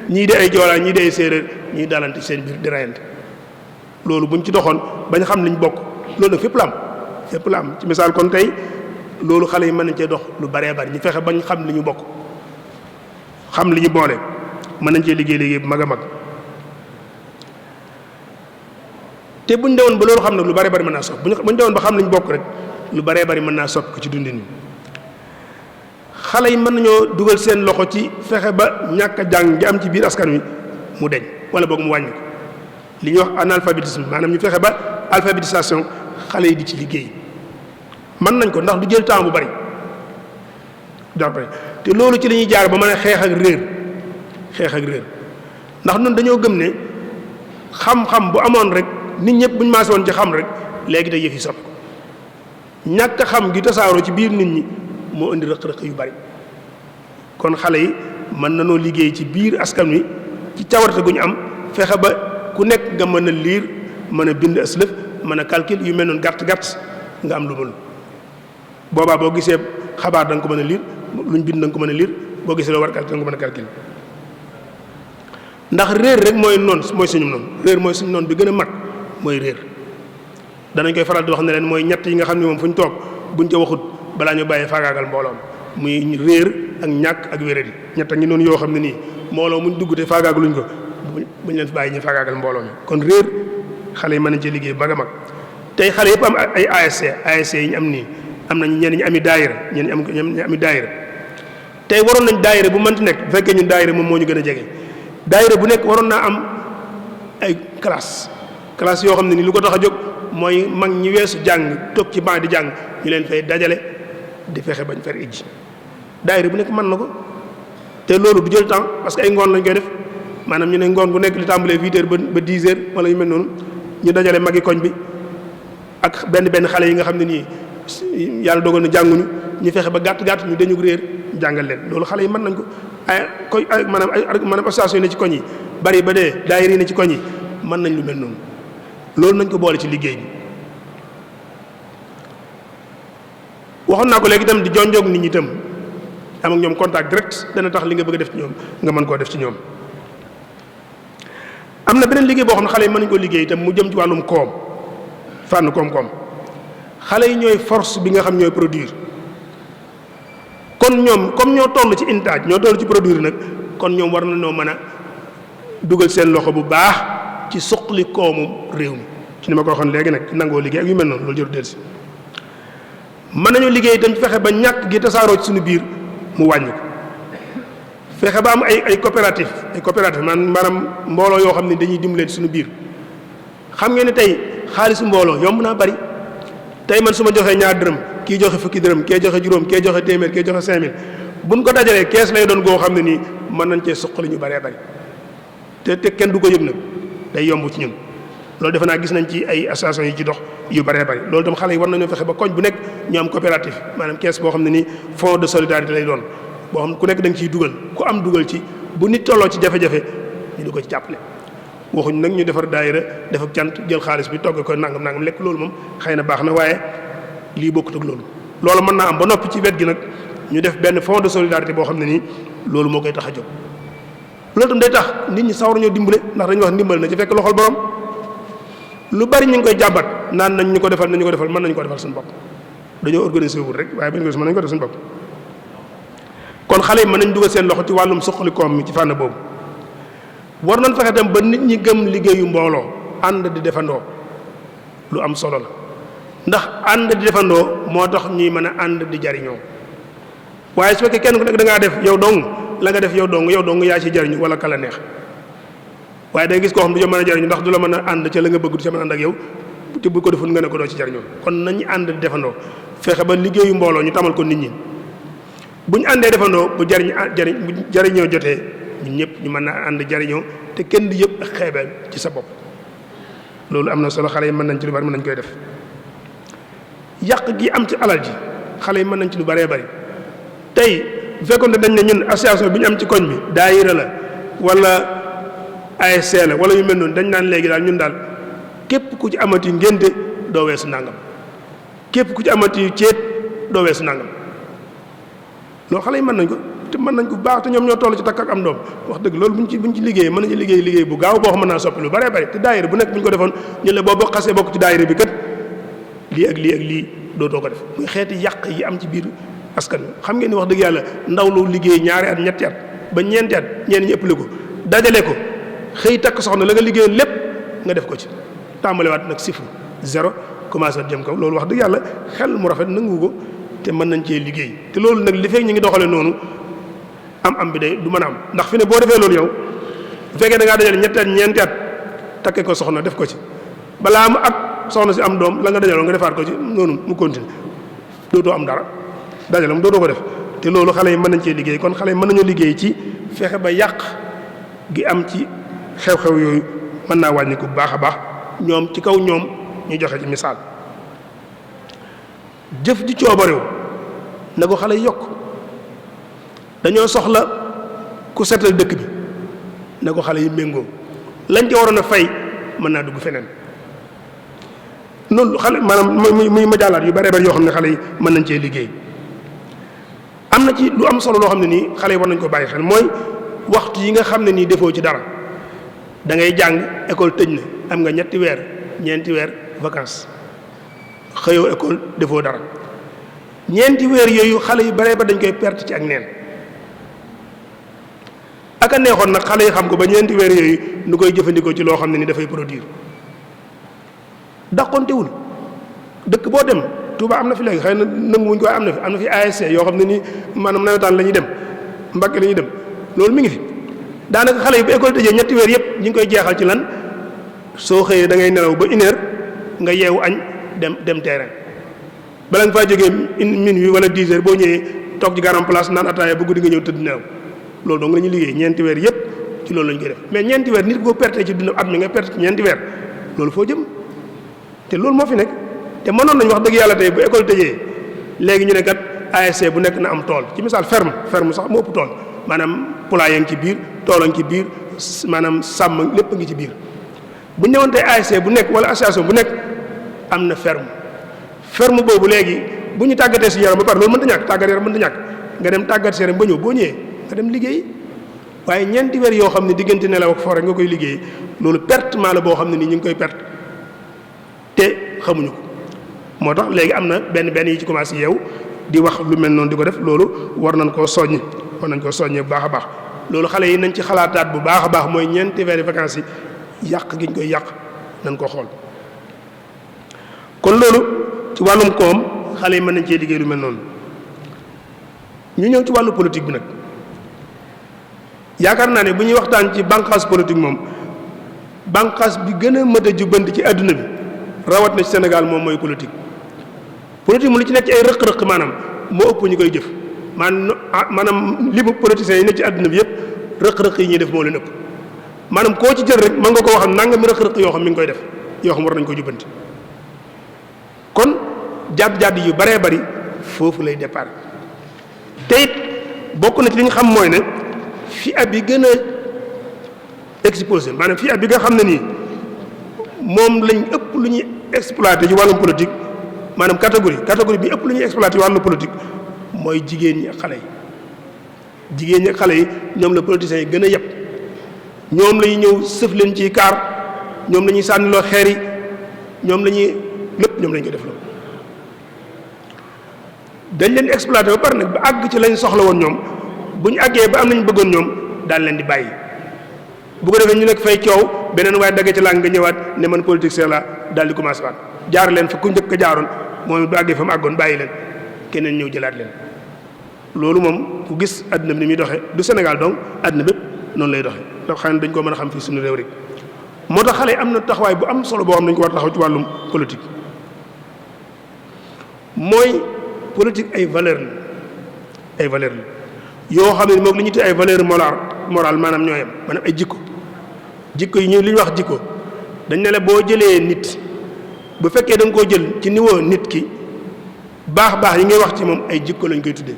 ñii di ay joolaa ñii di ay séeréer ñii dalante seen biir di rayante loolu buñ ci doxoon bañ xam liñ bokk loolu nag fépp la am ci misaal kon tey loolu xale yi mën nañ cee dox lu baree bari ñu fexe bañ xam li ñu bokk xam li ñu boole mën nañ cee liggéey bu mag a mag te buñ dewoon ba loolu xam nag lu baree bari mën naa soppi buñ dewoon ba xam li ñu bokk rek lu baree bari mën naa soppi ko ci dundin wi xale yi mën nañoo dugal seen loxo ci fexe ba ñàkk a jàng gi am ci biir askan wi mu deñ wala boog mu wàññi ko li ñuy wax analphabétisme maanaam ñu fexe ba alphabétisation xale yi di ci liggéey mën nañ ko ndax du jël temps bu bari te loolu ci la ñuy jaar ba mën a xeex ak réer ndax ñun dañoo gëm ne xam-xam bu amoon rek nit ñëpp buñ maase woon ci xam rek léegi te yëf yi soppi ko ñàkk xam gi tasaaroo ci biir nit ñi moo indi rëq-rëq yu bari kon xale yi mën nanoo liggéey ci biir askan wi ci cawarte gu ñu am fexe ba ku nekk nga mën a liir mën a bind aslëf mën a calcul yu mel noonu gàtt nga am lu mën boobaa boo gisee xabaar da nga ko mën a liir luñ bind da nga ko mën a liir boo gisee loo war a calcul da nga ko mën a calcul ndax réer rek mooy suñu noonu réer mooy suñu noonu bi gën a mag mooy réer danañ koy faral di wax ne leen mooy ñett yi nga xam ne moom fu ñu toog buñ ca waxut balaa ñu bàyyi faagaagal mbooloom muy réer ak ñàkk ak wéradi ñett ngi noonu yoo xam ne nii mbooloo muñ dugg te faagaagaluñ ko buñ leen fi bàyyi ñu faagaagal mbooloo mi kon réer xale yi mën nañ cee liggéey ba mag tey xale yëpp am ay ASC yi ñu am nii am nañ ñenn ñi ami daayira ñenn ami daayira tey waroon nañ daayira bu mënti nekk bu fekkee ñun daayira moom moo ñu gën a jege daayira bu nekk waroon naa am ay classe yoo xam ne nii lu ko tax a jóg mooy mag ñi weesu jàng toog ci banc di jàng ñu leen fay dajale di fexe bañ fer ijji daayira bu nekk mën na ko te loolu du jël temps parce que ay ngoon lañ koy def maanaam ñu ne ngoon bu nekk li tàmbalee 8 heures ba 10 heures wala yu mel noonu ñu dajale magi koñ bi ak benn xale yi nga xam ne nii yàlla dogal na jànguñu ñu fexe ba gàtt ñu dañu réer jàngal leen loolu xale yi mën nañ ko maanaam association yi ne ci koñ yi bari ba dee daayira yi ne ci koñ yi mën nañ lu mel noonu loolu nañ ko boole ci liggéey bi waxoon naa ko léegi itam di jonjoog nit ñi itam am ak ñoom contact direct dana tax li nga bëgg a def ci ñoom nga mën koo def ci ñoom. am na beneen liggéey boo xam ne xale yi mën nañu ko liggéey itam mu jëm ci wàllum koom fànn koom-koom xale yi ñooy force bi nga xam ñooy produire kon ñoom comme ñoo toll ci intaaj ñoo toll ci produire nag kon ñoom war nañoo mën a dugal seen loxo bu baax ci suqali koomu réew mi ci ni ma ko waxoon léegi nag nangoo liggéey ak yu mel noonu loolu jëru dellusi mën nañu liggéey itam fexe ba ñàkk gi tasaaroo ci suñu biir mu wàññi ko fexe ba am ay coopérative maanaam mbooloo yoo xam ne dañuy dimbalee suñu biir xam ngeen ne tey xaalisu mbooloo yomb naa bari tey man su ma joxee ñaar dërëm kii joxe fukki dërëm kee joxe juróom kee joxe téeméer kee joxe 5000 buñ ko dajalee kees lay doon goo xam ne nii mën nañ cee suqali ñu bëree bëri te kenn du ko yëg nag day yomb ci ñun loolu defe naa gis nañ ci ay association yi ci dox yu bëree bëri loolu tam xale yi war nañoo fexe ba koñ bu nekk ñu am coopérative maanaam kees boo xam ne nii fonds de solidarité lay doon boo xam ne ku nekk da nga ciy dugal ku am dugal ci bu nit tolloo ci jafe-jafe ñu di ko ci jàppale waxuñ nag ñu defar daayira def ak cant jël xaalis bi togg ko nangam lekk loolu moom xëy na baax na waaye lii bokkut ak loolu mën naa am ba noppi ci wet gi nag ñu def benn fonds de solidarité boo xam ne nii loolu moo koy tax a jóg loolu tam day tax nit ñi sawar ñoo dimbale ndax dañuy wax ndimbal na ci fekk loxol borom lu bari ñu ngi koy jàmbat naan nañ ñu ko defal nañu ko defal mën nañu ko defal suñu bopp dañoo organiser wul rek waaye bu ñu ko mën nañu ko def suñu bopp kon xale yi mën nañ dugal seen loxo ci wàllum suqali koom mi ci fànn boobu war nañ fexe tam ba nit ñi gëm liggéeyu mbooloo ànd di defandoo lu am solo la ndax ànd di defandoo moo tax ñuy mën a ànd di jariñoo waaye su fekkee kenn ku nekk da ngaa def yow dong la nga def yow dong yaa ci jariñu wala kala neex waaye day gis koo xam du mën a jariñu ndax du la mën a ànd ca la nga bëgg du ca mën a ànd ak yow te bu ko deful nga ne ko doo ci jariñoo kon nañu ànd di defandoo fexe ba liggéeyu mbooloo ñu tamal ko nit ñi bu ñu àndee defandoo bu jariñoo jotee ñun ñëpp ñu mën a ànd jariñoo te kenn di yëpp ak xeebeel ci sa bopp loolu am na solo xale yi mën nañ ci lu bari mën nañ koy def yàq gi am ci alal ji xale yi mën nañ ci lu bëree bëri tey bu fekkoon ne dañ ne ñun association bi ñu am ci koñ bi daayira la wala ASC la wala yu mel noonu dañ naan léegi daal ñun daal képp ku ci amati ngénte doo weesu nangam képp ku ci amati céet doo weesu nangam loolu xale yi mën nañ ko te mën nañ ko bu baax te ñoom ñoo toll ci takk ak am doom wax dëgg loolu buñ ci liggéeyee mën nañu liggéey bu gaaw boo xam mën naa soppi lu bëree bëri te daayira bu nekk bu ñu ko defoon ñu ne boo xasee bokk ci daayira bi kat lii ak lii dootoo ko def muy xeeti yàq yi am ci biir askan wi xam ngeen ni wax dëgg yàlla ndaw lu liggéey ñaari at ñetti at ba ñeenti at ñeen ñi ëppale ko dajale ko xëy takk soxna la nga liggéeyoon lépp nga def ko ci tàmbalewaat nag sifru zéro commencé jëm kaw loolu wax dëgg yàlla xel mu rafet nangu ko te mën nañ cee liggéey te loolu nag li fekk ñu ngi doxale noonu am bi day du mën a am ndax fi ne boo defee loolu yow bu fekkee da ngaa dajale ñetti at ñeenti at takke ko soxna def ko ci balaa mu ak soxna si am doom la nga dajaloon nga defaat ko ci noonu mu continue dootoo am dara dajale mu dootoo ko def te loolu xale yi mën nañ cee liggéey kon xale yi mën nañoo liggéey ci fexe ba yàq gi am ci xew-xew yooyu mën naa wàññi ko bu baax a baax ñoom ci kaw ñoom ñu joxe ci misaal jëf ji coobarew na ko xale yi yokk dañoo soxla ku setal dëkk bi na ko xale yi méngoo lañ ci waroon a fay mën naa dugg feneen noonu xale maanaam muy majaalaat yu bare bare yoo xam ne xale yi mën nañ cee liggéey am na ci lu am solo loo xam ne nii xale yi war nañ ko bàyyi xel mooy waxtu yi nga xam ne nii defoo ci dara da ngay jàng école tëj na am nga ñetti weer ñeenti weer vacances xëyoo école defoo dara ñeenti weer yooyu xale yu bare ba dañ koy perte ci ak neen ak a neexoon nag xale yi xam ko ba ñeenti weer yooyu nu koy jëfandikoo ci loo xam ne ni dafay produire dàqontewul dëkk boo dem Touba am na fi léegi xëy na nanguwuñ ko am na fi ASC yoo xam ne nii maanaam nawetaan la ñuy dem Mbàkke la ñuy dem loolu mi ngi fi daanaka xale yi bu école tëjee ñetti weer yëpp ñu ngi koy jeexal ci lan soo xëyee da ngay nelaw ba 1 heure nga yeewu añ dem terrain bala nga faa jógee minuit wala 10 heures boo ñëwee toog ci garam place naan ataaya ba guddi nga ñëw tëdd nelaw loolu dong la ñuy liggéey ñeenti weer yëpp ci loolu la ñu koy def mais ñeenti weer nit boo perte ci dund at mi nga perte ci ñeenti weer loolu foo jëm te loolu moo fi nekk te mënoon nañu wax dëgg yàlla tey bu école tëjee léegi ñu ne kat ASC bu nekk na am tool ci misaal ferme sax moo ëpp tool maanaam poulailler ngi ci biir tool a ngi ci biir maanaam sàmm lépp a ngi ci biir bu ñu ñëwoon tey ASC bu nekk wala association bu nekk am na ferme boobu léegi bu ñu tàggatee si yaram ba pare loolu mënta ñàkk tàggat yaram mënta ñàkk nga dem tàggat si yaram ba ñëw boo ñëwee nga dem liggéey waaye ñeenti weer yoo xam ne diggante nelaw ak fore nga koy liggéey loolu pertement la boo xam ne nii ñu ngi koy perte te xamuñu ko moo tax léegi am na benn yi ci commencé yeew di wax lu mel noonu di ko def loolu war nañ koo soññ bu baax a baax loolu xale yi nañ ci xalaataat bu baax a baax mooy ñeenti weeri vacances yi yàq gi ñu koy yàq nañ ko xool. kon loolu ci wàllum koom xale yi mën nañ cee liggéey lu mel noonu ñu ñëw ci wàllu politique bi nag yaakaar naa ne bu ñuy waxtaan ci bànqaas politique moom bànqaas bi gën a mët a jubbanti ci àdduna bi rawat na ci Sénégal moom mooy politique mu li ci nekk ci ay rëq-rëq maanaam moo ëpp ñu koy jëf maanaam li mu politiciens yi ne ci àdduna bi yëpp rëq-rëq yi ñuy def moo leen ëpp maanaam koo ci jël rek mën nga ko wax nangami rëq-rëq yoo xam mi ngi koy def yoo xam war nañ ko jubbanti kon jàdd yu baree bari foofu lay départ te it bokk na ci li ñu xam mooy ne fi ab yi gën a exposé maanaam fi ab bi nga xam ne nii moom lañ ëpp lu ñuy exploité ci wàllum politique maanaam catégorie bi ëpp lu ñuy exploité ci wàllum politique mooy jigéen ñi ak xale yi ñoom la politiciens yi gën a yeb ñoom la ñuy ñëw sëf leen ci kaar ñoom la ñuy sànniloo xeer yi ñoom la ñuy lépp ñoom lañ ko def loolu dañ leen exploité ba pare nag ba àgg ci lañ soxla woon ñoom bu ñu àggee ba am nañ bëggoon ñoom daal leen di bàyyi bu ko defee ñu nekk fay coow beneen waaye daggee ci làng nga ñëwaat ne man politicien la daal di commencé waat jaar leen fa ku njëkk a jaaroon moom it bu àggee fa mu àggoon bàyyi leen keneen ñëw jëlaat leen loolu moom ku gis àdduna bi ni muy doxee du Sénégal donc àdduna bépp noonu lay doxee ndax xëy na dañ ko mën a xam fii suñu réew rek moo tax xale yi am na taxawaay bu am solo boo xam ne dañ ko war a taxaw ci wàllum politique mooy politique ay valeur la yoo xam ne moom li ñu tuddee ay valeur morale maanaam ñoo yem maanaam ay jikko yi ñu li ñu wax jikko dañ ne la boo jëlee nit bu fekkee da nga koo jël ci niveau nit ki baax yi ngay wax ci moom ay jikko lañ koy tuddee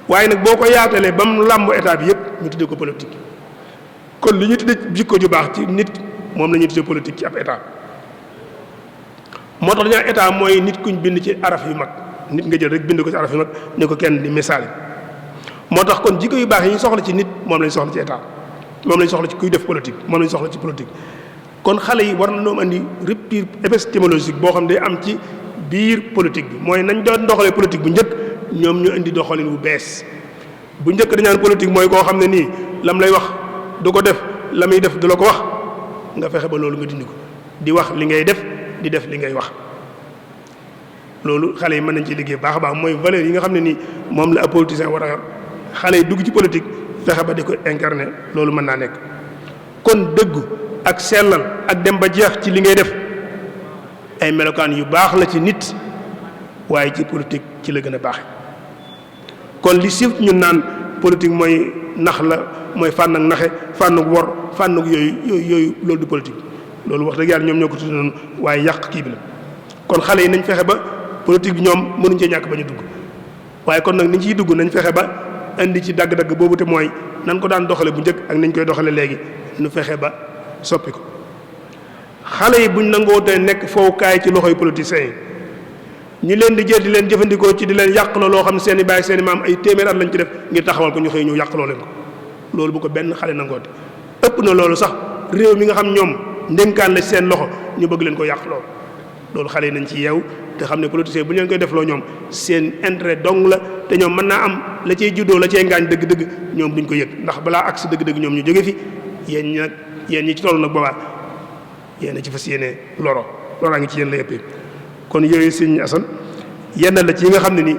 waaye nag boo ko yaatalee ba mu làmb état bi yëpp ñu tuddee ko politique kon li ñu tuddee jikko ju baax ci nit moom la ñuy tuddee politique ci ab état moo tax dañaa état mooy nit kuñ bind ci araf yu mag nit nga jël rek bind ko ci araf yu mag ne ko kenn di misaal moo tax kon jikko yu baax yi ñu soxla ci nit moom lañ soxla ci état moom lañ soxla ci kuy def politique moom lañ soxla ci politique kon xale yi war na ñoom andi rupture épistémologique boo xam ne day am ci biir politique bi mooy nañ doon doxalee politique bu njëkk ñoom ñu indi doxalin bu bees bu njëkk dañaan politique mooy koo xam ne nii lam lay wax du ko def la muy def du la ko wax nga fexe ba loolu nga dindi ko di wax li ngay def di def li ngay wax loolu xale yi mën nañ ci liggéey baax a baax mooy valeur yi nga xam ne nii moom la ab politicien war a yor xale yi dugg ci politique fexe ba di ko incarner loolu mën naa nekk kon dëggu ak sellal ak dem ba jeex ci li ngay def ay melokaan yu baax la ci nit waaye ci politique ci la gën a baaxe kon li siif ñun naan politique mooy nax la mooy fànn ak naxe fànn ak wor fànn ak yooyu loolu du politique loolu wax dëgg yàlla ñoom ñoo ko tudd noonu waaye yàq kii bi la kon xale yi nañ fexe ba politique bi ñoom mënuñ cee ñàkk ba ñu dugg waaye kon nag niñ ciy dugg nañ fexe ba indi ci dagg-dagg boobu te mooy nan ko daan doxale bu njëkk ak nañ koy doxale léegi nu fexe ba soppi ko xale yi buñ nangoo te nekk fowukaay ci loxoy politiciens yi ñi leen di jël di leen jëfandikoo ci di leen yàqloo loo xam ne seen i baay seen i maam ay téeméer at lañ ci def ngir taxawal ko ñu xëy ñu yàqloo leen ko loolu bu ko benn xale nangoote ëpp na loolu sax réew mi nga xam ñoom ndénkaan la seen loxo ñu bëgg leen ko yàqloo loolu xale yi nañ ci yeew te xam ne politiciens bu ñu leen koy defloo ñoom seen intérêt dong la te ñoom mën naa am la cay juddoo la cay ngaañ dëgg-dëgg ñoom duñ ko yëg ndax balaa agsi dëgg-dëgg ñoom ñu jóge fi yéen ñi ci toll nag boobaa yéen a ci fas yéene loraa ngi ci yéen la ëppee kon yooyu sëñ Assane yenn la ci yi nga xam ne ni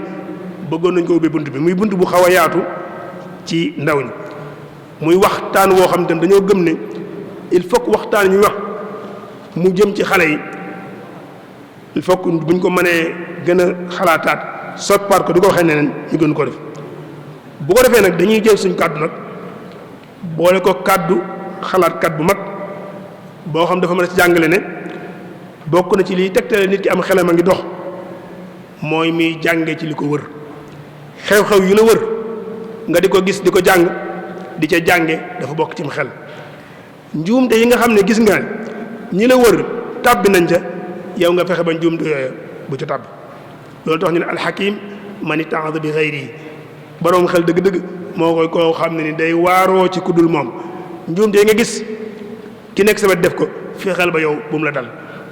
bëggoon nañ ko ubbee bunt bi muy bunt bu xaw a yaatu ci ndaw ñi muy waxtaan woo xam ne dañoo gëm ne il faut que waxtaan ñu wax mu jëm ci xale yi il faut que buñ ko mënee gën a xalaataat soppaat ko di ko waxee neneen ñu gën ko def bu ko defee nag dañuy jël suñ kàddu nag boole ko kàddu xalaatkat bu mag boo xam dafa mën a ci jàngale ne bokk na ci liy tegtale nit ki am xelam a ngi dox mooy muy jànge ci li ko wër xew-xew yu la wër nga di ko gis di ko jàng di ca jànge dafa bokk cim xel njuumte yi nga xam ne gis nga ñi la wër tàbbi nañ ca yow nga fexe ba njuumte yooyu bu ca tàbbi loolu tax ñu ne alxakim man ittaada bi xayri boroom xel dëgg-dëgg moo koy koo xam ne ni day waaroo ci kuddul moom njuumte yi nga gis ki nekk sa wet def ko fexeel ba yow bu mu la dal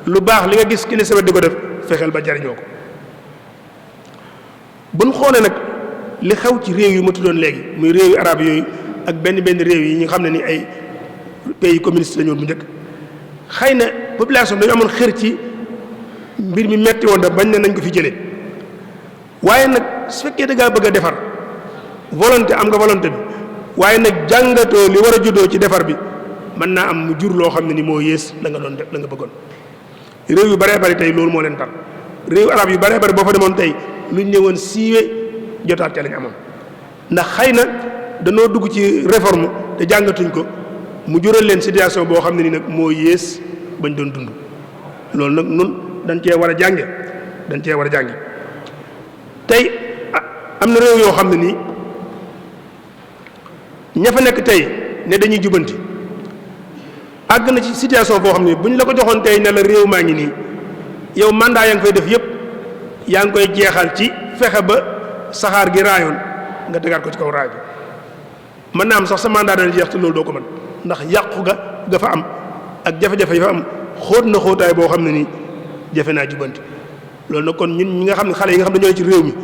lu baax li nga gis ki ne sa wet di ko def fexeel ba jariñoo ko buñ xoolee nag li xew ci réew yu ma tuddoon léegi muy réew yu arab yooyu ak benn réew yi ñu xam ne ni ay pays communiste la ñu woon bu njëkk xëy na population dañu amoon xër ci mbir mi metti woon da bañ ne nañ ko fi jëlee waaye nag su fekkee da ngaa bëgg a defar volonté am nga volonté bi waaye nag jàngatoo li war a juddoo ci defar bi mën naa am mu jur loo xam ne ni moo yées la nga doon def la nga bëggoon réew yu baree bari tey loolu moo leen tar réew arab yu baree bari boo fa demoon tey luñ ñëwoon siiwe jotaat ca lañ amoon ndax xëy na danoo dugg ci réforme te jàngatuñ ko mu jural leen situation boo xam ne ni nag moo yées bañ doon dund loolu nag nun dañ cee war a jànge tey am na réew yoo xam ne nii ña fa nekk tey ne dañuy jubanti àgg na ci situation boo xam ne bu ñu la ko joxoon tey ne la réew maa ngi nii yow mandat yaa ngi fay def yëpp yaa ngi koy jeexal ci fexe ba saxaar gi raayoon nga tegaat ko ci kaw raay bi mën naa am sax sa mandat dana jeex te loolu doo ko mën ndax yàqu ga fa am ak jafe-jafe yi fa am xóot na xóotaay boo xam ne nii jafe naa jubanti loolu nag kon ñun ñi nga xam ne xale yi nga xam ne ñoo ci réew mi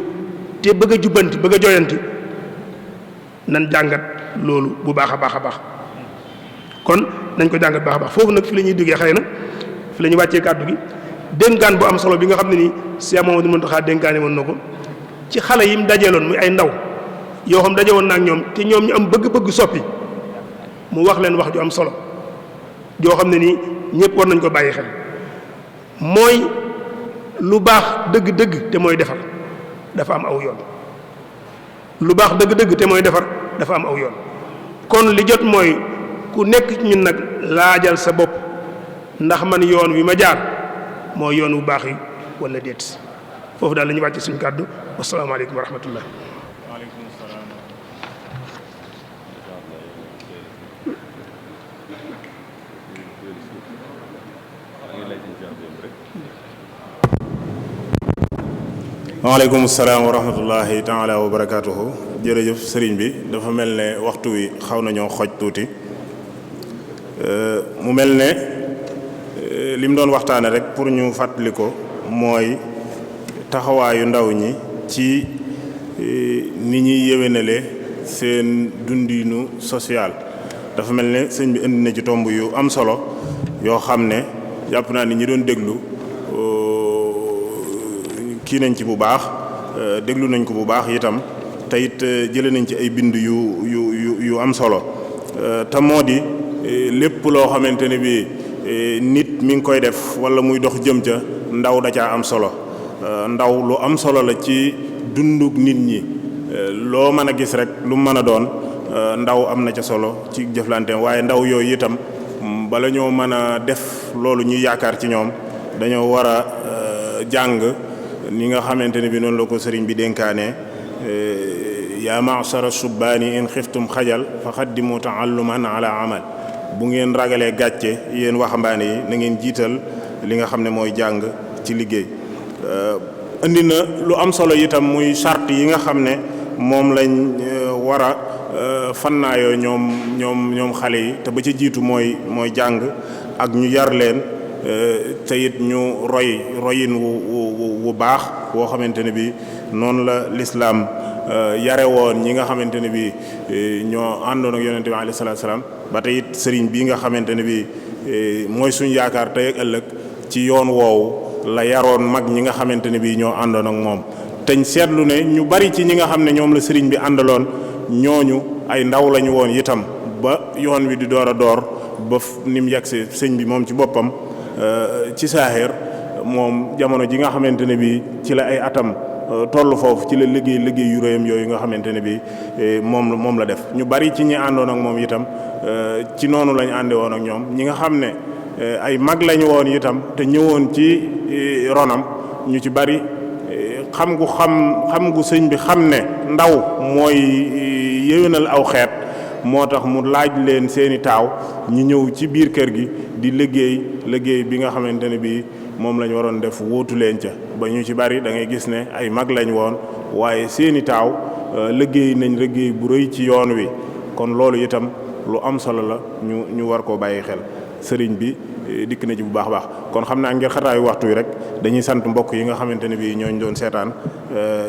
te bëgg a jubanti bëgg a joyanti nan jàngat loolu bu baax a baax a baax kon nañ ko jàngat baax a baax foofu nag fi la ñuy duggee xëy na fi la ñuy wàccee kàddu gi dénkaan bu am solo bi nga xam ne nii Cheikh Mouhamadou Mountakha dénkaane woon na ko ci xale yi mu dajeeloon muy ay ndaw yoo xam daje woon na ak ñoom te ñoom ñu am bëgg-bëgg soppi mu wax leen wax ju am solo joo xam ne nii ñëpp war nañ ko bàyyi xel mooy lu baax dëgg-dëgg te mooy defar dafa am aw yoon lu baax dëgg-dëgg te mooy defar dafa am aw yoon kon li jot mooy ku nekk ci ñun nag laajal sa bopp ndax man yoon wi ma jaar mooy yoon wu baax yi wala déet foofu daal la ñuy wàcce suñu kàddu wasalaamaaleykum wa rahmatullah. waaleykum salaam. waaleykum salaam wa rahmatullahi taala wa barakaatuhu. jërëjëf sëriñ bi dafa mel ne waxtu wi xaw nañoo xoj tuuti mu mel ne li mu doon waxtaane rek pour ñu fàttali ko mooy taxawaayu ndaw ñi ci ni ñuy yéwénale seen dundinu social. dafa mel ne sëñ bi indi na ci tomb yu am solo yoo xam ne jàpp naa ni ñi doon déglu kii nañ ci bu baax déglu nañ ko bu baax itam te it jëlee nañ ci ay bind yu am solo te moo di lépp loo xamante ne bi nit mi ngi koy def wala muy dox jëm ca ndaw da caa am solo ndaw lu am solo la ci dunduk nit ñi loo mën a gis rek lu mën a doon ndaw am na ca solo ci jëflante waaye ndaw yooyu itam bala ñoo mën a def loolu ñuy yaakaar ci ñoom dañoo war a jàng ni nga xamante ne bi noonu la ko sëriñ bi dénkaane yaa ma'shara subbaani in xiftum xajal fa xaddimu taalluman ala amal bu ngeen ragalee gàcce yéen waxambaane yi na ngeen jiital li nga xam ne mooy jàng ci liggéey. indi na lu am solo itam muy charte yi nga xam ne moom lañ war a fannaayoo ñoom xale yi te ba ca jiitu mooy jàng ak ñu yar leen te it ñu royin wu baax woo xamante ne bi noonu la lislaam yare woon ñi nga xamante ne bi ñoo àndoon ak yonente bi alayhi salaatu salaam ba tey it sëriñ bii nga xamante ne bi mooy suñ yaakaar tey ak ëllëg ci yoon woowu la yaroon mag ñi nga xamante ne bi ñoo àndoon ak moom teñ seetlu ne ñu bari ci ñi nga xam ne ñoom la sëriñ bi àndaloon ñooñu ay ndaw lañu woon itam ba yoon wi di door a door ba ni mu yegsi sëñ bi moom ci boppam ci saaxeer moom jamono ji nga xamante ne bi ci la ay atam toll foofu ci la liggéey yu rëyam yooyu nga xamante ne bi moom la def ñu bari ci ñi àndoon ak moom itam ci noonu lañ ànde woon ak ñoom ñi nga xam ne ay mag lañu woon itam te ñëwoon ci ronam ñu ci bari xam gu sëñ bi xam ne ndaw mooy yéwénal aw xeet moo tax mu laaj leen seeni taaw ñu ñëw ci biir kër gi di liggéey bi nga xamante ne bii moom lañ waroon def wóotu leen ca ba ñu ci bari da ngay gis ne ay mag lañ woon waaye seeni taaw liggéey bu rëy ci yoon wi kon loolu itam lu am solo la ñu war koo bàyyi xel sëriñ bi dikk na ci bu baax a baax. kon xam naa ngir xataayu waxtu wi rek dañuy sant mbokk yi nga xamante ne bii ñooñu doon seetaan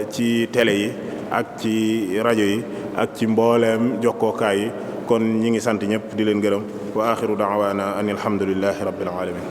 ci télé yi ak ci rajo yi ak ci mbooleem jokkookaay yi kon ñi ngi sant ñëpp di leen gërëm wa axiru daawaana an alhamdulillahi rabbil alamin